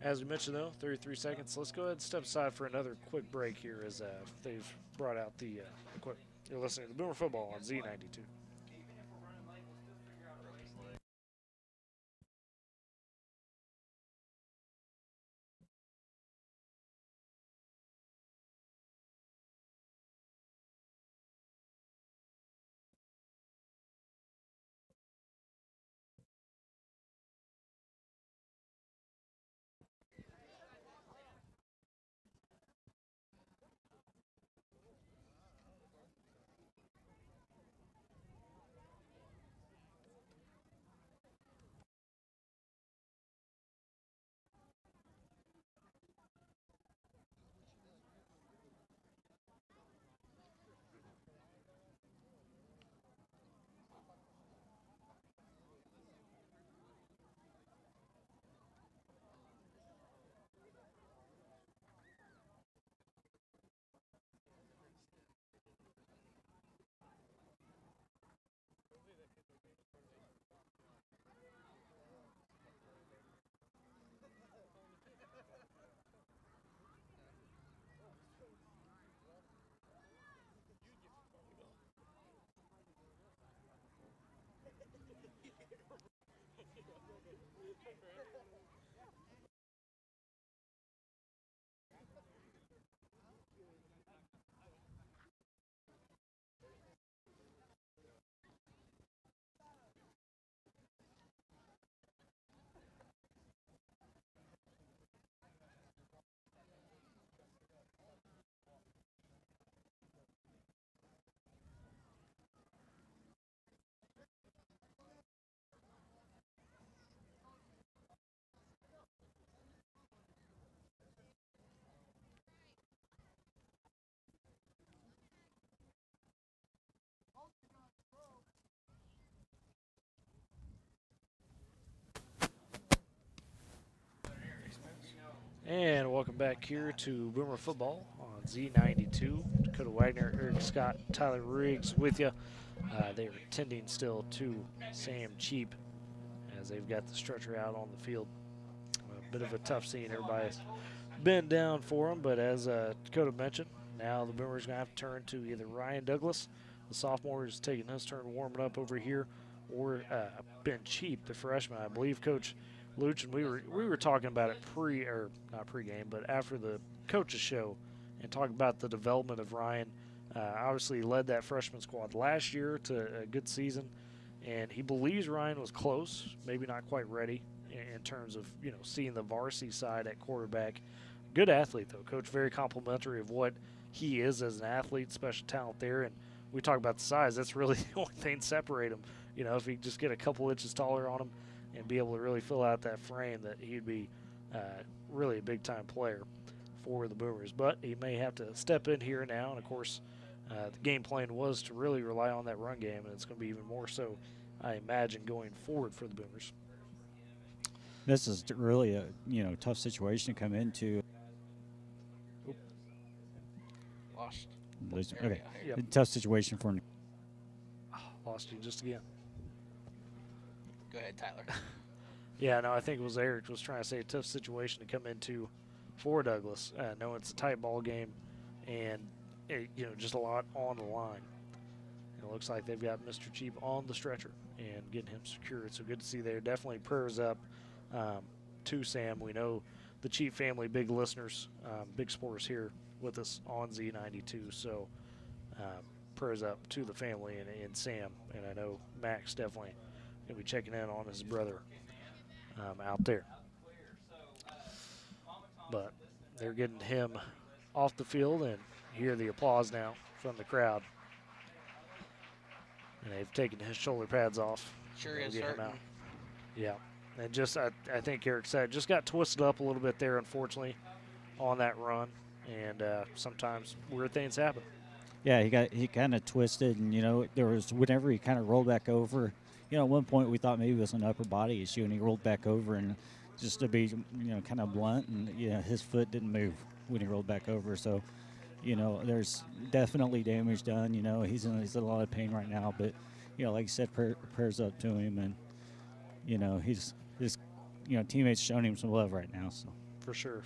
as we mentioned, though, 33 seconds. Let's go ahead and step aside for another quick break here as they've brought out the equipment. You're listening to Boomer Football on Z92. And welcome back here to Boomer Football on Z92. Dakota Wagner, Eric Scott, Tyler Riggs with you. They are tending still to Sam Cheap as they've got the stretcher out on the field. A bit of a tough scene. Everybody's been down for them, but as Dakota mentioned, now the Boomers going to have to turn to either Ryan Douglas, the sophomore, who's taking his turn warming up over here, or Ben Cheap, the freshman. I believe Coach Luch, and we were talking about it not pregame, but after the coaches show, and talking about the development of Ryan. Obviously, he led that freshman squad last year to a good season, and he believes Ryan was close, maybe not quite ready in terms of seeing the varsity side at quarterback. Good athlete though, Coach. Very complimentary of what he is as an athlete, special talent there, and we talk about the size. That's really the only thing separate him. If he just get a couple inches taller on him and be able to really fill out that frame, that he'd be really a big-time player for the Boomers. But he may have to step in here now, and of course, the game plan was to really rely on that run game, and it's going to be even more so, I imagine, going forward for the Boomers. This is really a tough situation to come into. Lost. Okay, Yep. a tough situation for him. Lost you just again. Go ahead, Tyler. Yeah, no, I think it was Eric was trying to say a tough situation to come into for Douglas. No, it's a tight ball game, and just a lot on the line. And it looks like they've got Mr. Cheap on the stretcher and getting him secured. So good to see there. Definitely prayers up to Sam. We know the Cheap family, big listeners, big supporters here with us on Z92. So prayers up to the family and Sam. And I know Max definitely going to be checking in on his brother out there. But they're getting him off the field, and hear the applause now from the crowd. And they've taken his shoulder pads off. Sure is hurting. Yeah. And just, I think Eric said, just got twisted up a little bit there, unfortunately, on that run. And sometimes weird things happen. Yeah, he kind of twisted, and there was whenever he kind of rolled back over. At one point we thought maybe it was an upper body issue, and he rolled back over, and just to be kind of blunt, and his foot didn't move when he rolled back over. So there's definitely damage done. He's in a lot of pain right now, but like you said, prayers up to him, and his teammates showing him some love right now. So for sure.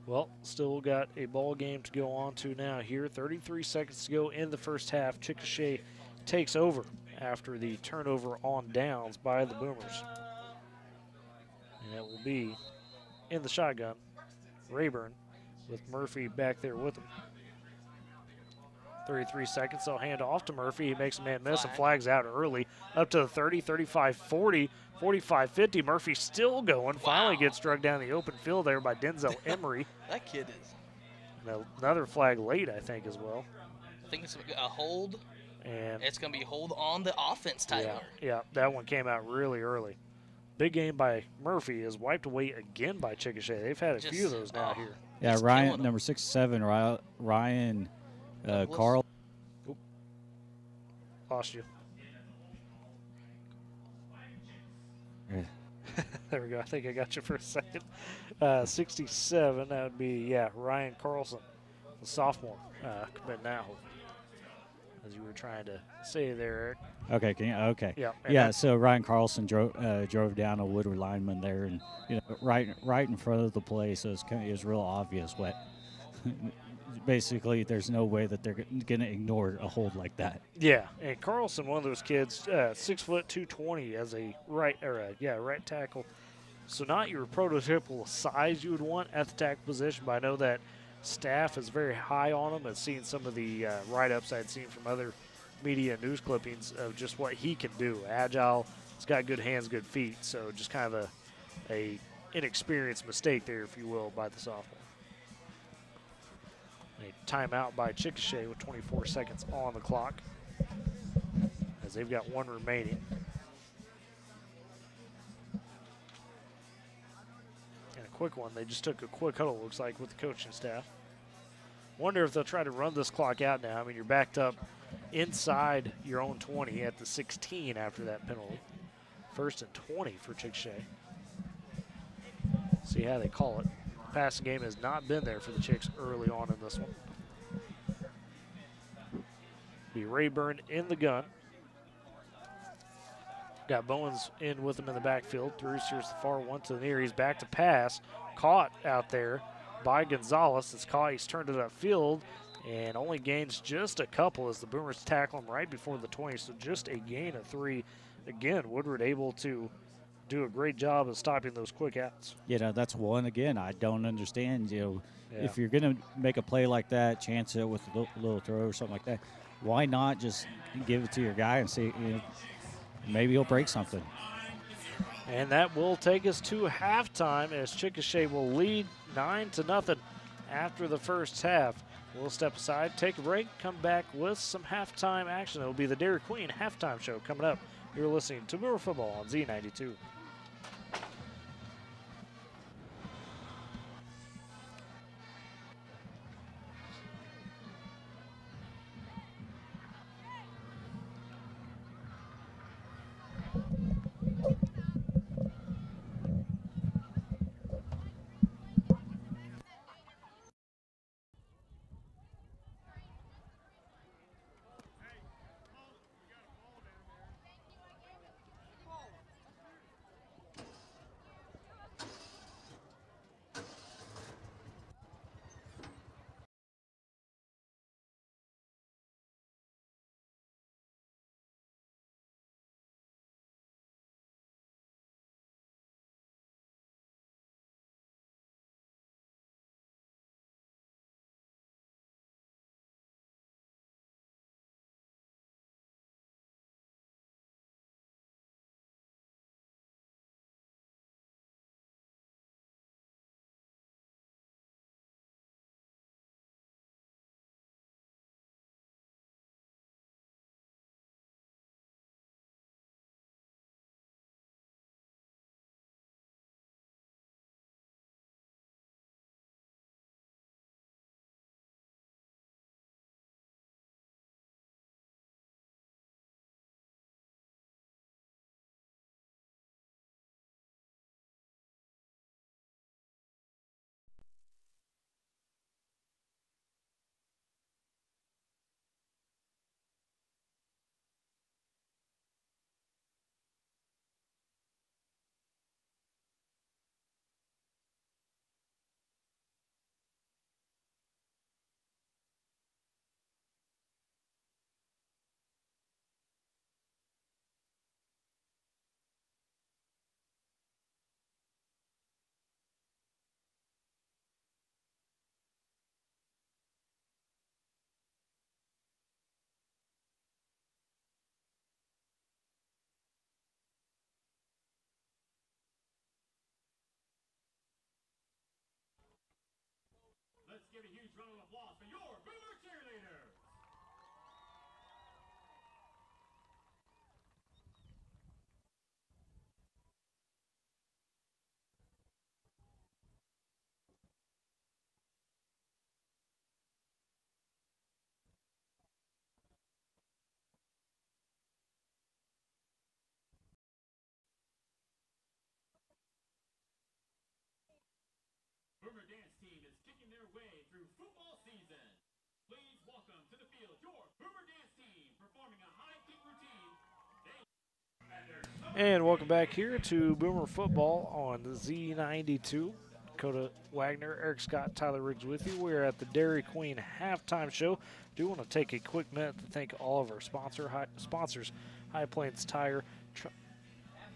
Well, still got a ball game to go on to now here. 33 seconds to go in the first half. Chickasha takes over after the turnover on downs by the Boomers. And it will be in the shotgun, Rayburn, with Murphy back there with him. 33 seconds, they'll hand off to Murphy. He makes a man miss and flags out early. Up to the 30, 35, 40, 45, 50. Murphy still going. Finally gets struck down the open field there by Denzel Emery. That kid is. And another flag late, I think, as well. I think it's a hold. And it's going to be hold on the offense, Tyler. Yeah, that one came out really early. Big game by Murphy is wiped away again by Chickasha. They've had a few of those now here. Yeah, Ryan, number 67, Ryan Carl. Oop. Lost you. There we go. I think I got you for a second. 67, that would be, Ryan Carlson, the sophomore, commit now, as you were trying to say there, Eric. Okay, okay. Yeah. So Ryan Carlson drove down a Woodward lineman there, and right in front of the play, so it was real obvious what. Basically, there's no way that they're going to ignore a hold like that. Yeah, and Carlson, one of those kids, 6 foot 220 as a right tackle. So not your prototypical size you would want at the tackle position, but I know that staff is very high on him. I've seen some of the write-ups I'd seen from other media news clippings of just what he can do. Agile, he's got good hands, good feet, so just kind of a inexperienced mistake there, if you will, by the sophomore. A timeout by Chickasha with 24 seconds on the clock, as they've got one remaining. And a quick one. They just took a quick huddle, looks like, with the coaching staff. Wonder if they'll try to run this clock out now. I mean, you're backed up inside your own 20 at the 16 after that penalty. 1st and 20 for Chickasha. See how they call it. Passing game has not been there for the Chicks early on in this one. Be Rayburn in the gun. Got Bowens in with him in the backfield. Brewster's the far one to the near. He's back to pass. Caught out there by Gonzalez. It's caught. He's turned it upfield and only gains just a couple as the Boomers tackle him right before the 20. So just a gain of 3. Again, Woodward able to do a great job of stopping those quick outs. You know, that's one, again, I don't understand. You know, Yeah. if you're going to make a play like that, chance it with a little throw or something like that, why not just give it to your guy and see, you know, maybe he'll break something. And that will take us to halftime as Chickasha will lead 9-0 after the first half. We'll step aside, take a break, come back with some halftime action. It will be the Dairy Queen halftime show coming up. You're listening to Boomer Football on Z92. Let's give a huge round of applause for your Boomer cheerleaders. Boomer dance team is kicking their way through football season. Please welcome to the field your Boomer dance team performing a high kick routine. And welcome back here to Boomer Football on the Z92. Dakota Wagner, Eric Scott, Tyler Riggs with you. We're at the Dairy Queen halftime show. Do want to take a quick minute to thank all of our sponsors, High Plains Tire,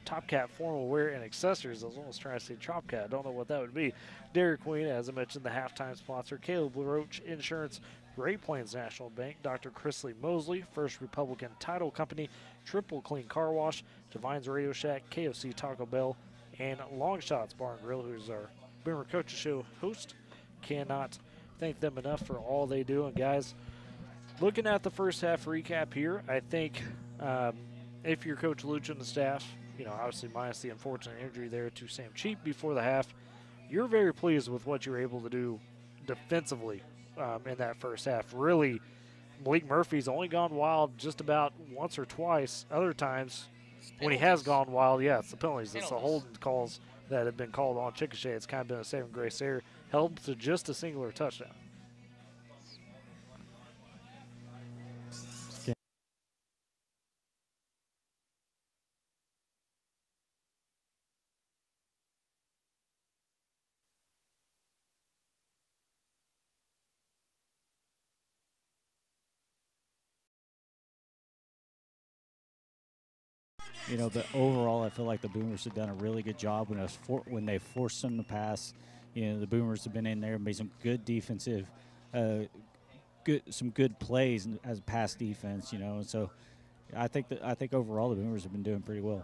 Top Cat Formal Wear and Accessories. I was almost trying to say Top Cat. I don't know what that would be. Dairy Queen, as I mentioned, the halftime sponsor. Caleb Roach Insurance, Great Plains National Bank, Dr. Chrisley Mosley, First Republican Title Company, Triple Clean Car Wash, Divine's Radio Shack, KFC Taco Bell, and Long Shots Bar and Grill, who's our Boomer Coaches Show host. Cannot thank them enough for all they do. And guys, looking at the first half recap here, I think if you're Coach Lucha and the staff, you know, obviously minus the unfortunate injury there to Sam Cheap before the half, you're very pleased with what you're able to do defensively in that first half. Really, Malik Murphy's only gone wild just about once or twice. Other times, when he has gone wild, yeah, it's the penalties. It's the holding calls that have been called on Chickasha. It's kind of been a saving grace there. held to just a singular touchdown. You know, but overall, I feel like the Boomers have done a really good job when they forced them to pass. You know, the Boomers have been in there and made some good defensive, some good plays as pass defense. You know, and so I think overall the Boomers have been doing pretty well.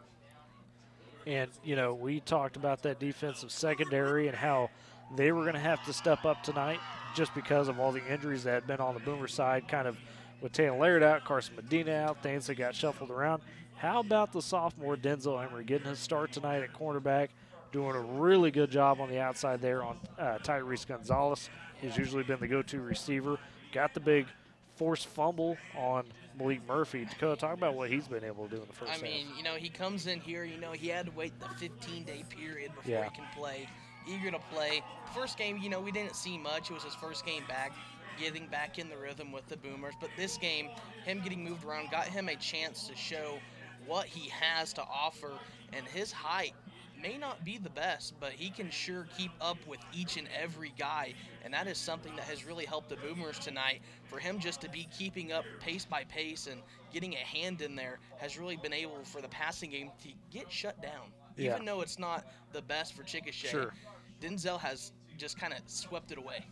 And, you know, we talked about that defensive secondary and how they were going to have to step up tonight just because of all the injuries that had been on the Boomer side, kind of with Taylor Laird out, Carson Medina out, things that got shuffled around. How about the sophomore Denzel Emery getting his start tonight at cornerback, doing a really good job on the outside there on Tyrese Gonzalez, who's usually been the go-to receiver. Got the big forced fumble on Malik Murphy. Dakota, talk about what he's been able to do in the first half. I mean, you know, he comes in here, you know, he had to wait the 15-day period before he can play. Eager to play. First game, you know, we didn't see much. It was his first game back, getting back in the rhythm with the Boomers. But this game, him getting moved around, got him a chance to show what he has to offer. And his height may not be the best, but he can sure keep up with each and every guy. And that is something that has really helped the Boomers tonight. For him just to be keeping up pace by pace and getting a hand in there has really been able for the passing game to get shut down. Yeah. Even though it's not the best for Chickasha, Sure. Denzel has just kind of swept it away.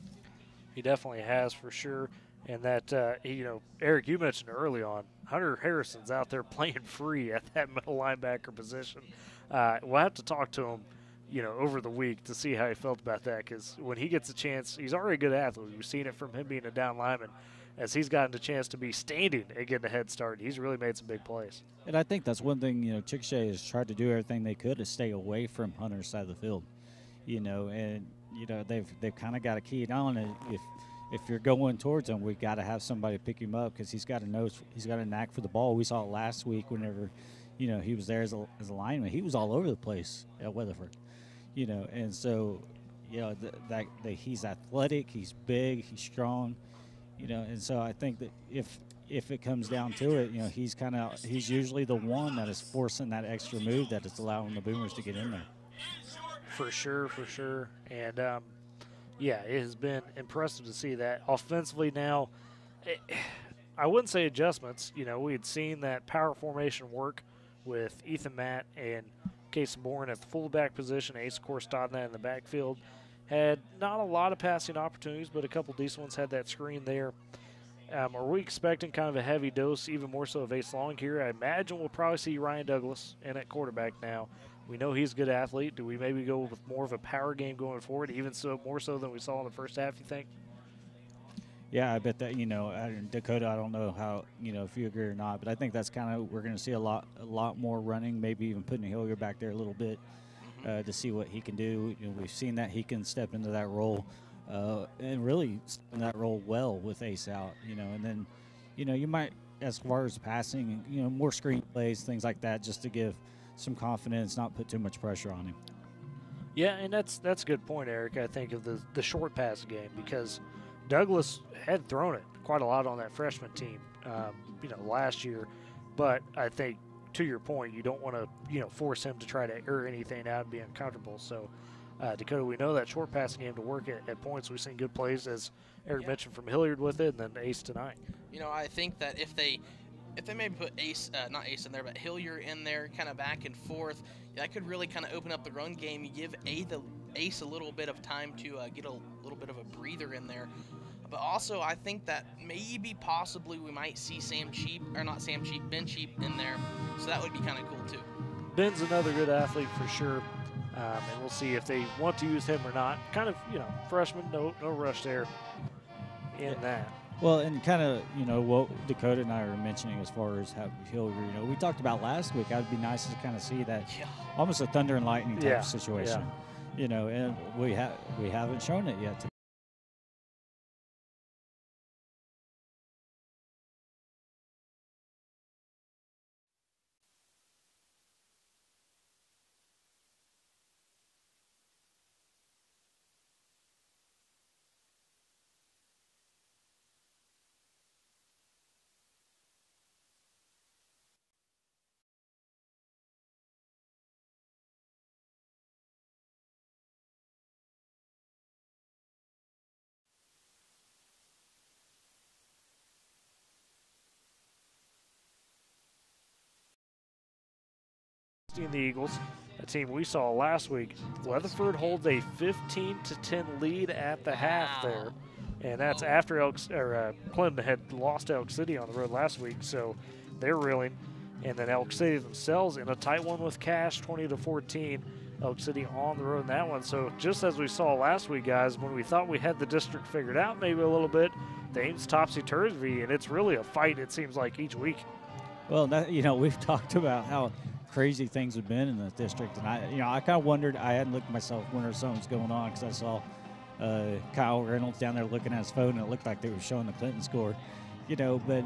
He definitely has, for sure. And that, you know, Eric, you mentioned early on, Hunter Harrison's out there playing free at that middle linebacker position. We'll have to talk to him, you know, over the week to see how he felt about that, because when he gets a chance, he's already a good athlete. We've seen it from him being a down lineman. As he's gotten the chance to be standing and getting a head start, he's really made some big plays. And I think that's one thing, you know, Chickasha has tried to do everything they could to stay away from Hunter's side of the field, you know, and, you know, they've kind of got to key it on. And if you're going towards him, we got to have somebody pick him up because he's got a knack for the ball. We saw it last week whenever, you know, he was there as a lineman. He was all over the place at Weatherford, you know, and so, you know, that he's athletic, he's big, he's strong, you know, and so I think that if it comes down to it, you know, he's usually the one that is forcing that extra move that is allowing the Boomers to get in there. For sure. And, yeah, it has been impressive to see that. Offensively now, I wouldn't say adjustments. You know, we had seen that power formation work with Ethan Matt and Case Bourne at the fullback position. Ace, of course, done that in the backfield. Had not a lot of passing opportunities, but a couple decent ones. Had that screen there. Are we expecting kind of a heavy dose, even more so of Ace Long here? I imagine we'll probably see Ryan Douglas in at quarterback now. We know he's a good athlete. Do we maybe go with more of a power game going forward, even so more so than we saw in the first half, you think? Yeah, I bet that, you know, Dakota, I don't know how, you know, if you agree or not, but I think that's kind of, we're going to see a lot more running, maybe even putting Hilliard back there a little bit to see what he can do. You know, we've seen that he can step into that role and really step in that role well with Ace out, you know, and then, you know, you might, as far as passing, you know, more screen plays, things like that, just to give some confidence, not put too much pressure on him. Yeah, and that's a good point, Eric, I think, of the short pass game, because Douglas had thrown it quite a lot on that freshman team, you know, last year. But I think, to your point, you don't want to, you know, force him to try to air anything out and be uncomfortable. So, Dakota, we know that short passing game to work at points. We've seen good plays, as Eric mentioned, from Hilliard with it, and then Ace tonight. You know, I think that if they maybe put not Ace in there, but Hilliard in there, kind of back and forth, that could really kind of open up the run game. You give Ace a little bit of time to get a little bit of a breather in there. But also, I think that maybe possibly we might see Ben Cheap in there. So that would be kind of cool too. Ben's another good athlete for sure. And we'll see if they want to use him or not. Kind of, you know, freshman, no rush there in that. Well, and kind of, you know, what Dakota and I were mentioning as far as how Hilliard, you know, we talked about last week. It'd be nice to kind of see that almost a thunder and lightning type of situation, you know, and we haven't shown it yet. the Eagles, a team we saw last week. Weatherford holds a 15-10 lead at the half there, and that's after Clinton had lost Elk City on the road last week, so they're reeling. And then Elk City themselves in a tight one with Cash, 20-14. Elk City on the road in that one. So just as we saw last week, guys, when we thought we had the district figured out maybe a little bit, things topsy-turvy, and it's really a fight, it seems like, each week. Well, we've talked about how crazy things have been in the district, and I kind of wondered. I hadn't looked myself, wondered if something was going on, because I saw Kyle Reynolds down there looking at his phone, and it looked like they were showing the Clinton score. But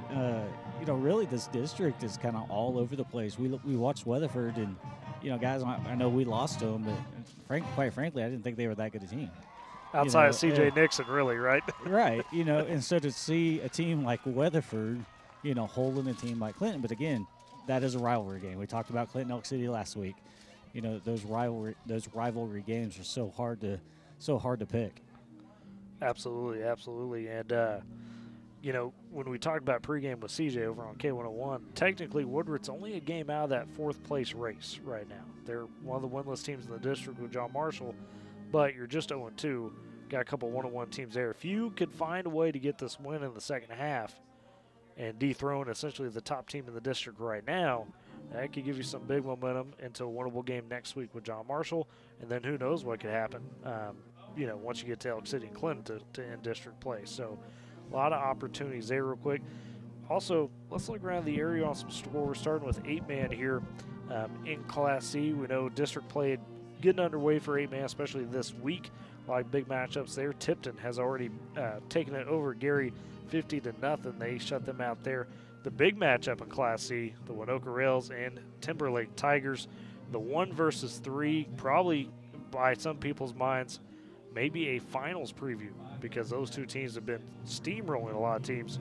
really this district is kind of all over the place. We watched Weatherford, and guys, I know we lost to them, but quite frankly, I didn't think they were that good a team. Outside of C.J. Nixon, really, right? Right. And so to see a team like Weatherford, holding a team like Clinton, but again, that is a rivalry game. We talked about Clinton Elk City last week. Those rivalry games are so hard to pick. Absolutely. And when we talked about pregame with CJ over on K101, technically Woodward's only a game out of that fourth place race right now. They're one of the winless teams in the district with John Marshall, but you're just 0-2. Got a couple 1-1 teams there. If you could find a way to get this win in the second half and dethrone essentially the top team in the district right now, that could give you some big momentum into a winnable game next week with John Marshall, and then who knows what could happen, once you get to Elk City and Clinton to end district play. So a lot of opportunities there real quick. Also, let's look around the area on some scores, starting with 8-man here in Class C. We know district play getting underway for 8-man, especially this week. A lot of big matchups there. Tipton has already taken it over Gary 50-0. They shut them out there. The big matchup in Class C, the Winoka Rails and Timberlake Tigers. The 1 versus 3, probably by some people's minds, maybe a finals preview, because those two teams have been steamrolling a lot of teams.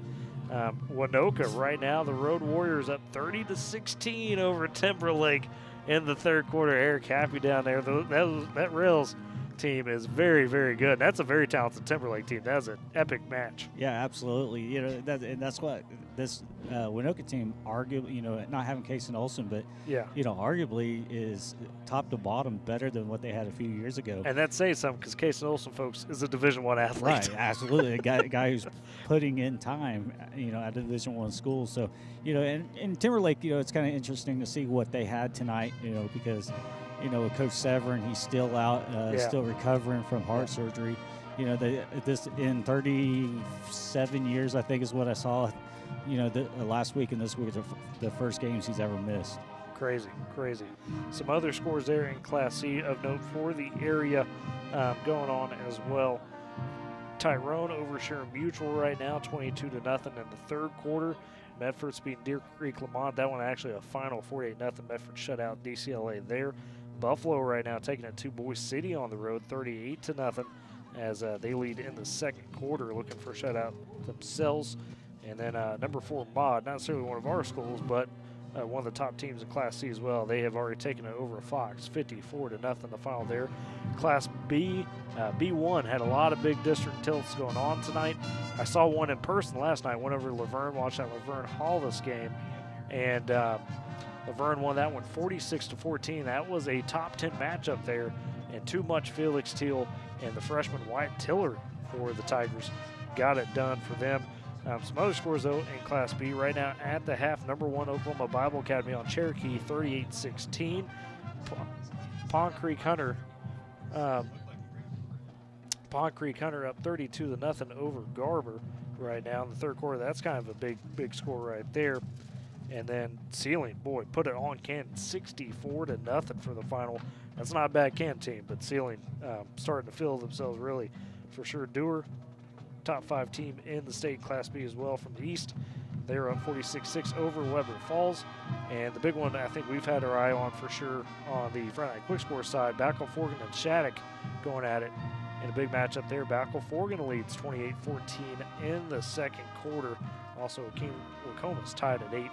Winoka right now, the Road Warriors up 30-16 over Timberlake in the third quarter. Eric Happy down there. That Rails team is very, very good. That's a very talented Timberlake team. That's an epic match. Yeah, absolutely. And that's what this Winoka team, arguably, not having Case and Olsen, but arguably is top to bottom better than what they had a few years ago. And that says something, because Case and Olsen, folks, is a Division I athlete. Right, absolutely. A guy who's putting in time, at a Division I school. So, and Timberlake, it's kind of interesting to see what they had tonight, because with Coach Severin, he's still out, still recovering from heart surgery. This in 37 years, I think is what I saw. Last week and this week are the first games he's ever missed. Crazy. Some other scores there in Class C of note for the area going on as well. Tyrone over Sharon Mutual right now, 22-0 in the third quarter. Medford's beating Deer Creek Lamont. That one actually a final 48-0. Medford shut out DCLA there. Buffalo right now taking it to Boise City on the road, 38-0, as they lead in the second quarter, looking for a shutout themselves. And then number 4, Mod, not necessarily one of our schools, but one of the top teams in Class C as well. They have already taken it over Fox, 54-0 the final there. Class B, B1 had a lot of big district tilts going on tonight. I saw one in person last night. Went over to Laverne, watched that Laverne Hollis game, and Laverne won that one 46-14. That was a top 10 matchup there, and too much Felix Teal and the freshman Wyatt Tiller for the Tigers got it done for them. Some other scores, though, in Class B right now at the half. Number 1, Oklahoma Bible Academy on Cherokee, 38-16. Pond Creek Hunter up 32-0 over Garber right now in the third quarter. That's kind of a big score right there. And then Sealing, boy, put it on Canton, 64-0 for the final. That's not a bad Canton team, but Sealing starting to feel themselves really for sure. Dewar, top 5 team in the state Class B as well from the East. They're up 46-6 over Weber Falls. And the big one I think we've had our eye on for sure on the Friday Night Quick Score side, Backle Forgan and Shattuck going at it in a big matchup there. Backle Forgan leads 28-14 in the second quarter. Also, Wacoma's tied at 8.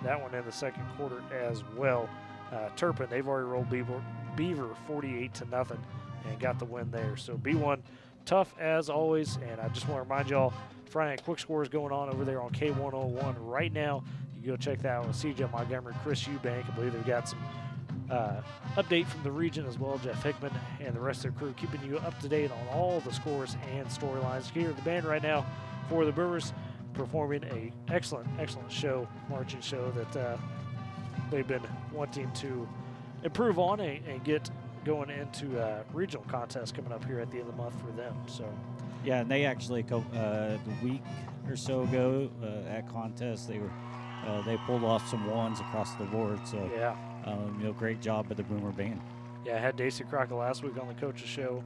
That one in the second quarter as well. Turpin, they've already rolled Beaver 48-0 and got the win there. So B1 tough as always, and I just want to remind y'all, Friday Night Quick Score is going on over there on K101 right now. You go check that out with CJ Montgomery, Chris Eubank. I believe they've got some update from the region as well. Jeff Hickman and the rest of their crew keeping you up to date on all the scores and storylines. Here at the band right now for the Brewers, performing a excellent show, marching show that they've been wanting to improve on and get going into regional contests coming up here at the end of the month for them. So, yeah, and they actually the week or so ago at contests they pulled off some ones across the board. So yeah, great job by the Boomer band. Yeah, I had Daisy Crockett last week on the coach's show,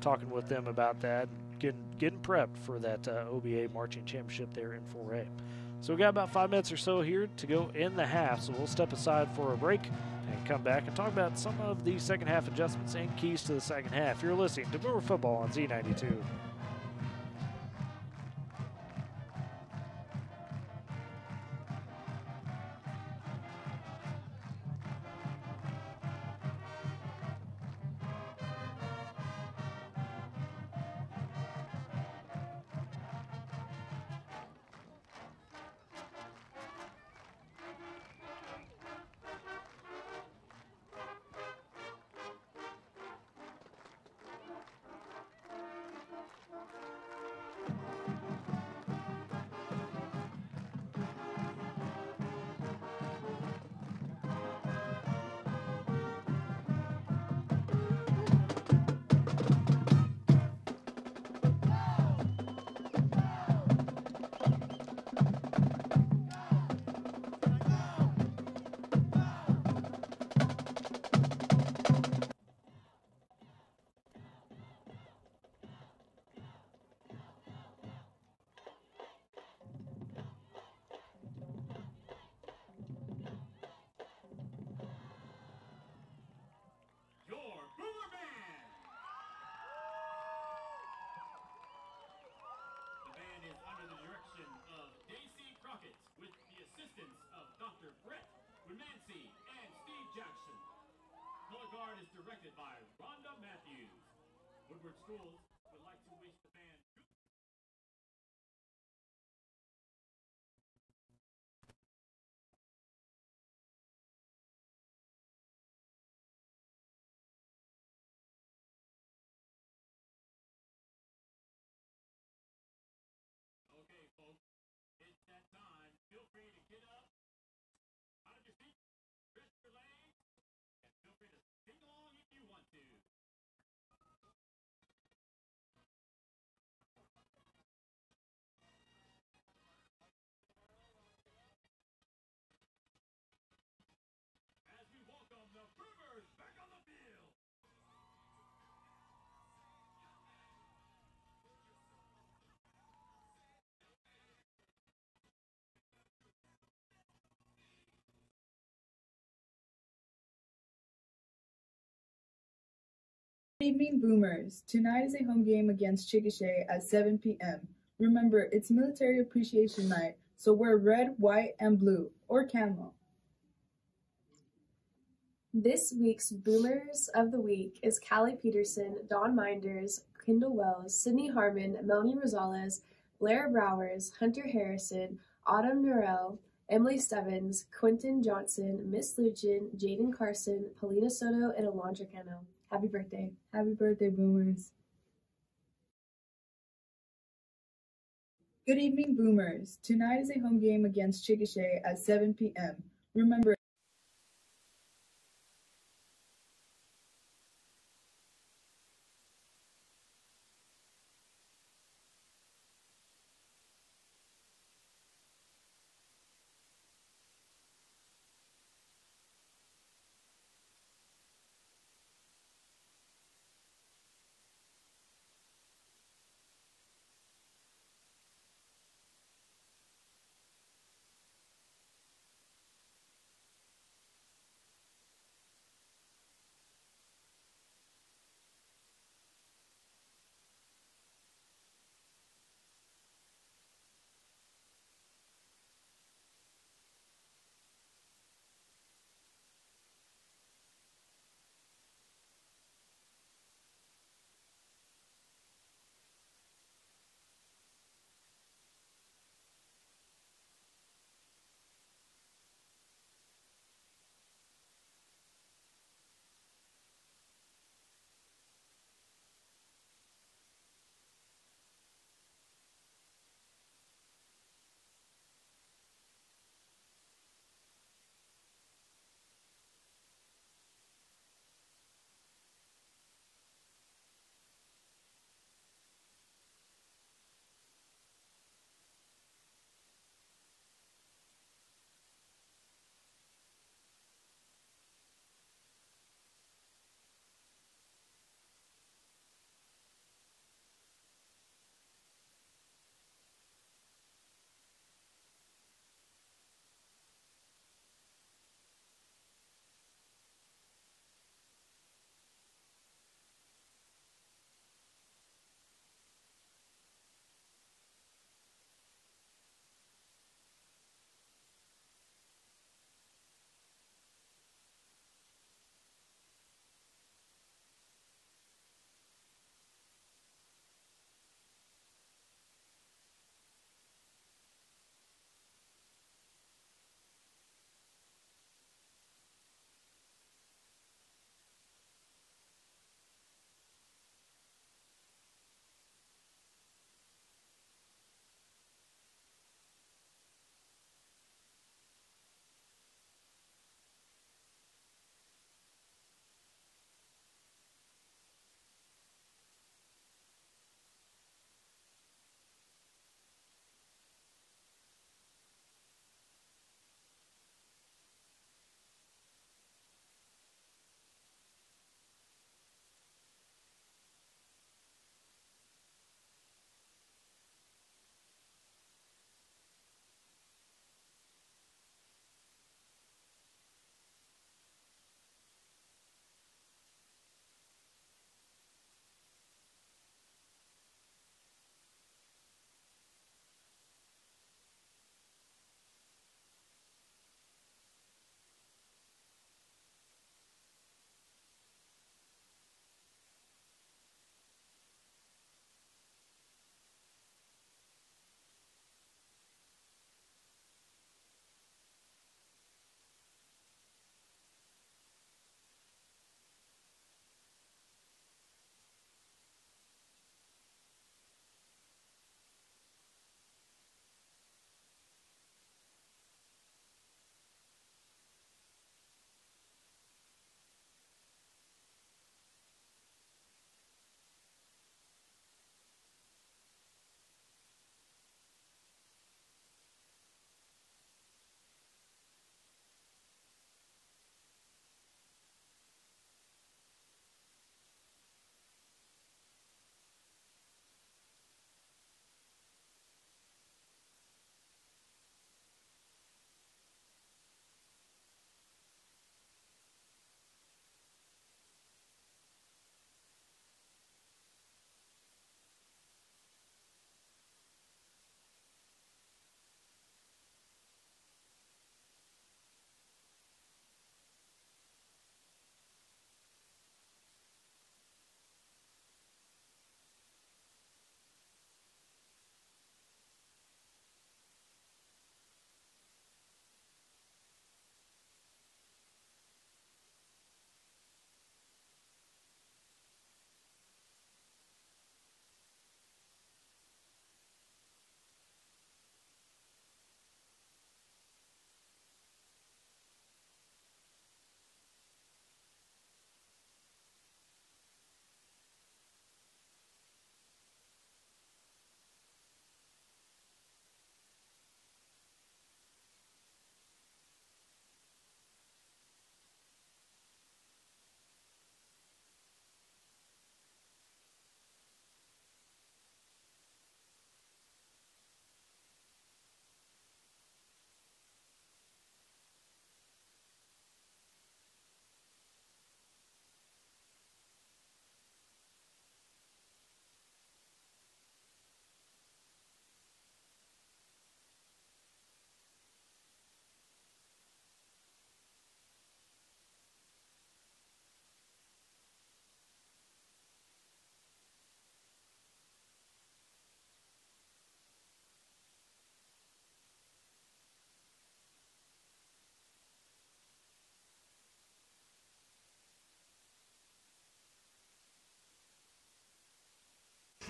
talking with them about that, getting prepped for that OBA marching championship there in 4A. So we got about 5 minutes or so here to go in the half, so we'll step aside for a break and come back and talk about some of the second half adjustments and keys to the second half. You're listening to Boomer Football on Z92. Is directed by Rhonda Matthews. Woodward Schools would like to wish the band Okay, folks, it's that time. Feel free to get up, out of your seat, stretch your legs, and feel free to sing along if you want to. As we welcome the Boomers back on the field. Good evening, Boomers. Tonight is a home game against Chickasha at 7 p.m. Remember, it's Military Appreciation Night, so wear red, white, and blue, or camo. This week's Boomers of the Week is Callie Peterson, Dawn Minders, Kendall Wells, Sydney Harmon, Melanie Rosales, Blair Browers, Hunter Harrison, Autumn Norell, Emily Stebbins, Quentin Johnson, Miss Luchin, Jaden Carson, Paulina Soto, and Alondra Cano. Happy birthday. Happy birthday, Boomers. Good evening, Boomers. Tonight is a home game against Chickasha at 7 p.m. Remember,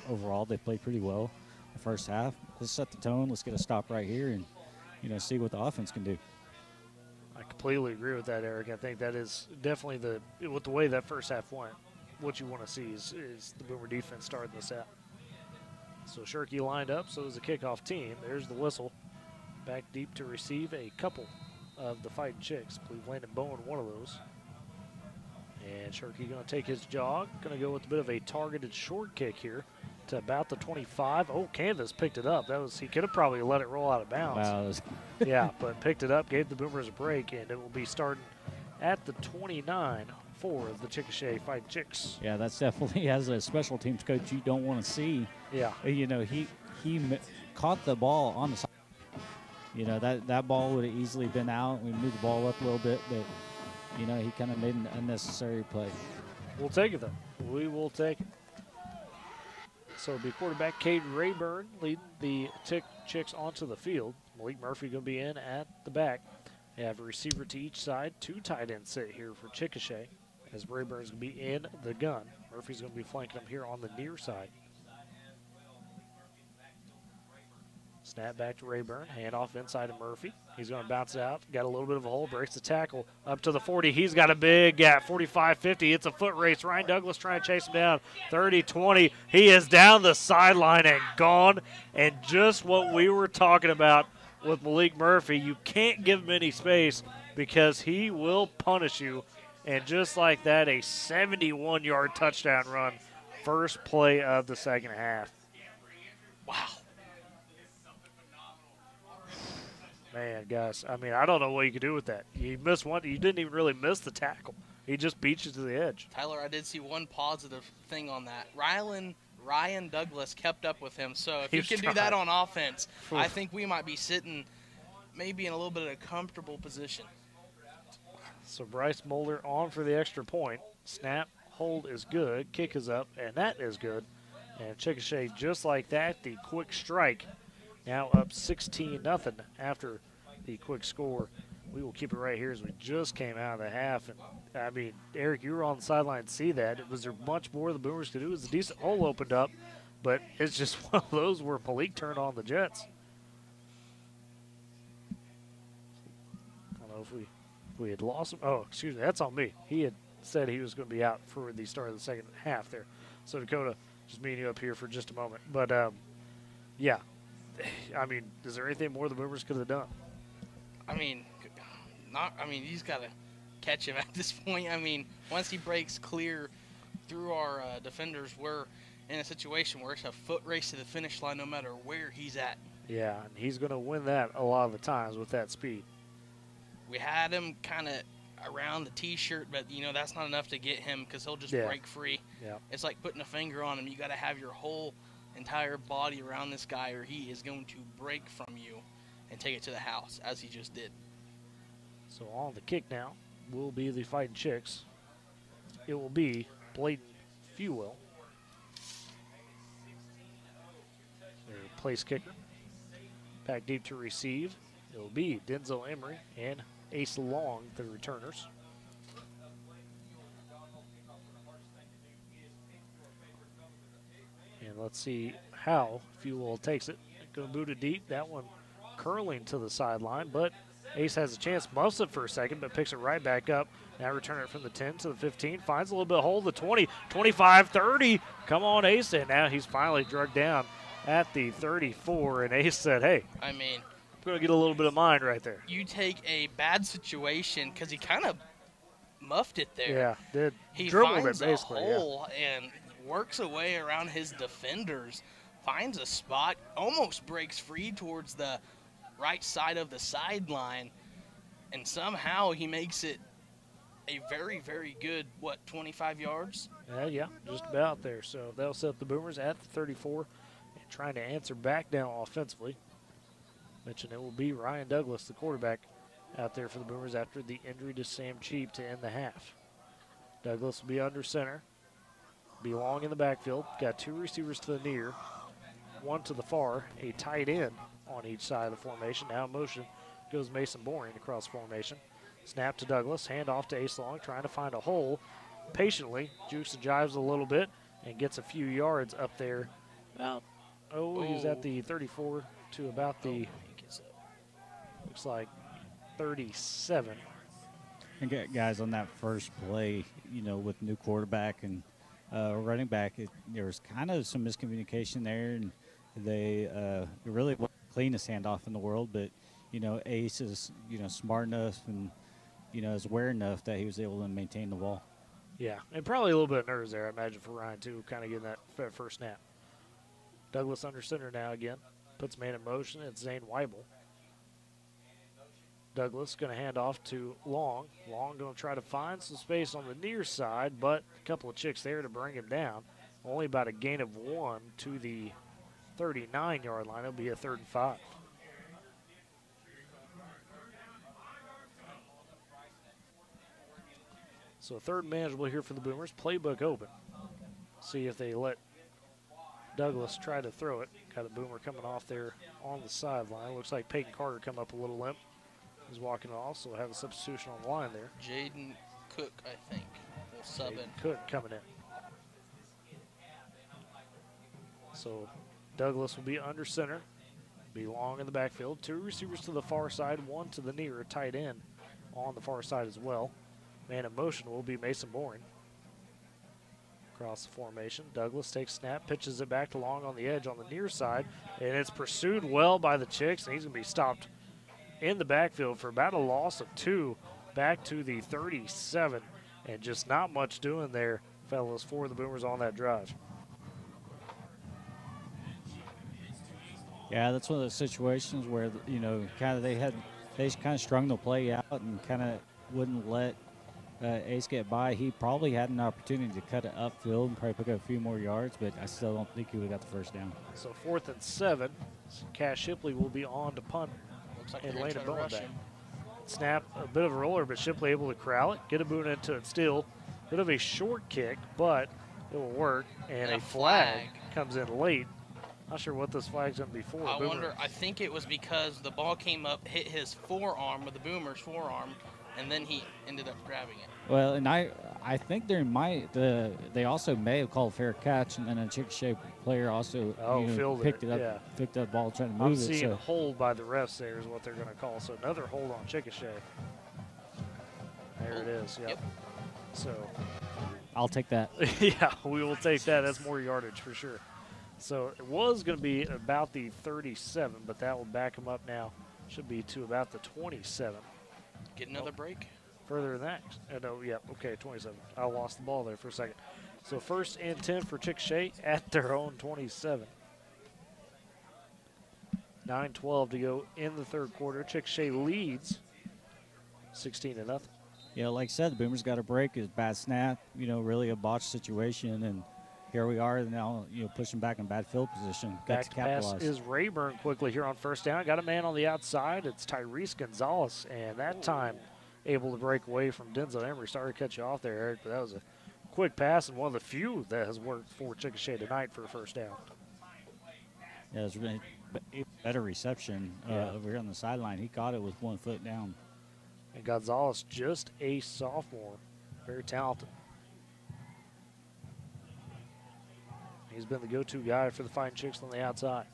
overall they played pretty well the first half. Let's set the tone. Let's get a stop right here and, see what the offense can do. I completely agree with that, Eric. I think that is definitely with the way that first half went, what you want to see is the Boomer defense starting this out. So Shirky lined up, so is the kickoff team. There's the whistle. Back deep to receive a couple of the Fighting Chicks. I believe Landon Bowen, one of those. And Shirky going to take his jog. Going to go with a bit of a targeted short kick here to about the 25. Oh, Canvas picked it up. He could have probably let it roll out of bounds. Wow. Yeah, but picked it up, gave the Boomers a break, and it will be starting at the 29 for the Chickasha Fighting Chicks. Yeah, that's definitely, as a special teams coach, you don't want to see. Yeah. He caught the ball on the side. That ball would have easily been out. We moved the ball up a little bit, but, he kind of made an unnecessary play. We'll take it, though. We will take it. So it'll be quarterback Caden Rayburn leading the Chicks onto the field. Malik Murphy going to be in at the back. They have a receiver to each side. 2 tight ends sit here for Chickasha, as Rayburn's going to be in the gun. Murphy's going to be flanking him here on the near side. Snap back to Rayburn. Handoff inside to Murphy. He's going to bounce it out. Got a little bit of a hole. Breaks the tackle up to the 40. He's got a big gap. 45-50. It's a foot race. Ryan Douglas trying to chase him down. 30-20. He is down the sideline and gone. And just what we were talking about with Malik Murphy, you can't give him any space because he will punish you. And just like that, a 71-yard touchdown run. First play of the second half. Wow. Man, guys, I mean, I don't know what you could do with that. You missed one. You didn't even really miss the tackle. He just beat you to the edge. Tyler, I did see one positive thing on that. Ryan Douglas kept up with him, so if he can do that on offense, I think we might be sitting maybe in a little bit of a comfortable position. So Bryce Mulder on for the extra point. Snap, hold is good, kick is up, and that is good. And Chickasha, just like that, the quick strike. Now up 16-0 after the quick score. We will keep it right here as we just came out of the half. And I mean, Eric, you were on the sideline to see that. Was there much more the Boomers could do? It was a decent hole opened up, but it's just one of those where Malik turned on the Jets. I don't know if we had lost him. Oh, excuse me, that's on me. He had said he was going to be out for the start of the second half there. So Dakota, just meeting you up here for just a moment. But yeah. I mean, is there anything more the Boomers could have done? I mean, you just got to catch him at this point. I mean, once he breaks clear through our defenders, we're in a situation where it's a foot race to the finish line no matter where he's at. Yeah, and he's going to win that a lot of the times with that speed. We had him kind of around the T-shirt, but, that's not enough to get him because he'll just break free. Yeah. It's like putting a finger on him. You got to have your whole entire body around this guy or he is going to break from you and take it to the house, as he just did. So on the kick now will be the Fighting Chicks. It will be Bladen Fuel, their place kicker. Back deep to receive. It will be Denzel Emery and Ace Long, the returners. And let's see how Fuel takes it. Going to boot it deep. That one curling to the sideline, but Ace has a chance. Muffs it for a second, but picks it right back up. Now return it from the 10 to the 15. Finds a little bit of hole. The 20, 25, 30. Come on, Ace. And now he's finally drugged down at the 34. And Ace said, hey, I mean, I'm going to get a little bit of mine right there. You take a bad situation because he kind of muffed it there. Yeah, did. He Dribbled finds it basically, a hole and works a way around his defenders, finds a spot, almost breaks free towards the right side of the sideline, and somehow he makes it a very, very good, 25 yards? Yeah, just about there. So that'll set the Boomers at the 34 and trying to answer back now offensively. Mentioned it will be Ryan Douglas, the quarterback, out there for the Boomers after the injury to Sam Cheap to end the half. Douglas will be under center. Be long in the backfield. Got 2 receivers to the near, 1 to the far, a tight end on each side of the formation. Now in motion goes Mason Boring across formation. Snap to Douglas, hand off to Ace Long, trying to find a hole. Patiently, jukes and jives a little bit and gets a few yards up there He's at the 34 to about the, looks like 37. And guys, on that first play, you know, with new quarterback and running back, there was kind of some miscommunication there, and they really wasn't the cleanest handoff in the world. But you know, Ace is, you know, smart enough and, you know, is aware enough that he was able to maintain the ball. Yeah, and probably a little bit of nerves there, I imagine, for Ryan too, kind of getting that first snap. Douglas under center now again, puts man in motion. It's Zane Weibel. Douglas going to hand off to Long. Long going to try to find some space on the near side, but a couple of chicks there to bring him down. Only about a gain of 1 to the 39-yard line. It'll be a 3rd and 5. So 3rd and manageable here for the Boomers. Playbook open. See if they let Douglas try to throw it. Got a Boomer coming off there on the sideline. Looks like Peyton Carter come up a little limp. He's walking off, so have a substitution on the line there. Jaden Cook, I think, will sub in. Cook coming in. So Douglas will be under center. Be Long in the backfield. 2 receivers to the far side, 1 to the near, a tight end on the far side as well. Man in motion will be Mason Boring. Across the formation, Douglas takes snap, pitches it back to Long on the edge on the near side, and it's pursued well by the Chicks, and he's going to be stopped in the backfield for about a loss of 2 back to the 37, and just not much doing there, fellas, for the Boomers on that drive. Yeah, that's one of those situations where, you know, they just kind of strung the play out and kind of wouldn't let Ace get by. He probably had an opportunity to cut it upfield and probably pick up a few more yards, but I still don't think he would have got the first down. So 4th and 7, Cash Shipley will be on to punt. Like and Landon Bowen back. Snap, a bit of a roller, but Shipley able to corral it, get a boot into it still. Bit of a short kick, but it will work. And a flag comes in late. Not sure what this flag's going to be for. I wonder, I think it was because the ball came up, hit his forearm with the Boomer's forearm, and then he ended up grabbing it. Well, and I think they also may have called fair catch, and then a Chickasha player also picked it up, yeah. picked up the ball, trying to move I'm it. seeing hold by the refs there is what they're going to call. So another hold on Chickasha. There it is. Yep. So I'll take that. Yeah, we will take that. That's more yardage for sure. So it was going to be about the 37, but that will back them up now. Should be to about the 27. Get another break. Further than that. No, yeah, okay, 27. I lost the ball there for a second. So 1st and 10 for Chickasha at their own 27. 9:12 to go in the 3rd quarter. Chickasha leads 16-0. Yeah, like I said, the Boomers got a break. It's a bad snap, you know, really a botched situation, and here we are now, you know, pushing back in bad field position. Got to capitalize. Pass is Rayburn quickly here on 1st down. Got a man on the outside. It's Tyrese Gonzalez, and that time able to break away from Denzel Emery. Sorry to cut you off there, Eric, but that was a quick pass and one of the few that has worked for Chickasha tonight for a 1st down. Yeah, it's really better reception over here on the sideline. He caught it with 1 foot down. And Gonzalez, just a sophomore, very talented. He's been the go-to guy for the Fighting Chicks on the outside.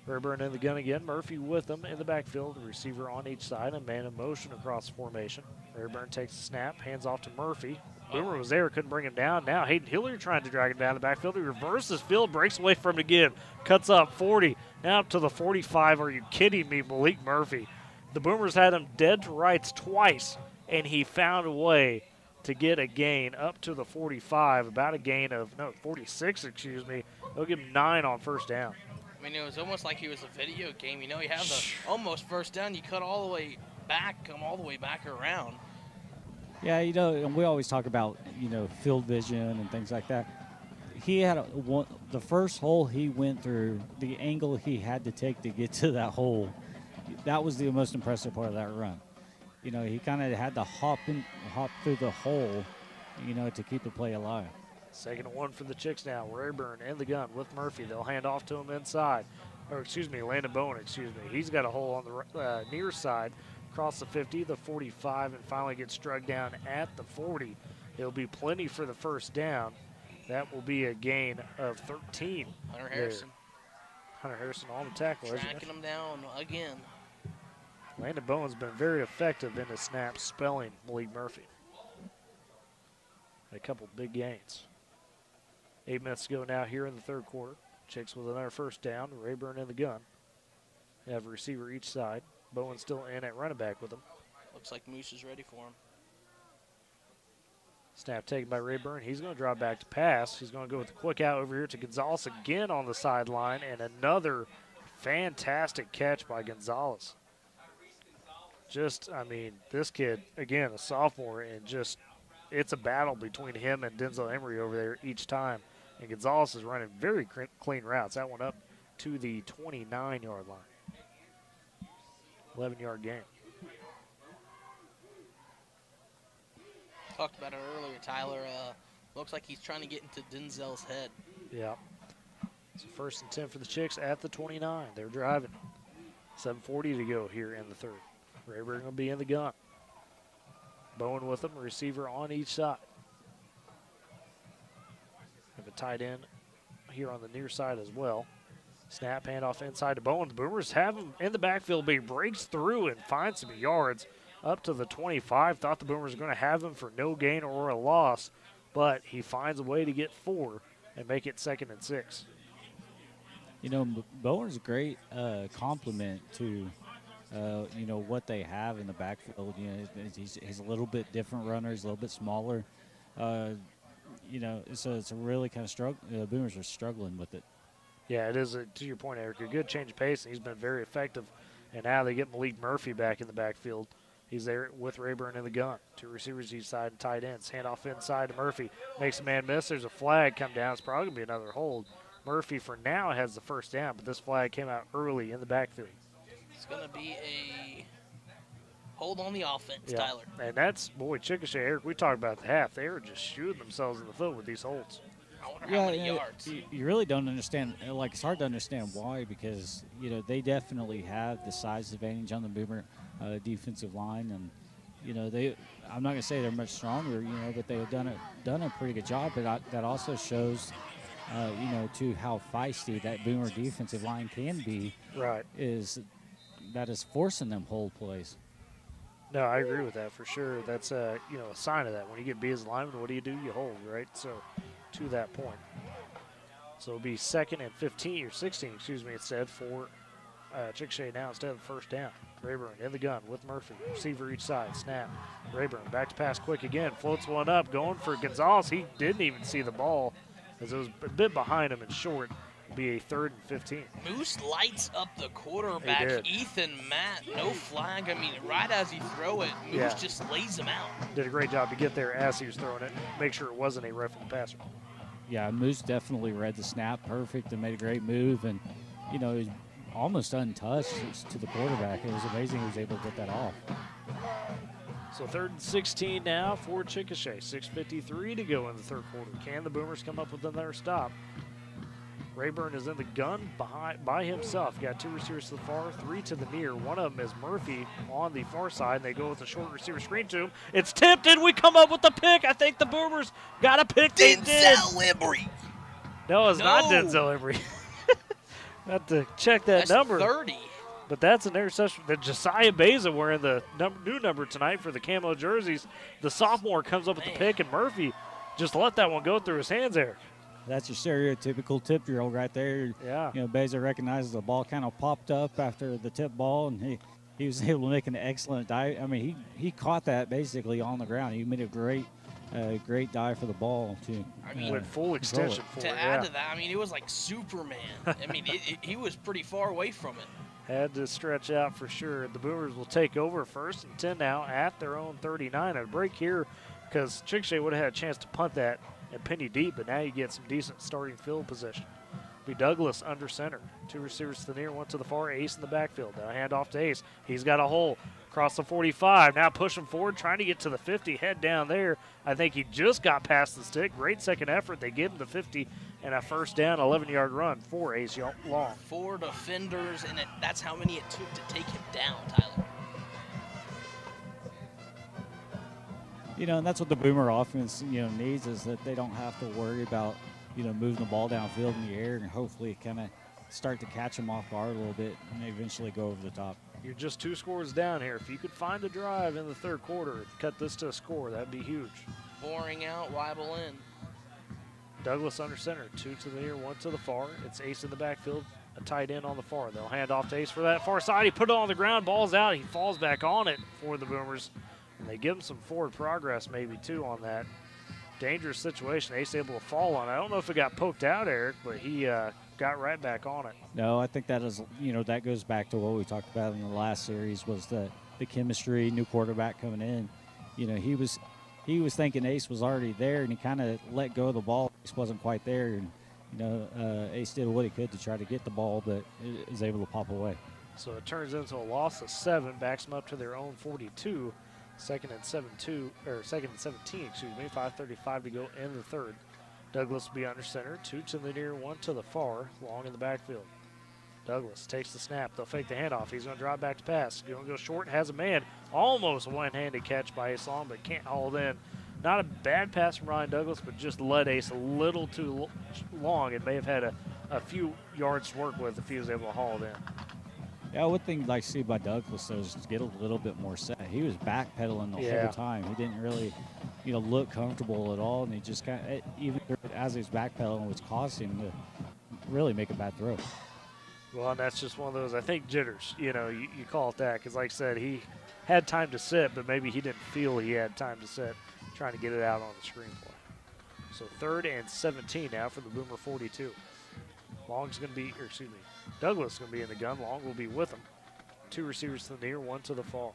Rayburn in the gun again. Murphy with them in the backfield. The receiver on each side. A man in motion across the formation. Rayburn takes the snap. Hands off to Murphy. Boomer was there. Couldn't bring him down. Now Hayden Hillary trying to drag him down the backfield. He reverses field. Breaks away from it again. Cuts up 40. Now up to the 45. Are you kidding me, Malik Murphy? The Boomers had him dead to rights twice, and he found a way to get a gain up to the 45. About a gain of, 46, excuse me. They'll give him 9 on 1st down. I mean, it was almost like it was a video game. You know, you have the almost 1st down. You cut all the way back, come all the way back around. Yeah, you know, and we always talk about, you know, field vision and things like that. He had the first hole he went through, the angle he had to take to get to that hole, that was the most impressive part of that run. You know, he kind of had to hop through the hole, you know, to keep the play alive. 2nd and 1 for the Chicks now. Rayburn in the gun with Murphy. They'll hand off to him inside. Or, excuse me, Landon Bowen, excuse me. He's got a hole on the near side, across the 50, the 45, and finally gets struck down at the 40. It'll be plenty for the 1st down. That will be a gain of 13. Hunter Harrison. Hunter Harrison on the tackle. Tracking him down again. Landon Bowen's been very effective in the snaps, spelling Malik Murphy. A couple big gains. 8 minutes to go now here in the third quarter. Chicks with another first down. Rayburn in the gun. They have a receiver each side. Bowen still in at running back with him. Looks like Moose is ready for him. Snap taken by Rayburn. He's going to drop back to pass. He's going to go with the quick out over here to Gonzalez again on the sideline, and another fantastic catch by Gonzalez. Just, I mean, this kid, again, a sophomore, and just it's a battle between him and Denzel Emery over there each time. And Gonzalez is running very clean routes. That one up to the 29-yard line. 11-yard gain. Talked about it earlier, Tyler. Looks like he's trying to get into Denzel's head. Yeah. So 1st and 10 for the Chicks at the 29. They're driving. 7:40 to go here in the third. Rayburn going to be in the gun. Bowen with them, a receiver on each side. Have a tight end here on the near side as well. Snap handoff inside to Bowen. The Boomers have him in the backfield, but he breaks through and finds some yards up to the 25. Thought the Boomers were going to have him for no gain or a loss, but he finds a way to get 4 and make it 2nd and 6. You know, Bowen's a great complement to, you know, what they have in the backfield. You know, he's a little bit different runner. He's a little bit smaller. You know, so it's a really kind of struggle. The Boomers are struggling with it. Yeah, it is, to your point, Eric, a good change of pace, and he's been very effective. And now they get Malik Murphy back in the backfield. He's there with Rayburn in the gun. 2 receivers each side and tight ends. Handoff inside to Murphy. Makes a man miss. There's a flag come down. It's probably going to be another hold. Murphy, for now, has the first down, but this flag came out early in the backfield. It's going to be a hold on the offense, Yeah. Yeah. Tyler. And that's, boy, Chickasha, Eric, we talked about the half. They were just shooting themselves in the foot with these holds. I wonder how many yards. You really don't understand. Like, it's hard to understand why, because, you know, they definitely have the size advantage on the Boomer defensive line. And, you know, I'm not going to say they're much stronger, you know, but they've done a pretty good job. But that also shows, you know, to how feisty that Boomer defensive line can be. Right. That is forcing them hold plays. No, I agree with that for sure. That's, you know, a sign of that. When you get beat as a lineman, what do? You hold, right? So, to that point. So it'll be 2nd and 15, or 16, excuse me, instead for Chickasha now instead of the first down. Rayburn in the gun with Murphy. Receiver each side. Snap. Rayburn back to pass quick again. Floats one up. Going for Gonzalez. He didn't even see the ball as it was a bit behind him and short. It'll be a 3rd and 15. Moose lights up the quarterback, Ethan Matt. No flag. I mean, right as he throw it, Moose just lays him out. Did a great job to get there as he was throwing it. Make sure it wasn't a roughing the passer. Yeah, Moose definitely read the snap perfect and made a great move. And, you know, he was almost untouched to the quarterback. It was amazing he was able to get that off. So 3rd and 16 now for Chickasha. 6:53 to go in the third quarter. Can the Boomers come up with another stop? Rayburn is in the gun by himself. Got 2 receivers to the far, 3 to the near. One of them is Murphy on the far side. And they go with a short receiver screen to him. It's tipped, and we come up with the pick. I think the Boomers got a pick. Denzel Emery. No, it's not Denzel Emery. Have to check that number. 30. But that's an interception. The Josiah Beza wearing the new number tonight for the camo jerseys. The sophomore comes up with the pick, and Murphy just let that one go through his hands there. That's your stereotypical tip-drill right there. Yeah. You know, Beza recognizes the ball kind of popped up after the tip ball, and he was able to make an excellent dive. I mean, he caught that basically on the ground. He made a great dive for the ball to. I mean, went full extension for it. To add to that, I mean, it was like Superman. I mean, he was pretty far away from it. Had to stretch out for sure. The Boomers will take over 1st and 10 now at their own 39. A break here because Chickasha would have had a chance to punt that and penny deep, but now you get some decent starting field position. Be Douglas under center. 2 receivers to the near, 1 to the far. Ace in the backfield. Now hand off to Ace. He's got a hole across the 45. Now pushing forward, trying to get to the 50. Head down there. I think he just got past the stick. Great second effort. They give him the 50 and a first down, 11-yard run for Ace Long. 4 defenders, and that's how many it took to take him down, Tyler. and that's what the Boomer offense, needs, is that they don't have to worry about, moving the ball downfield in the air and hopefully kind of start to catch them off guard a little bit and eventually go over the top. You're just 2 scores down here. If you could find a drive in the third quarter, cut this to a score, that'd be huge. Boring out, Weibel in. Douglas under center, 2 to the near, 1 to the far. It's Ace in the backfield, a tight end on the far. They'll hand off to Ace for that far side. He put it on the ground, ball's out. He falls back on it for the Boomers. And they give him some forward progress maybe too on that. Dangerous situation. Ace able to fall on it. I don't know if it got poked out, Eric, but he got right back on it. No, I think that is, that goes back to what we talked about in the last series, was the chemistry, new quarterback coming in. He was thinking Ace was already there, and he kind of let go of the ball. Ace wasn't quite there, and Ace did what he could to try to get the ball, but is able to pop away. So it turns into a loss of 7, backs them up to their own 42. Second and 17, 5:35 to go in the third. Douglas will be under center, 2 to the near, 1 to the far, long in the backfield. Douglas takes the snap. They'll fake the handoff. He's going to drop back to pass. He's going to go short, has a man. Almost a one-handed catch by Ace Long, but can't haul it in. Not a bad pass from Ryan Douglas, but just led Ace a little too long. It may have had a few yards to work with if he was able to haul it in. Yeah, one thing I'd like to see by Douglas, though, is to get a little bit more set. He was backpedaling the whole time. He didn't really, look comfortable at all, and he just kind of, even as he was backpedaling, was causing him to really make a bad throw. Well, and that's just one of those, I think, jitters. You call it that, because like I said, he had time to sit, but maybe he didn't feel he had time to sit, trying to get it out on the screen play. So 3rd and 17 now for the Boomer 42. Long's going to be, Douglas is going to be in the gun. Long will be with him. 2 receivers to the near, 1 to the far.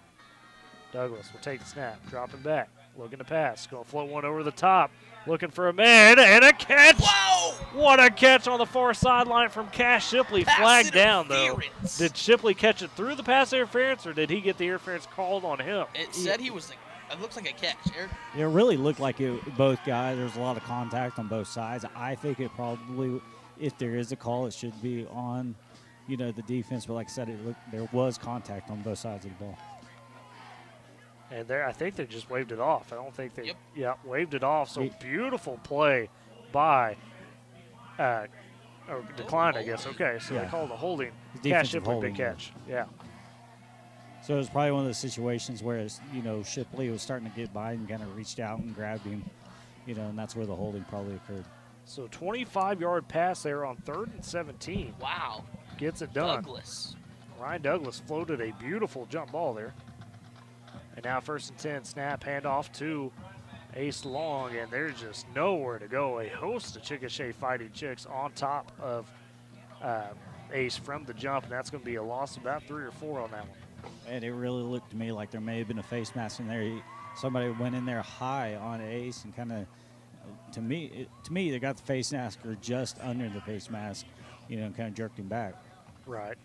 Douglas will take the snap, dropping back, looking to pass. Going to float one over the top, looking for a man, and a catch! Whoa! What a catch on the far sideline from Cash Shipley. Flagged down, though. Did Shipley catch it through the pass interference, or did he get the interference called on him? It said he was, it looks like a catch, Eric. It really looked like both guys, there's a lot of contact on both sides. I think it probably, if there is a call, it should be on, the defense. But like I said, there was contact on both sides of the ball. And I think they just waved it off. I don't think they, waved it off. So beautiful play by, declined, I guess. Okay, so they called a holding. Cash Shipley, big catch. Yeah. So it was probably one of those situations where, Shipley was starting to get by and kind of reached out and grabbed him, and that's where the holding probably occurred. So 25-yard pass there on 3rd and 17. Wow. Gets it done. Douglas. Ryan Douglas floated a beautiful jump ball there. And now 1st and 10, snap, handoff to Ace Long, and there's just nowhere to go. A host of Chickasha Fighting Chicks on top of Ace from the jump, and that's going to be a loss of about 3 or 4 on that one. And it really looked to me like there may have been a face mask in there. Somebody went in there high on Ace and kind of, to me, they got the face mask or just under the face mask, and kind of jerked him back. Right.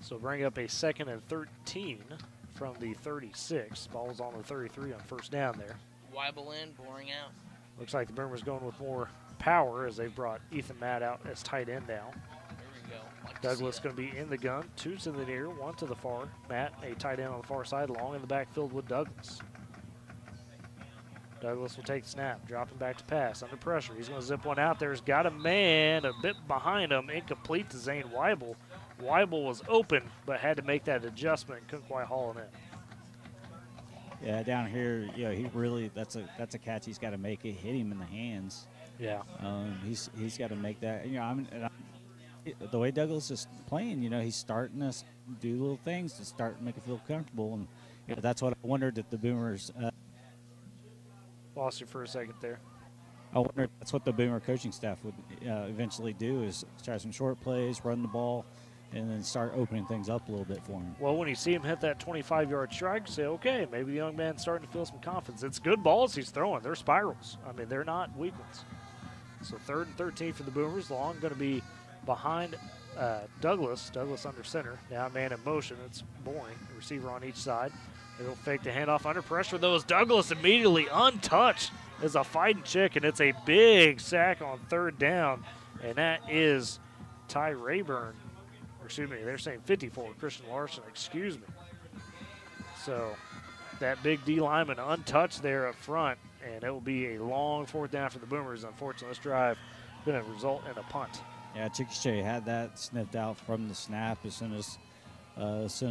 So bring up a 2nd and 13 from the 36. Ball's on the 33 on 1st down there. Weibel in, boring out. Looks like the Boomers going with more power as they brought Ethan Matt out as tight end now. There we go. Douglas going to be in the gun. 2 to the near, 1 to the far. Matt, a tight end on the far side, long in the backfield with Douglas. Douglas will take the snap, dropping back to pass, under pressure. He's going to zip one out there. He's got a man a bit behind him, incomplete to Zane Weibel. Weibel was open, but had to make that adjustment, couldn't quite haul it in. Yeah, down here, he really, that's a catch he's got to make. It hit him in the hands. Yeah. He's got to make that. The way Douglas is playing, he's starting to do little things to start to make it feel comfortable, and that's what I wondered if the Boomers. Lost you for a second there. I wonder if that's what the Boomer coaching staff would eventually do, is try some short plays, run the ball, and then start opening things up a little bit for him. Well, when you see him hit that 25-yard strike, say, okay, maybe the young man's starting to feel some confidence. It's good balls he's throwing. They're spirals. I mean, they're not weak ones. So 3rd and 13 for the Boomers. Long going to be behind Douglas. Douglas under center. Now man in motion. It's boring. The receiver on each side. They'll fake the handoff under pressure, though, as Douglas immediately untouched as a fighting chick, and it's a big sack on 3rd down, and that is Ty Rayburn. Excuse me, they're saying 54, Christian Larson, excuse me. So that big D lineman untouched there up front, and it will be a long 4th down for the Boomers. Unfortunately, this drive going to result in a punt. Yeah, Chickasha had that sniffed out from the snap as soon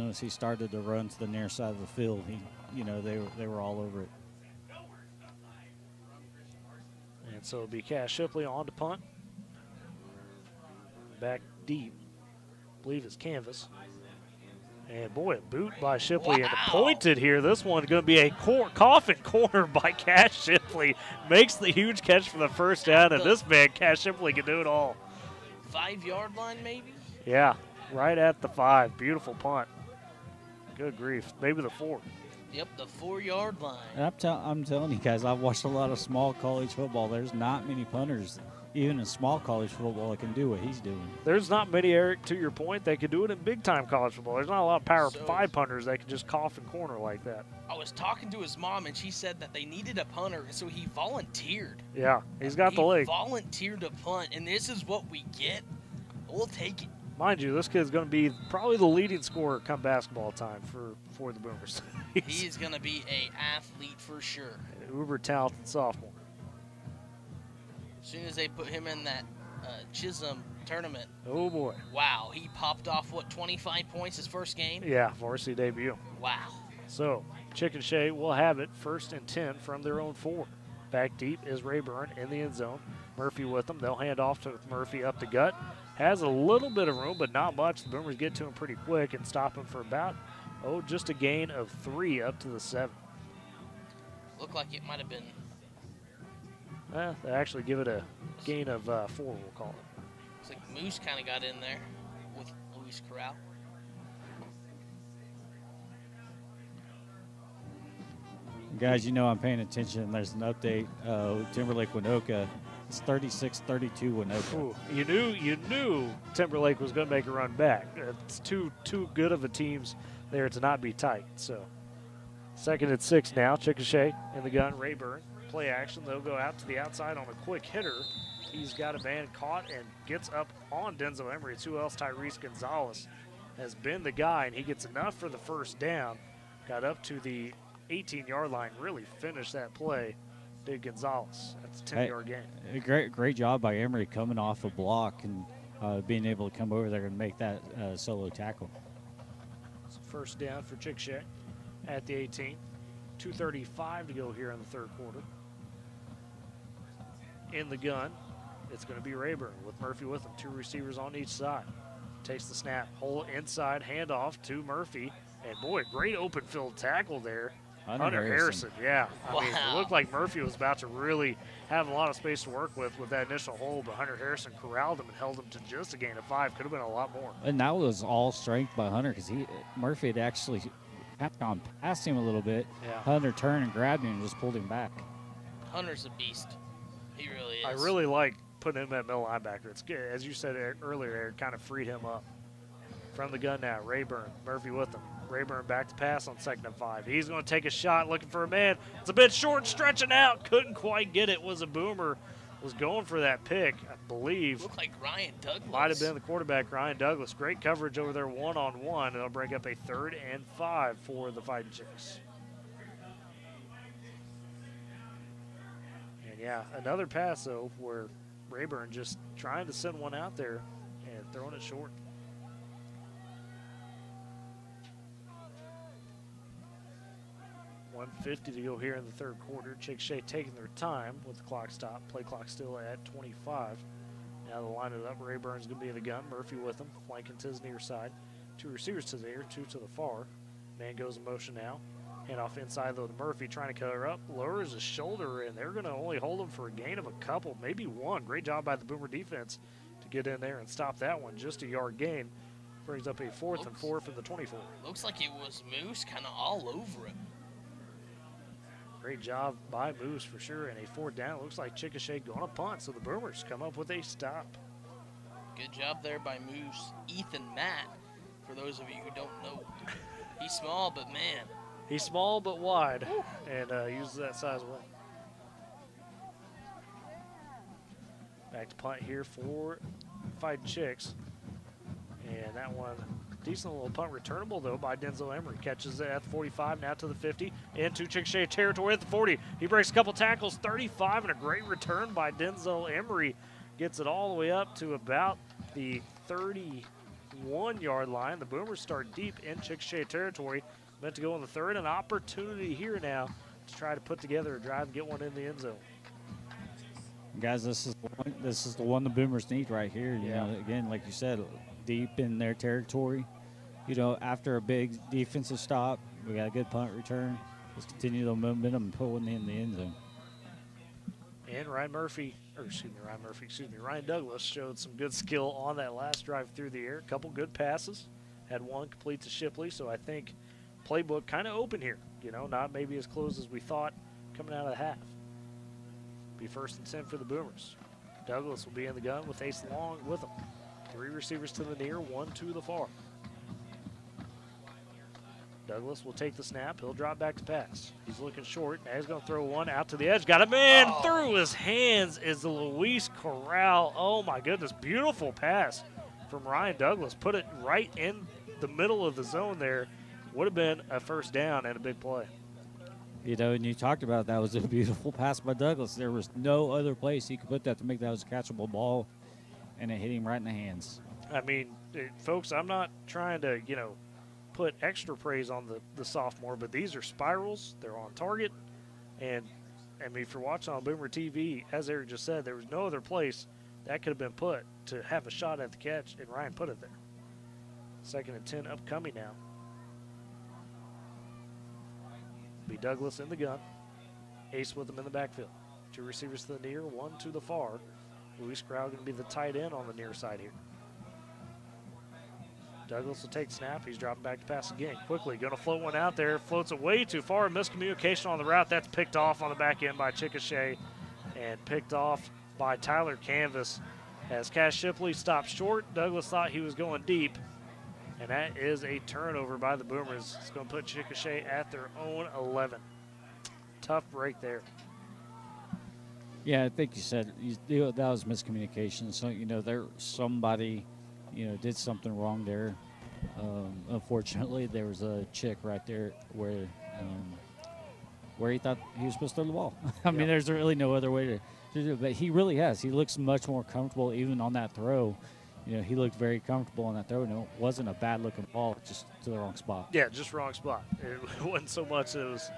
as he started to run to the near side of the field. They were all over it. And so it'll be Cass Shipley on to punt. Back deep, I believe it's canvas. And boy, a boot by Shipley and pointed here. This one going to be a coffin corner by Cass Shipley. Makes the huge catch for the first down, and this man, Cass Shipley, can do it all. 5-yard line, maybe? Yeah, right at the 5. Beautiful punt. Good grief. Maybe the 4. Yep, the 4-yard line. And I'm telling you guys, I've watched a lot of small college football. There's not many punters, even in small college football, that can do what he's doing. There's not many, Eric, to your point, that can do it in big-time college football. There's not a lot of Power 5 punters that can just cough and corner like that. I was talking to his mom, and she said that they needed a punter, so he volunteered. Yeah, he's got the leg. He volunteered to punt, and this is what we get. We'll take it. Mind you, this kid's going to be probably the leading scorer come basketball time for the Boomers. He is going to be an athlete for sure. An uber talented sophomore. As soon as they put him in that Chisholm tournament. Oh, boy. Wow, he popped off, 25 points his first game? Yeah, varsity debut. Wow. So, Chickasha will have it 1st and 10 from their own 4. Back deep is Rayburn in the end zone. Murphy with them. They'll hand off to Murphy up the gut. Has a little bit of room, but not much. The Boomers get to him pretty quick and stop him for about, just a gain of 3 up to the 7. Looked like it might have been. They actually give it a gain of 4, we'll call it. Looks like Moose kind of got in there with Luis Corral. Guys, I'm paying attention. There's an update. Timberlake Winoka. It's 36-32 Winoka. Ooh, you knew Timberlake was going to make a run back. It's too good of a teams there to not be tight. So 2nd and 6 now. Chickasha in the gun. Rayburn play action. They'll go out to the outside on a quick hitter. He's got a man caught and gets up on Denzel Emery. It's who else? Tyrese Gonzalez has been the guy, and he gets enough for the first down. Got up to the 18-yard line. Really finished that play. Did Gonzalez. That's a 10-yard gain. Great job by Emery coming off a block and being able to come over there and make that solo tackle. So first down for Chickasha at the 18. 2:35 to go here in the 3rd quarter. In the gun, it's going to be Rayburn with Murphy with him. 2 receivers on each side. Takes the snap, hole inside, handoff to Murphy. And boy, great open field tackle there. Hunter Harrison, yeah. I mean, it looked like Murphy was about to really have a lot of space to work with that initial hole, but Hunter Harrison corralled him and held him to just a gain of 5. Could have been a lot more. And that was all strength by Hunter because Murphy had actually gone past him a little bit. Yeah. Hunter turned and grabbed him and just pulled him back. Hunter's a beast. He really is. I really like putting him at middle linebacker. It's good. As you said earlier, it kind of freed him up. From the gun now, Rayburn, Murphy with him. Rayburn back to pass on 2nd and 5. He's going to take a shot looking for a man. It's a bit short, stretching out. Couldn't quite get it. Was a Boomer. Was going for that pick, I believe. Looked like Ryan Douglas. Might have been the quarterback, Ryan Douglas. Great coverage over there one-on-one. It'll bring up a 3rd and 5 for the Fighting Chicks. And, yeah, another pass, though, where Rayburn just trying to send one out there and throwing it short. 1:50 to go here in the 3rd quarter. Chickasha taking their time with the clock stop. Play clock still at 25. Now they'll line it up. Rayburn's going to be in the gun. Murphy with him, flanking to his near side. 2 receivers to the near, 2 to the far. Man goes in motion now. Hand off inside, though, to Murphy, trying to cover up. Lowers his shoulder, and they're going to only hold him for a gain of a couple, maybe 1. Great job by the Boomer defense to get in there and stop that one. Just a yard gain. Brings up a 4th and 4 from the 24. Looks like it was Moose kind of all over it. Great job by Moose for sure. And a 4th down. Looks like Chickasha going to punt, so the Boomers come up with a stop. Good job there by Moose. Ethan Matt, for those of you who don't know. He's small, but man. He's small but wide, and uses that size well. Back to punt here for Fighting Chicks. And that one Decent little punt returnable, though, by Denzel Emery. Catches it at the 45, now to the 50, into Chickasha territory at the 40. He breaks a couple tackles, 35, and a great return by Denzel Emery. Gets it all the way up to about the 31-yard line. The Boomers start deep in Chickasha territory. Meant to go in the third. An opportunity here now to try to put together a drive and get one in the end zone. Guys, this is the one the Boomers need right here. You know, again, like you said, deep in their territory. You know, after a big defensive stop, we got a good punt return. Let's continue the momentum and put one in the end zone. And Ryan Douglas showed some good skill on that last drive through the air. A couple good passes. Had one complete to Shipley, so I think playbook kind of open here. You know, not maybe as close as we thought coming out of the half. Be 1st and 10 for the Boomers. Douglas will be in the gun with Ace Long with him. 3 receivers to the near, 1 to the far. Douglas will take the snap. He'll drop back to pass. He's looking short. Now he's going to throw one out to the edge. Got a man through his hands is Luis Corral. Oh, my goodness. Beautiful pass from Ryan Douglas. Put it right in the middle of the zone there. Would have been a first down and a big play. You know, and you talked about that was a beautiful pass by Douglas. There was no other place he could put that to make that was a catchable ball, and it hit him right in the hands. I mean, folks, I'm not trying to, you know, put extra praise on the sophomore, but these are spirals. They're on target. And, I mean, if you're watching on Boomer TV, as Eric just said, there was no other place that could have been put to have a shot at the catch, and Ryan put it there. 2nd and 10 upcoming now. Be Douglas in the gun. Ace with him in the backfield. 2 receivers to the near, 1 to the far. Luis Corral going to be the tight end on the near side here. Douglas will take snap. He's dropping back to pass again. Quickly going to float one out there. Floats it way too far. Miscommunication on the route. That's picked off on the back end by Chickasha and picked off by Tyler Canvas. As Cash Shipley stopped short, Douglas thought he was going deep. And that is a turnover by the Boomers. It's going to put Chickasha at their own 11. Tough break there. Yeah, I think you said that was miscommunication. So, you know, somebody, you know, did something wrong there. Unfortunately, there was a chick right there where he thought he was supposed to throw the ball. I mean, there's really no other way to do it. But he really has. He looks much more comfortable even on that throw. You know, he looked very comfortable on that throw. No, it wasn't a bad-looking ball, just to the wrong spot. Yeah, just wrong spot. It wasn't so much that it was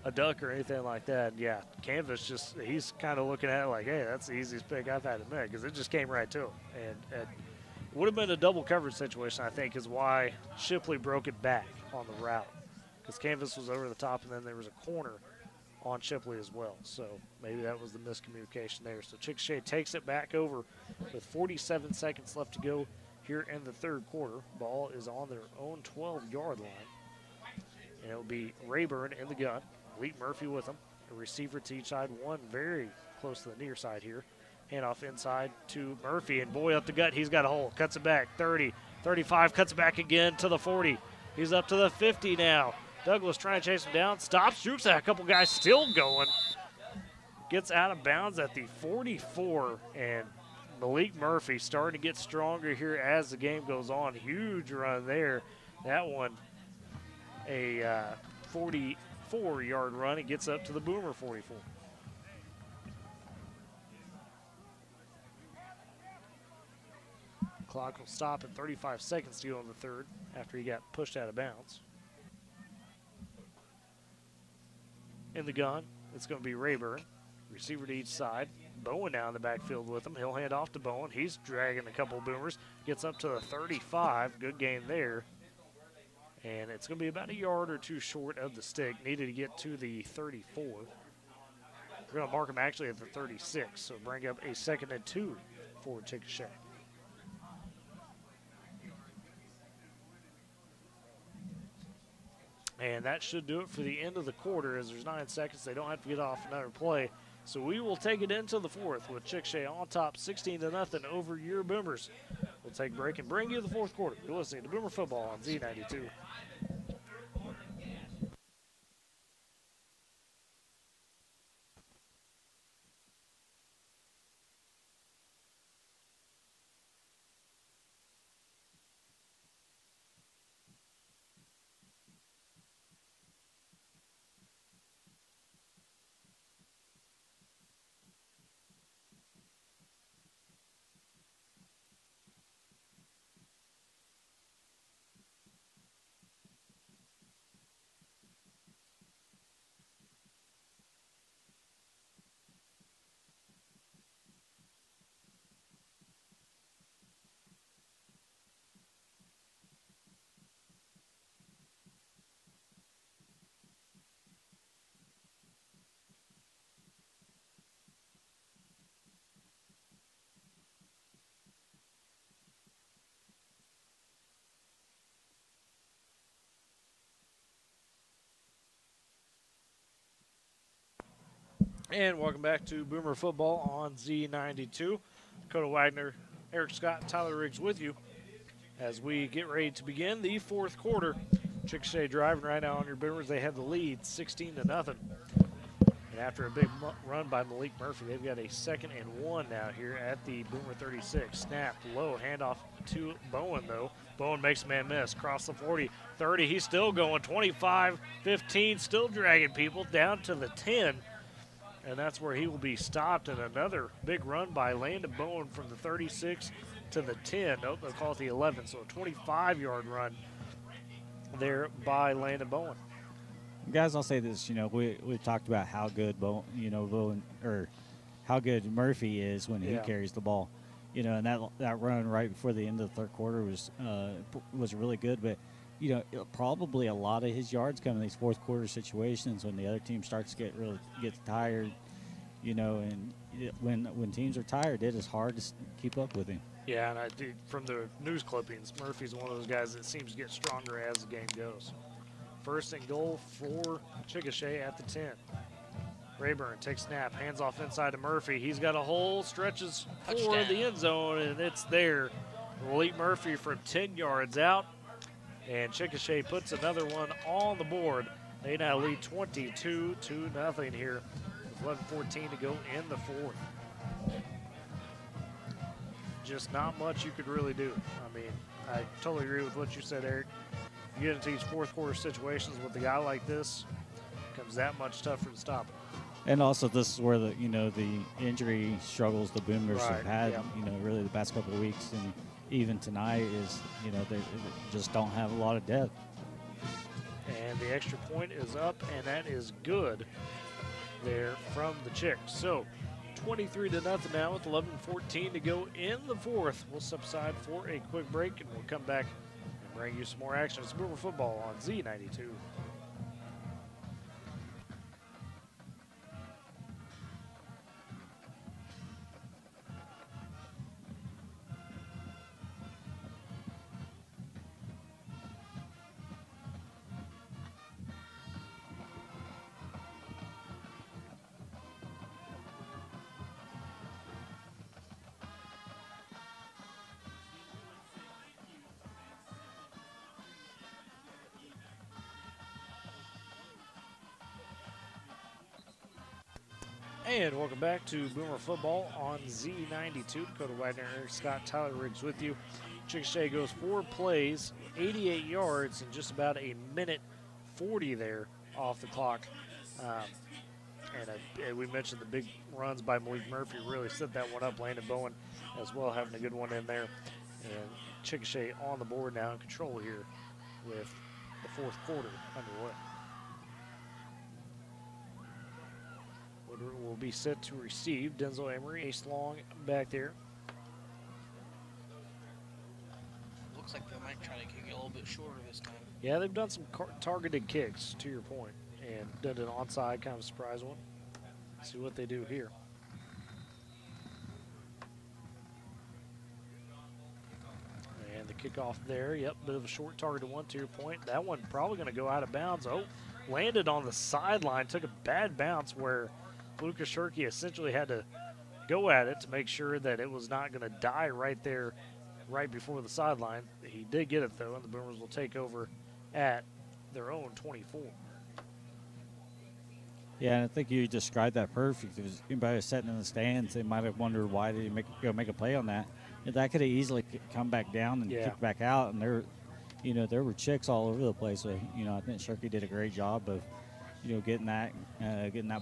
a duck or anything like that. Yeah, Canvas he's kind of looking at it like, hey, that's the easiest pick I've had to make because it just came right to him. And it would have been a double coverage situation, I think, is why Shipley broke it back on the route because Canvas was over the top and then there was a corner on Shipley as well. So maybe that was the miscommunication there. So Chickasha takes it back over with 47 seconds left to go here in the third quarter. Ball is on their own 12-yard line. And it'll be Rayburn in the gun. Malik Murphy with him. A receiver to each side. One very close to the near side here. Handoff inside to Murphy. And boy, up the gut, he's got a hole. Cuts it back. 30, 35, cuts it back again to the 40. He's up to the 50 now. Douglas trying to chase him down. Stops, shoots at a couple guys still going. Gets out of bounds at the 44. And Malik Murphy starting to get stronger here as the game goes on. Huge run there. That one, a 44-yard run. It gets up to the Boomer 44. Clock will stop at 35 seconds to go in the third after he got pushed out of bounds. In the gun, it's going to be Rayburn. Receiver to each side. Bowen now in the backfield with him. He'll hand off to Bowen. He's dragging a couple of Boomers. Gets up to the 35. Good gain there. And it's going to be about a yard or two short of the stick. Needed to get to the 34. We're going to mark him actually at the 36. So bring up a 2nd and 2 for Chickasha. And that should do it for the end of the quarter as there's 9 seconds. They don't have to get off another play. So we will take it into the fourth with Chickasha on top 16-0 over your Boomers. We'll take a break and bring you the fourth quarter. You're listening to Boomer Football on Z92. And welcome back to Boomer Football on Z92. Dakota Wagner, Eric Scott, Tyler Riggs with you as we get ready to begin the fourth quarter. Chickasha driving right now on your Boomers. They have the lead 16-0. And after a big run by Malik Murphy, they've got a 2nd and 1 now here at the Boomer 36. Snap low, handoff to Bowen though. Bowen makes a man miss, cross the 40, 30. He's still going, 25, 15, still dragging people down to the 10. And that's where he will be stopped. And another big run by Landon Bowen from the 36 to the 10. Nope, they'll call it the 11. So a 25-yard run there by Landon Bowen. Guys, I'll say this. We talked about how good Bowen or how good Murphy is when he carries the ball. And that run right before the end of the third quarter was really good. But probably a lot of his yards come in these fourth quarter situations when the other team starts to get tired. And when teams are tired, it is hard to keep up with him. Yeah, and I think from the news clippings, Murphy's one of those guys that seems to get stronger as the game goes. 1st and goal for Chickasha at the 10. Rayburn takes snap, hands off inside to Murphy. He's got a hole, stretches for the end zone, and it's there. Malik Murphy from 10 yards out, and Chickasha puts another one on the board. They now lead 22-0 here with 11:14 to go in the fourth. Just not much you could really do. I mean, I totally agree with what you said, Eric. You get into these fourth quarter situations with a guy like this, it becomes that much tougher to stop him. And also, this is where the injury struggles the Boomers have had, really the past couple of weeks, and even tonight is, they just don't have a lot of depth. And the extra point is up, and that is good there from the Chicks. So 23-0 now with 11:14 to go in the fourth. We'll step aside for a quick break, and we'll come back and bring you some more action. It's Boomer Football on Z92. And welcome back to Boomer Football on Z92. Dakota Wagner, Eric Scott, Tyler Riggs with you. Chickasha goes 4 plays, 88 yards, and just about a minute 40 there off the clock. And we mentioned the big runs by Malik Murphy really set that one up. Landon Bowen as well having a good one in there. And Chickasha on the board now in control here with the fourth quarter underway. Will be set to receive. Denzel Emery, ace long back there. Looks like they might try to kick it a little bit shorter this time. Yeah, they've done some targeted kicks, to your point, and done an onside kind of surprise one. See what they do here. And the kickoff there. Yep, bit of a short targeted one, to your point. That one probably going to go out of bounds. Oh, landed on the sideline, took a bad bounce where Lucas Shirky essentially had to go at it to make sure that it was not going to die right there, right before the sideline. He did get it, though, and the Boomers will take over at their own 24. Yeah, and I think you described that perfect. If anybody was sitting in the stands, they might have wondered why did he make a play on that. And that could have easily come back down and kicked back out, and there were chicks all over the place. So, I think Shirky did a great job of getting that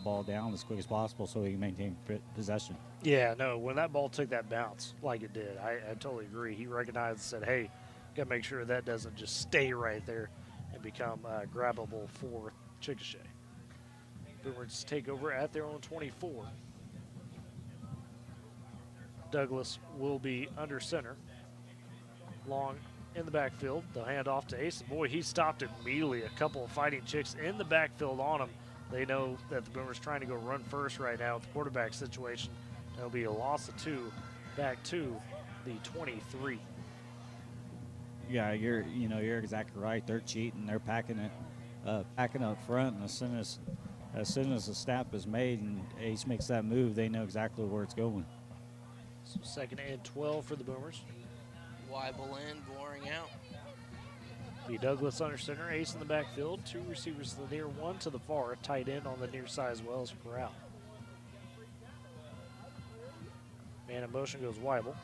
ball down as quick as possible so he can maintain possession. Yeah, no, when that ball took that bounce like it did, I totally agree. He recognized and said, hey, got to make sure that doesn't just stay right there and become grabbable for Chickasha. Boomers take over at their own 24. Douglas will be under center. Long in the backfield. They'll hand off to Ace. And boy, he stopped immediately. A couple of fighting chicks in the backfield on him. They know that the Boomers trying to go run first right now with the quarterback situation. There'll be a loss of 2 back to the 23. Yeah, you're exactly right. They're cheating. They're packing up front, and as soon as as soon as the snap is made and Ace makes that move, they know exactly where it's going. So 2nd and 12 for the Boomers. Weibel in, boring out. B. Douglas under center, Ace in the backfield, 2 receivers to the near, 1 to the far, tight end on the near side as well as Corral. Man in motion goes Weibel.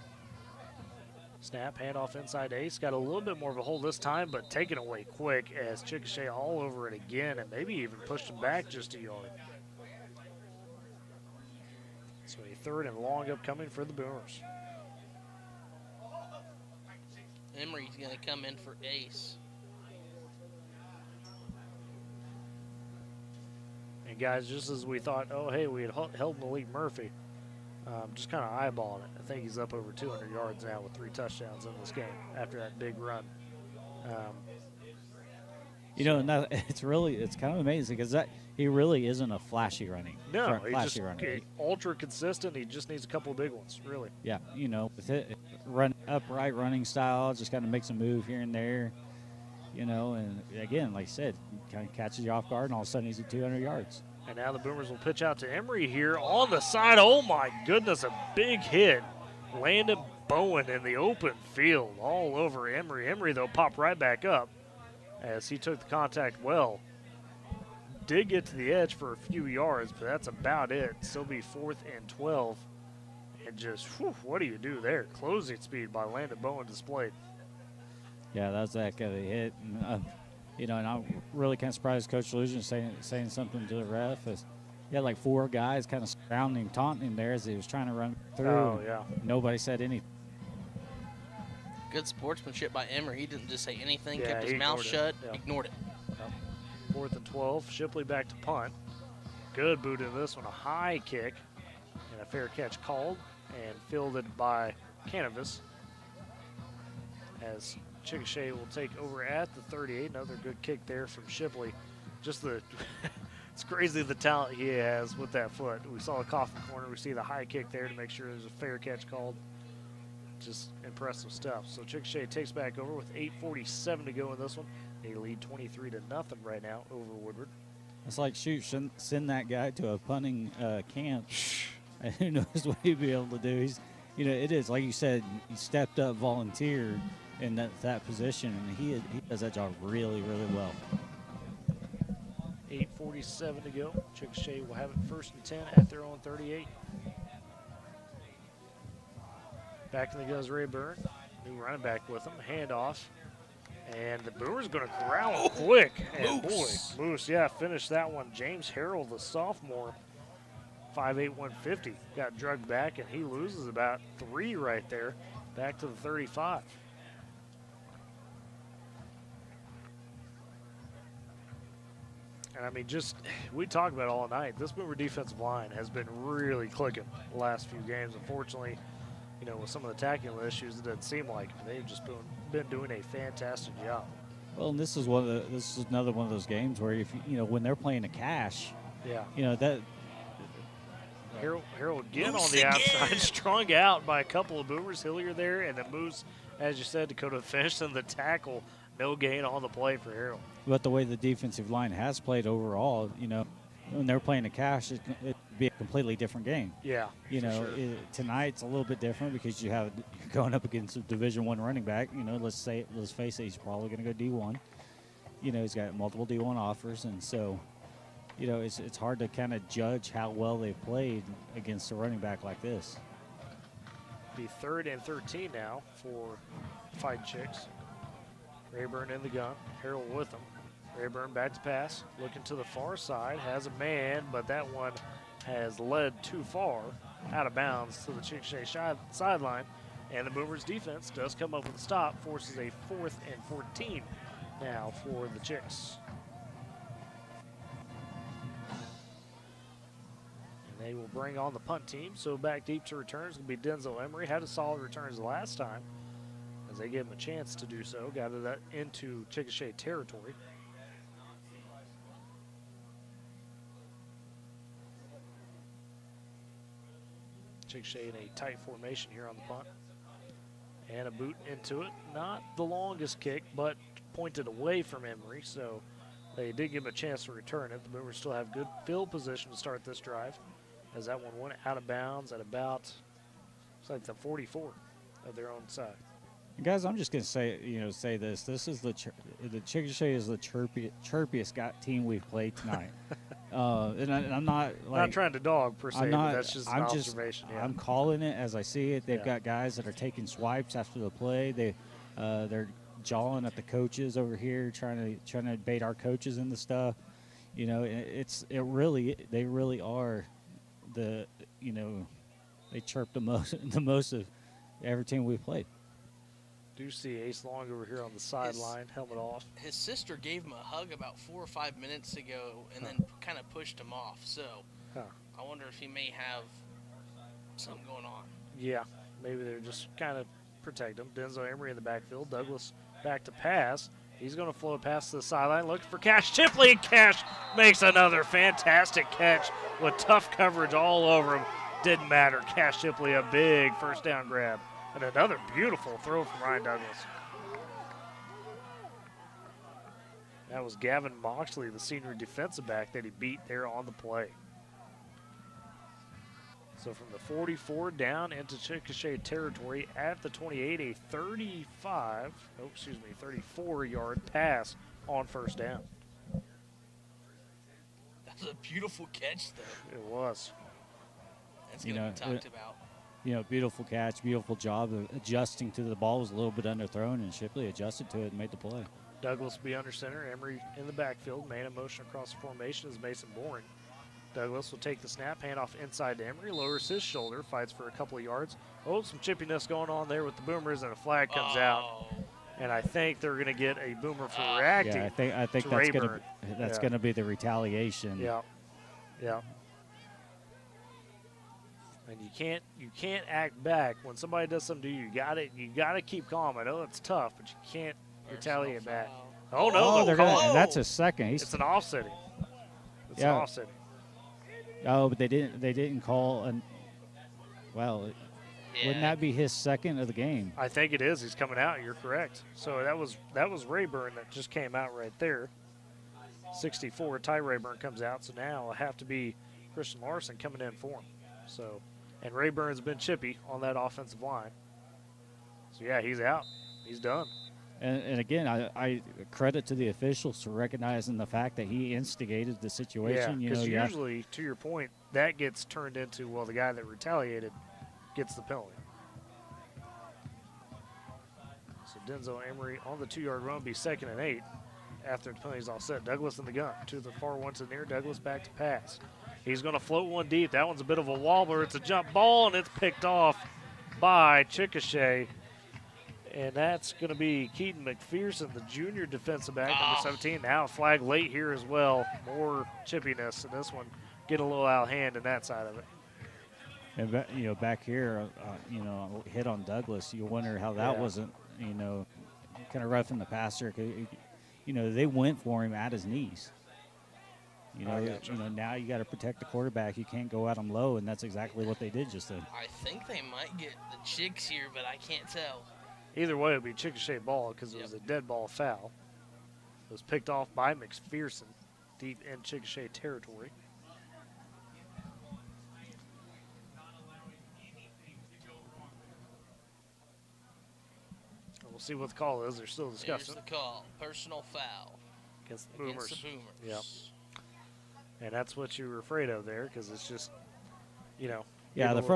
Snap, handoff inside Ace. Got a little bit more of a hold this time, but taken away quick as Chickasha all over it again and maybe even pushed him back just a yard. So a 3rd and long upcoming for the Boomers. Emery's going to come in for Ace. And guys, just as we thought, oh, hey, we had held Malik Murphy, just kind of eyeballing it. I think he's up over 200 yards now with 3 touchdowns in this game after that big run. You know, now it's kind of amazing because he really isn't a flashy running. No, he's just ultra consistent. He just needs a couple of big ones, really. Yeah, you know, with it, upright running style, just kind of makes a move here and there, you know, and again, like I said, kind of catches you off guard, and all of a sudden he's at 200 yards. And now the Boomers will pitch out to Emery here on the side. Oh, my goodness, a big hit. Landon Bowen in the open field all over Emery. Emery, though, popped right back up as he took the contact well. Did get to the edge for a few yards, but that's about it. Still be 4th and 12. And just, whew, what do you do there? Closing speed by Landon Bowen displayed. Yeah, that's that kind of hit. And, you know, and I'm really kind of surprised Coach Lujan saying something to the ref. He had like 4 guys kind of surrounding him, taunting him there as he was trying to run through. Oh, yeah. Nobody said anything. Good sportsmanship by Emery. He didn't just say anything, Yeah, kept his mouth shut, ignored it. 4th and 12. Shipley back to punt. Good boot in this one. A high kick and a fair catch called and fielded by Canavas as Chickasha will take over at the 38. Another good kick there from Shipley. Just it's crazy the talent he has with that foot. We saw a coffin corner. We see the high kick there to make sure there's a fair catch called. Just impressive stuff. So Chickasha takes back over with 8:47 to go in this one. They lead 23-0 right now over Woodward. It's like, shoot, send that guy to a punting camp. And who knows what he'd be able to do. You know, it is, like you said, he stepped up, volunteered in that position, and he does that job really, really well. 8:47 to go. Chickasha will have it 1st and 10 at their own 38. Back in the goes Ray Byrne. New running back with him. Handoff. And the Boomers going to corral him quick. And boy, Moose, yeah, finished that one. James Harrell, the sophomore, 5'8", 150, got drugged back, and he loses about 3 right there, back to the 35. And I mean, we talked about it all night. This Boomer defensive line has been really clicking the last few games. Unfortunately, you know, with some of the tackling issues, it doesn't seem like it. They've just been doing a fantastic job. Well, and this is another one of those games where if you know when they're playing a cash, yeah, you know that Harold again on the outside, strung out by a couple of Boomers. Hillier there, and then moves, as you said, Dakota finished in the tackle. No gain on the play for Harold. But the way the defensive line has played overall, you know, when they're playing a cash, it'd be a completely different game. Yeah, you know, sure. Tonight's a little bit different because you're going up against a Division I running back. You know, let's face it, he's probably going to go D1. You know, he's got multiple D1 offers, and so, you know, it's hard to kind of judge how well they played against a running back like this. Be 3rd and 13 now for Fighting Chicks. Rayburn in the gun, Harold with him. Rayburn back to pass, looking to the far side, has a man, but that one has led too far out of bounds to the Chickasha sideline, and the Boomers defense does come up with a stop, forces a 4th and 14 now for the Chicks. And they will bring on the punt team, so back deep to returns will be Denzel Emery. Had a solid returns last time as they gave him a chance to do so, got it into Chickasha territory. Chickasha in a tight formation here on the punt. And a boot into it. Not the longest kick, but pointed away from Emery, so They did give him a chance to return it. The Boomers still have good field position to start this drive, as that one went out of bounds at about, it's like the 44 of their own side. And guys, I'm just gonna say this. This is the Chickasha is the chirpiest team we've played tonight. I'm not like, not trying to dog per se, but that's just an observation. I'm calling it as I see it. They've got guys that are taking swipes after the play. They're jawing at the coaches over here, trying to bait our coaches into stuff. You know, they really are they chirp the most of every team we've played. Do see Ace Long over here on the sideline, helmet off. His sister gave him a hug about 4 or 5 minutes ago and then kind of pushed him off. So I wonder if he may have something going on. Yeah, maybe they're just kind of protect him. Denzel Emery in the backfield. Douglas back to pass. He's going to float past the sideline, looking for Cash Chipley, and Cash makes another fantastic catch with tough coverage all over him. Didn't matter. Cash Chipley, a big first down grab. And another beautiful throw from Ryan Douglas. That was Gavin Moxley, the senior defensive back that he beat there on the play. So from the 44 down into Chickasha territory at the 28, a 34-yard pass on first down. That's a beautiful catch, though. It was. That's going to be talked about. You know, beautiful catch, beautiful job of adjusting to the ball. Was a little bit underthrown, and Shipley adjusted to it and made the play. Douglas will be under center. Emery in the backfield. Man in motion across the formation is Mason Boring. Douglas will take the snap, hand off inside to Emery, lowers his shoulder, fights for a couple of yards. Oh, some chippiness going on there with the Boomers, and a flag comes out. And I think they're going to get a Boomer for reacting. Yeah, I think that's going to be the retaliation. Yeah, yeah. And you can't act back when somebody does something to you. You got to keep calm. I know it's tough, but you can't retaliate back. Oh no! And that's his second. It's an offsetting. It's an offsetting. Oh, but they didn't call wouldn't that be his second of the game? I think it is. He's coming out. You're correct. So that was Rayburn that just came out right there. 64. Ty Rayburn comes out. So now it'll have to be Christian Larson coming in for him. So, and Rayburn's been chippy on that offensive line. So yeah, he's out. He's done. And again, I credit to the officials for recognizing the fact that he instigated the situation. Yeah, because usually, to your point, that gets turned into, well, the guy that retaliated gets the penalty. So Denzel Emery on the 2-yard run will be 2nd and 8 after the penalty's all set. Douglas in the gun. To the far one to the near. Douglas back to pass. He's going to float one deep. That one's a bit of a wobbler. It's a jump ball, and it's picked off by Chickasha. And that's going to be Keaton McPherson, the junior defensive back, number 17. Now a flag late here as well. More chippiness in this one. Get a little out of hand in that side of it. And, back here, hit on Douglas. You wonder how that wasn't, kind of roughing the passer. They went for him at his knees. Now you got to protect the quarterback. You can't go at him low, and that's exactly what they did just then. I think they might get the Chicks here, but I can't tell. Either way, it would be Chickasha ball because it was a dead ball foul. It was picked off by McPherson deep in Chickasha territory. We'll see what the call is. They're still discussing. Here's the call. Personal foul. Against the Boomers. Yep. And that's what you were afraid of there because it's just, Yeah,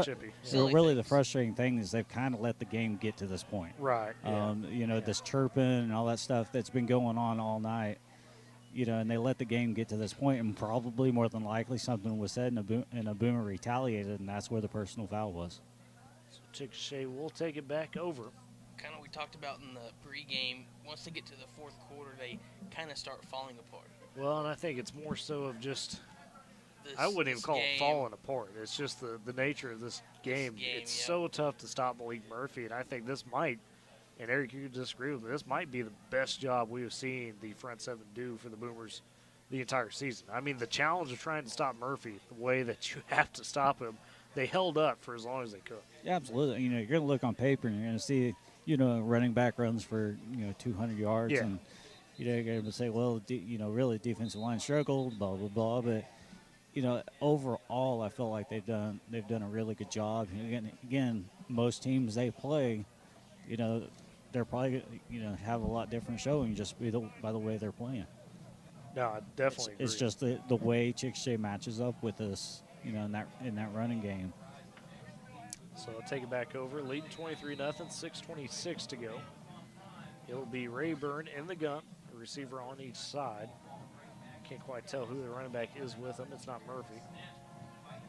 chippy. The frustrating thing is they've kind of let the game get to this point. Right. Yeah. This chirping and all that stuff that's been going on all night. And they let the game get to this point, and probably more than likely something was said, and a Boomer retaliated, and that's where the personal foul was. So Chickasha will take it back over. Kind of we talked about in the pregame. Once they get to the fourth quarter, they kind of start falling apart. Well, and I think it's more so of just. I wouldn't even call it falling apart. It's just the nature of this game. It's so tough to stop Malik Murphy, and I think this might, and Eric, you disagree with me, this might be the best job we have seen the front seven do for the Boomers the entire season. I mean, the challenge of trying to stop Murphy, the way that you have to stop him, they held up for as long as they could. Yeah, absolutely. You're going to look on paper, and you're going to see, running back runs for, 200 yards. Yeah. And, you know, you're going to say, well, you know, really defensive line struggled, blah blah blah. But you know, overall, I feel like they've done a really good job. And again, most teams they play, you know, they're probably have a lot different showing just by the way they're playing. No, I definitely agree. It's just the way Chickasha matches up with us, you know, in that running game. So I'll take it back over, leading 23-0, 6:26 to go. It'll be Rayburn in the gun, a receiver on each side. Can't quite tell who the running back is with him. It's not Murphy.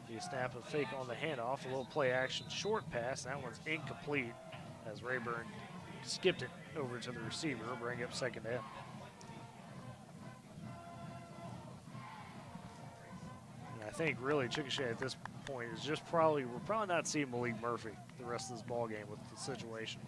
The snap and fake on the handoff, a little play action short pass. That one's incomplete as Rayburn skipped it over to the receiver, bring up second down. And I think really Chickasha at this point is just we're probably not seeing Malik Murphy the rest of this ball game with the situation.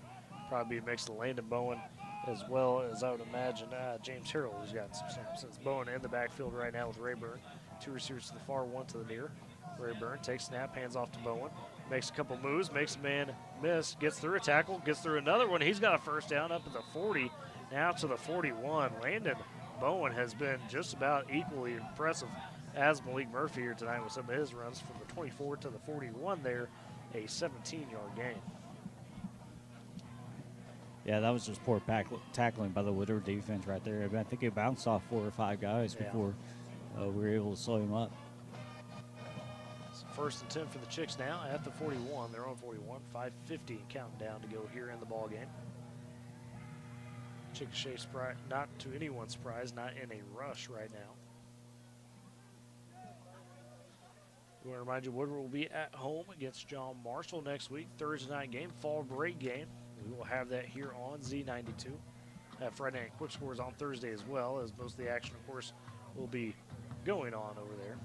Probably be a mix of Landon Bowen as well as I would imagine James Harrell, who's gotten some snaps. Since Bowen in the backfield right now with Rayburn. Two receivers to the far, one to the near. Rayburn takes snap, hands off to Bowen. Makes a couple moves, makes a man miss, gets through a tackle, gets through another one. He's got a first down up at the 40, now to the 41. Landon Bowen has been just about equally impressive as Malik Murphy here tonight with some of his runs from the 24 to the 41 there, a 17-yard gain. Yeah, that was just poor tackling by the Woodward defense right there. I think it bounced off 4 or 5 guys before we were able to slow him up. So 1st and 10 for the Chicks now at the 41. They're on 41, 5:50 counting down to go here in the ball game. Chickasha, not to anyone's surprise, not in a rush right now. We want to remind you, Woodward will be at home against John Marshall next week. Thursday night game, fall break game. We will have that here on Z92. Friday night quick scores on Thursday as well, as most of the action, of course, will be going on over there.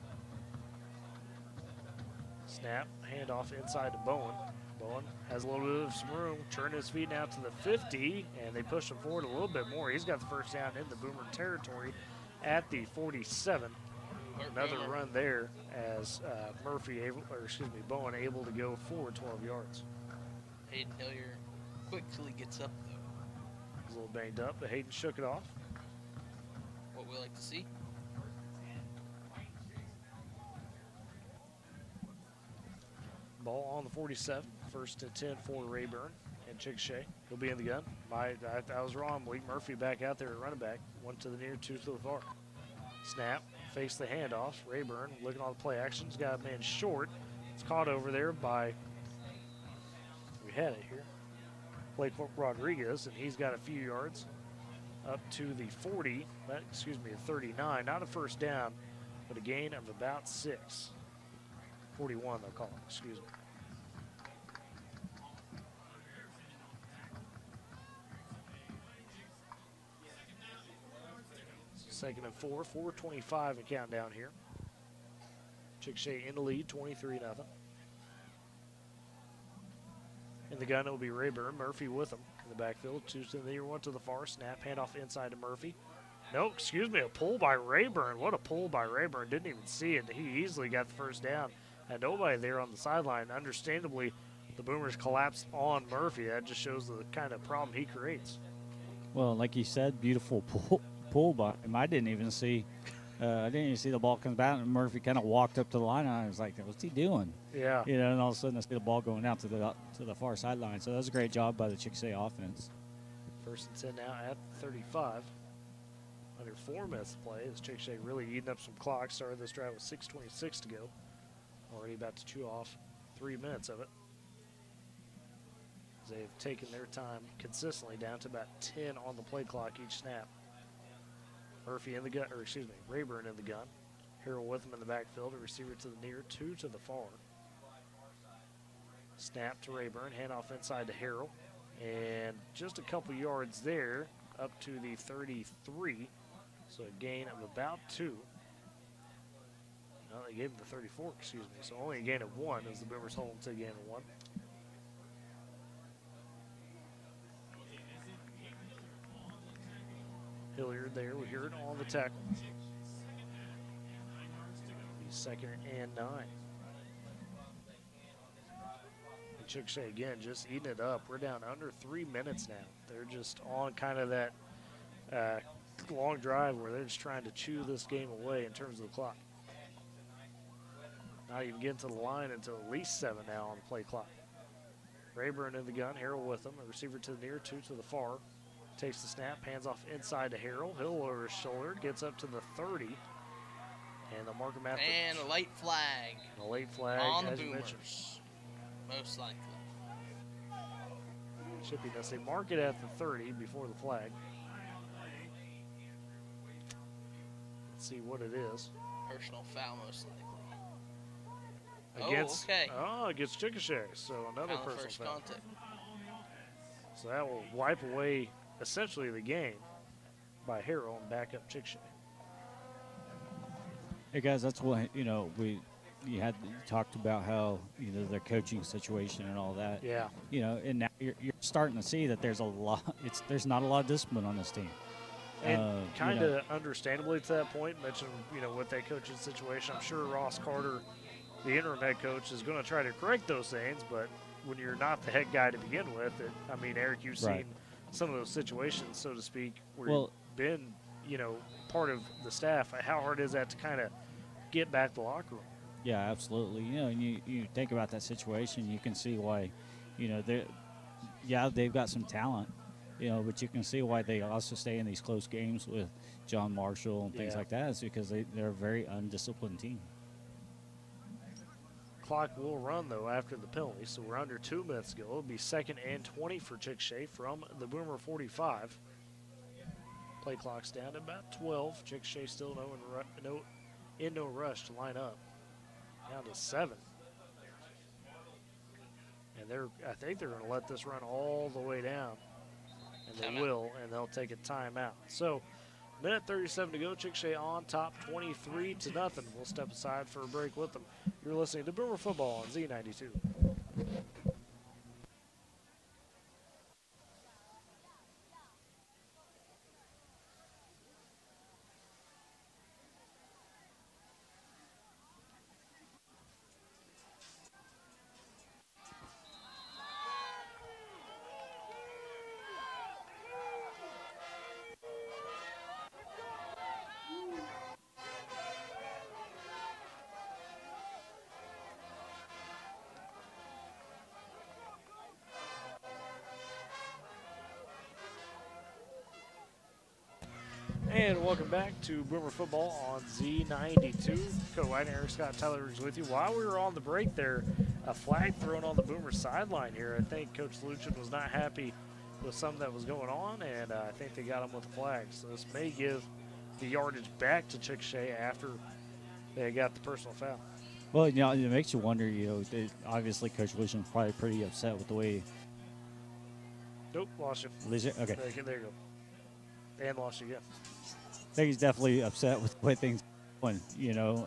Snap, handoff inside to Bowen. Bowen has a little bit of some room, turning his feet now to the 50, and they push him forward a little bit more. He's got the first down in the Boomer territory at the 47. Another run there as Bowen able to go forward 12 yards. Hayden Hillier quickly gets up, though. He's a little banged up, but Hayden shook it off. What we like to see. Ball on the 47, 1st and 10 for Rayburn and Chickasha. He'll be in the gun. I was wrong. Malik Murphy back out there at running back. 1 to the near, 2 to the far. Snap, face the handoff. Rayburn looking on the play action. He's got a man short. It's caught over there by, we had it here, Blake Rodriguez, and he's got a few yards up to the 40, excuse me, 39. Not a first down, but a gain of about 6. 41, they'll call it, excuse me. Second and 4, 4:25 and countdown here. Chickasha in the lead, 23-0. In the gun, it will be Rayburn. Murphy with him in the backfield. 2 to the near, 1 to the far. Snap, handoff inside to Murphy. No, excuse me, a pull by Rayburn. What a pull by Rayburn. Didn't even see it. He easily got the first down. Had nobody there on the sideline. Understandably, the Boomers collapsed on Murphy. That just shows the kind of problem he creates. Well, like you said, beautiful pull by him. I didn't even see the ball come back, and Murphy kind of walked up to the line, and I was like, what's he doing? Yeah. You know, and all of a sudden I see the ball going out to the far sideline. So that was a great job by the Chickasha offense. 1st and 10 now at 35. Under 4 minutes to play, as Chickasha really eating up some clock. Started this drive with 6:26 to go. Already about to chew off 3 minutes of it. They've taken their time consistently down to about 10 on the play clock each snap. Murphy in the gun, or excuse me, Rayburn in the gun. Harrell with him in the backfield, a receiver to the near, 2 to the far. Snap to Rayburn, handoff inside to Harrell. And just a couple yards there, up to the 33. So a gain of about 2. No, they gave him the 34, excuse me. So only a gain of 1 as the Boomers hold him to a gain of 1. Hilliard there. We hear it on the tackle. Second and 9. And Chickasha again just eating it up. We're down under 3 minutes now. They're just on kind of that long drive where they're just trying to chew this game away in terms of the clock. Not even getting to the line until at least 7 now on the play clock. Rayburn in the gun, Harrell with him. A receiver to the near, 2 to the far. Takes the snap, hands off inside to Harrell. Hill over his shoulder, gets up to the 30. And they'll mark him at And a late flag. a late flag on the as you mentioned. Boomers. Most likely. Should be nice. They mark it at the 30 before the flag. Let's see what it is. Personal foul, most likely. Against, okay. Against Chickasha. So another Foul on personal first foul. contact. So that will wipe away essentially the game by Harrell and back up Chickasha. Hey guys, that's what you talked about how their coaching situation and all that. Yeah. And now you're starting to see that there's there's not a lot of discipline on this team. And kind of understandably to that point, mentioned with that coaching situation, I'm sure Ross Carter, the interim head coach, is going to try to correct those things. But when you're not the head guy to begin with, Eric, you've seen some of those situations, so to speak, where you've been part of the staff. How hard is that to kind of get back the locker room? Yeah, absolutely. And you think about that situation, you can see why, they've got some talent, but you can see why they also stay in these close games with John Marshall and things like that. Is because they're a very undisciplined team. Clock will run, though, after the penalty, so we're under 2 minutes to go. It'll be 2nd and 20 for Chickasha from the Boomer 45. Play clock's down to about 12. Chickasha still in no rush to line up. Down to 7. And I think they're going to let this run all the way down. And they will, and they'll take a timeout. So, minute 37 to go. Chickasha on top, 23-0. We'll step aside for a break with them. You're listening to Boomer Football on Z92. And welcome back to Boomer Football on Z92. Coach White and Eric Scott Tyler is with you. While we were on the break there, a flag thrown on the Boomer sideline here. I think Coach Luchin was not happy with something that was going on, and I think they got him with the flag. So this may give the yardage back to Chickasha after they got the personal foul. Well, it makes you wonder, obviously Coach Luchin's probably pretty upset with the way. Nope, lost you. Okay. There you go. And lost you again. I think he's definitely upset with the way things are going,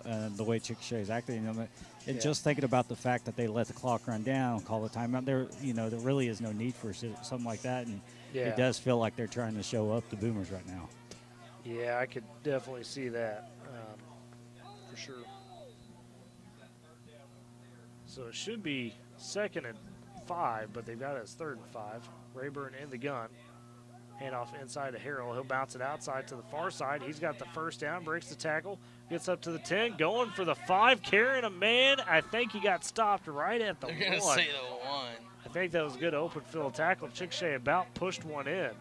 and the way Chickasha is acting. And just thinking about the fact that they let the clock run down, call the timeout, there really is no need for something like that. And it does feel like they're trying to show up the Boomers right now. Yeah, I could definitely see that for sure. So it should be 2nd and 5, but they've got it as 3rd and 5. Rayburn in the gun. Handoff inside to Harrell. He'll bounce it outside to the far side. He's got the first down, breaks the tackle, gets up to the 10, going for the 5, carrying a man. I think he got stopped right at the 1. They're going to say the 1. I think that was a good open field tackle. Chickasha about pushed one in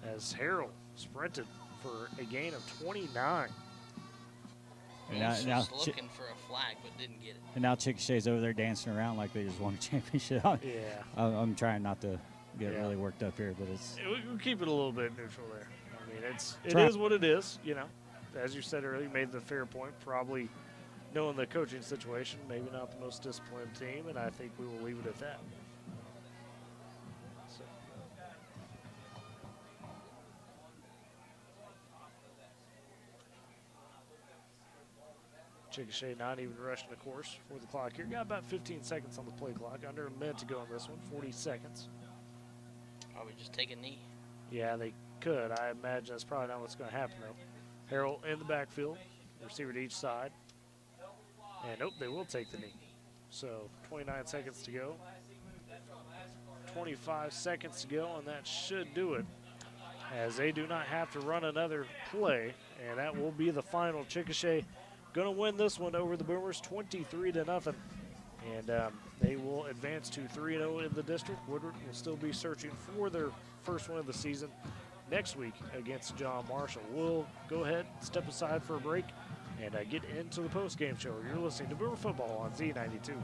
as Harrell sprinted for a gain of 29. And now looking for a flag, but didn't get it. And now Chickasha's over there dancing around like they just won a championship. Yeah. I'm trying not to get really worked up here, but it's. We'll keep it a little bit neutral there. I mean, it is what it is. As you said earlier, you made the fair point. Probably knowing the coaching situation, maybe not the most disciplined team, and I think we will leave it at that. So. Chickasha not even rushing the course for the clock here. Got about 15 seconds on the play clock. Under a minute to go on this one. 40 seconds. Probably just take a knee. Yeah, they could. I imagine that's probably not what's going to happen, though. Harrell in the backfield. Receiver to each side. And nope, they will take the knee. So 29 seconds to go. 25 seconds to go, and that should do it. as they do not have to run another play, and that will be the final. Chickasha going to win this one over the Boomers 23-0, and they will advance to 3-0 in the district. Woodward will still be searching for their first win of the season next week against John Marshall. We'll go ahead, step aside for a break, and get into the post-game show. You're listening to Boomer Football on Z92.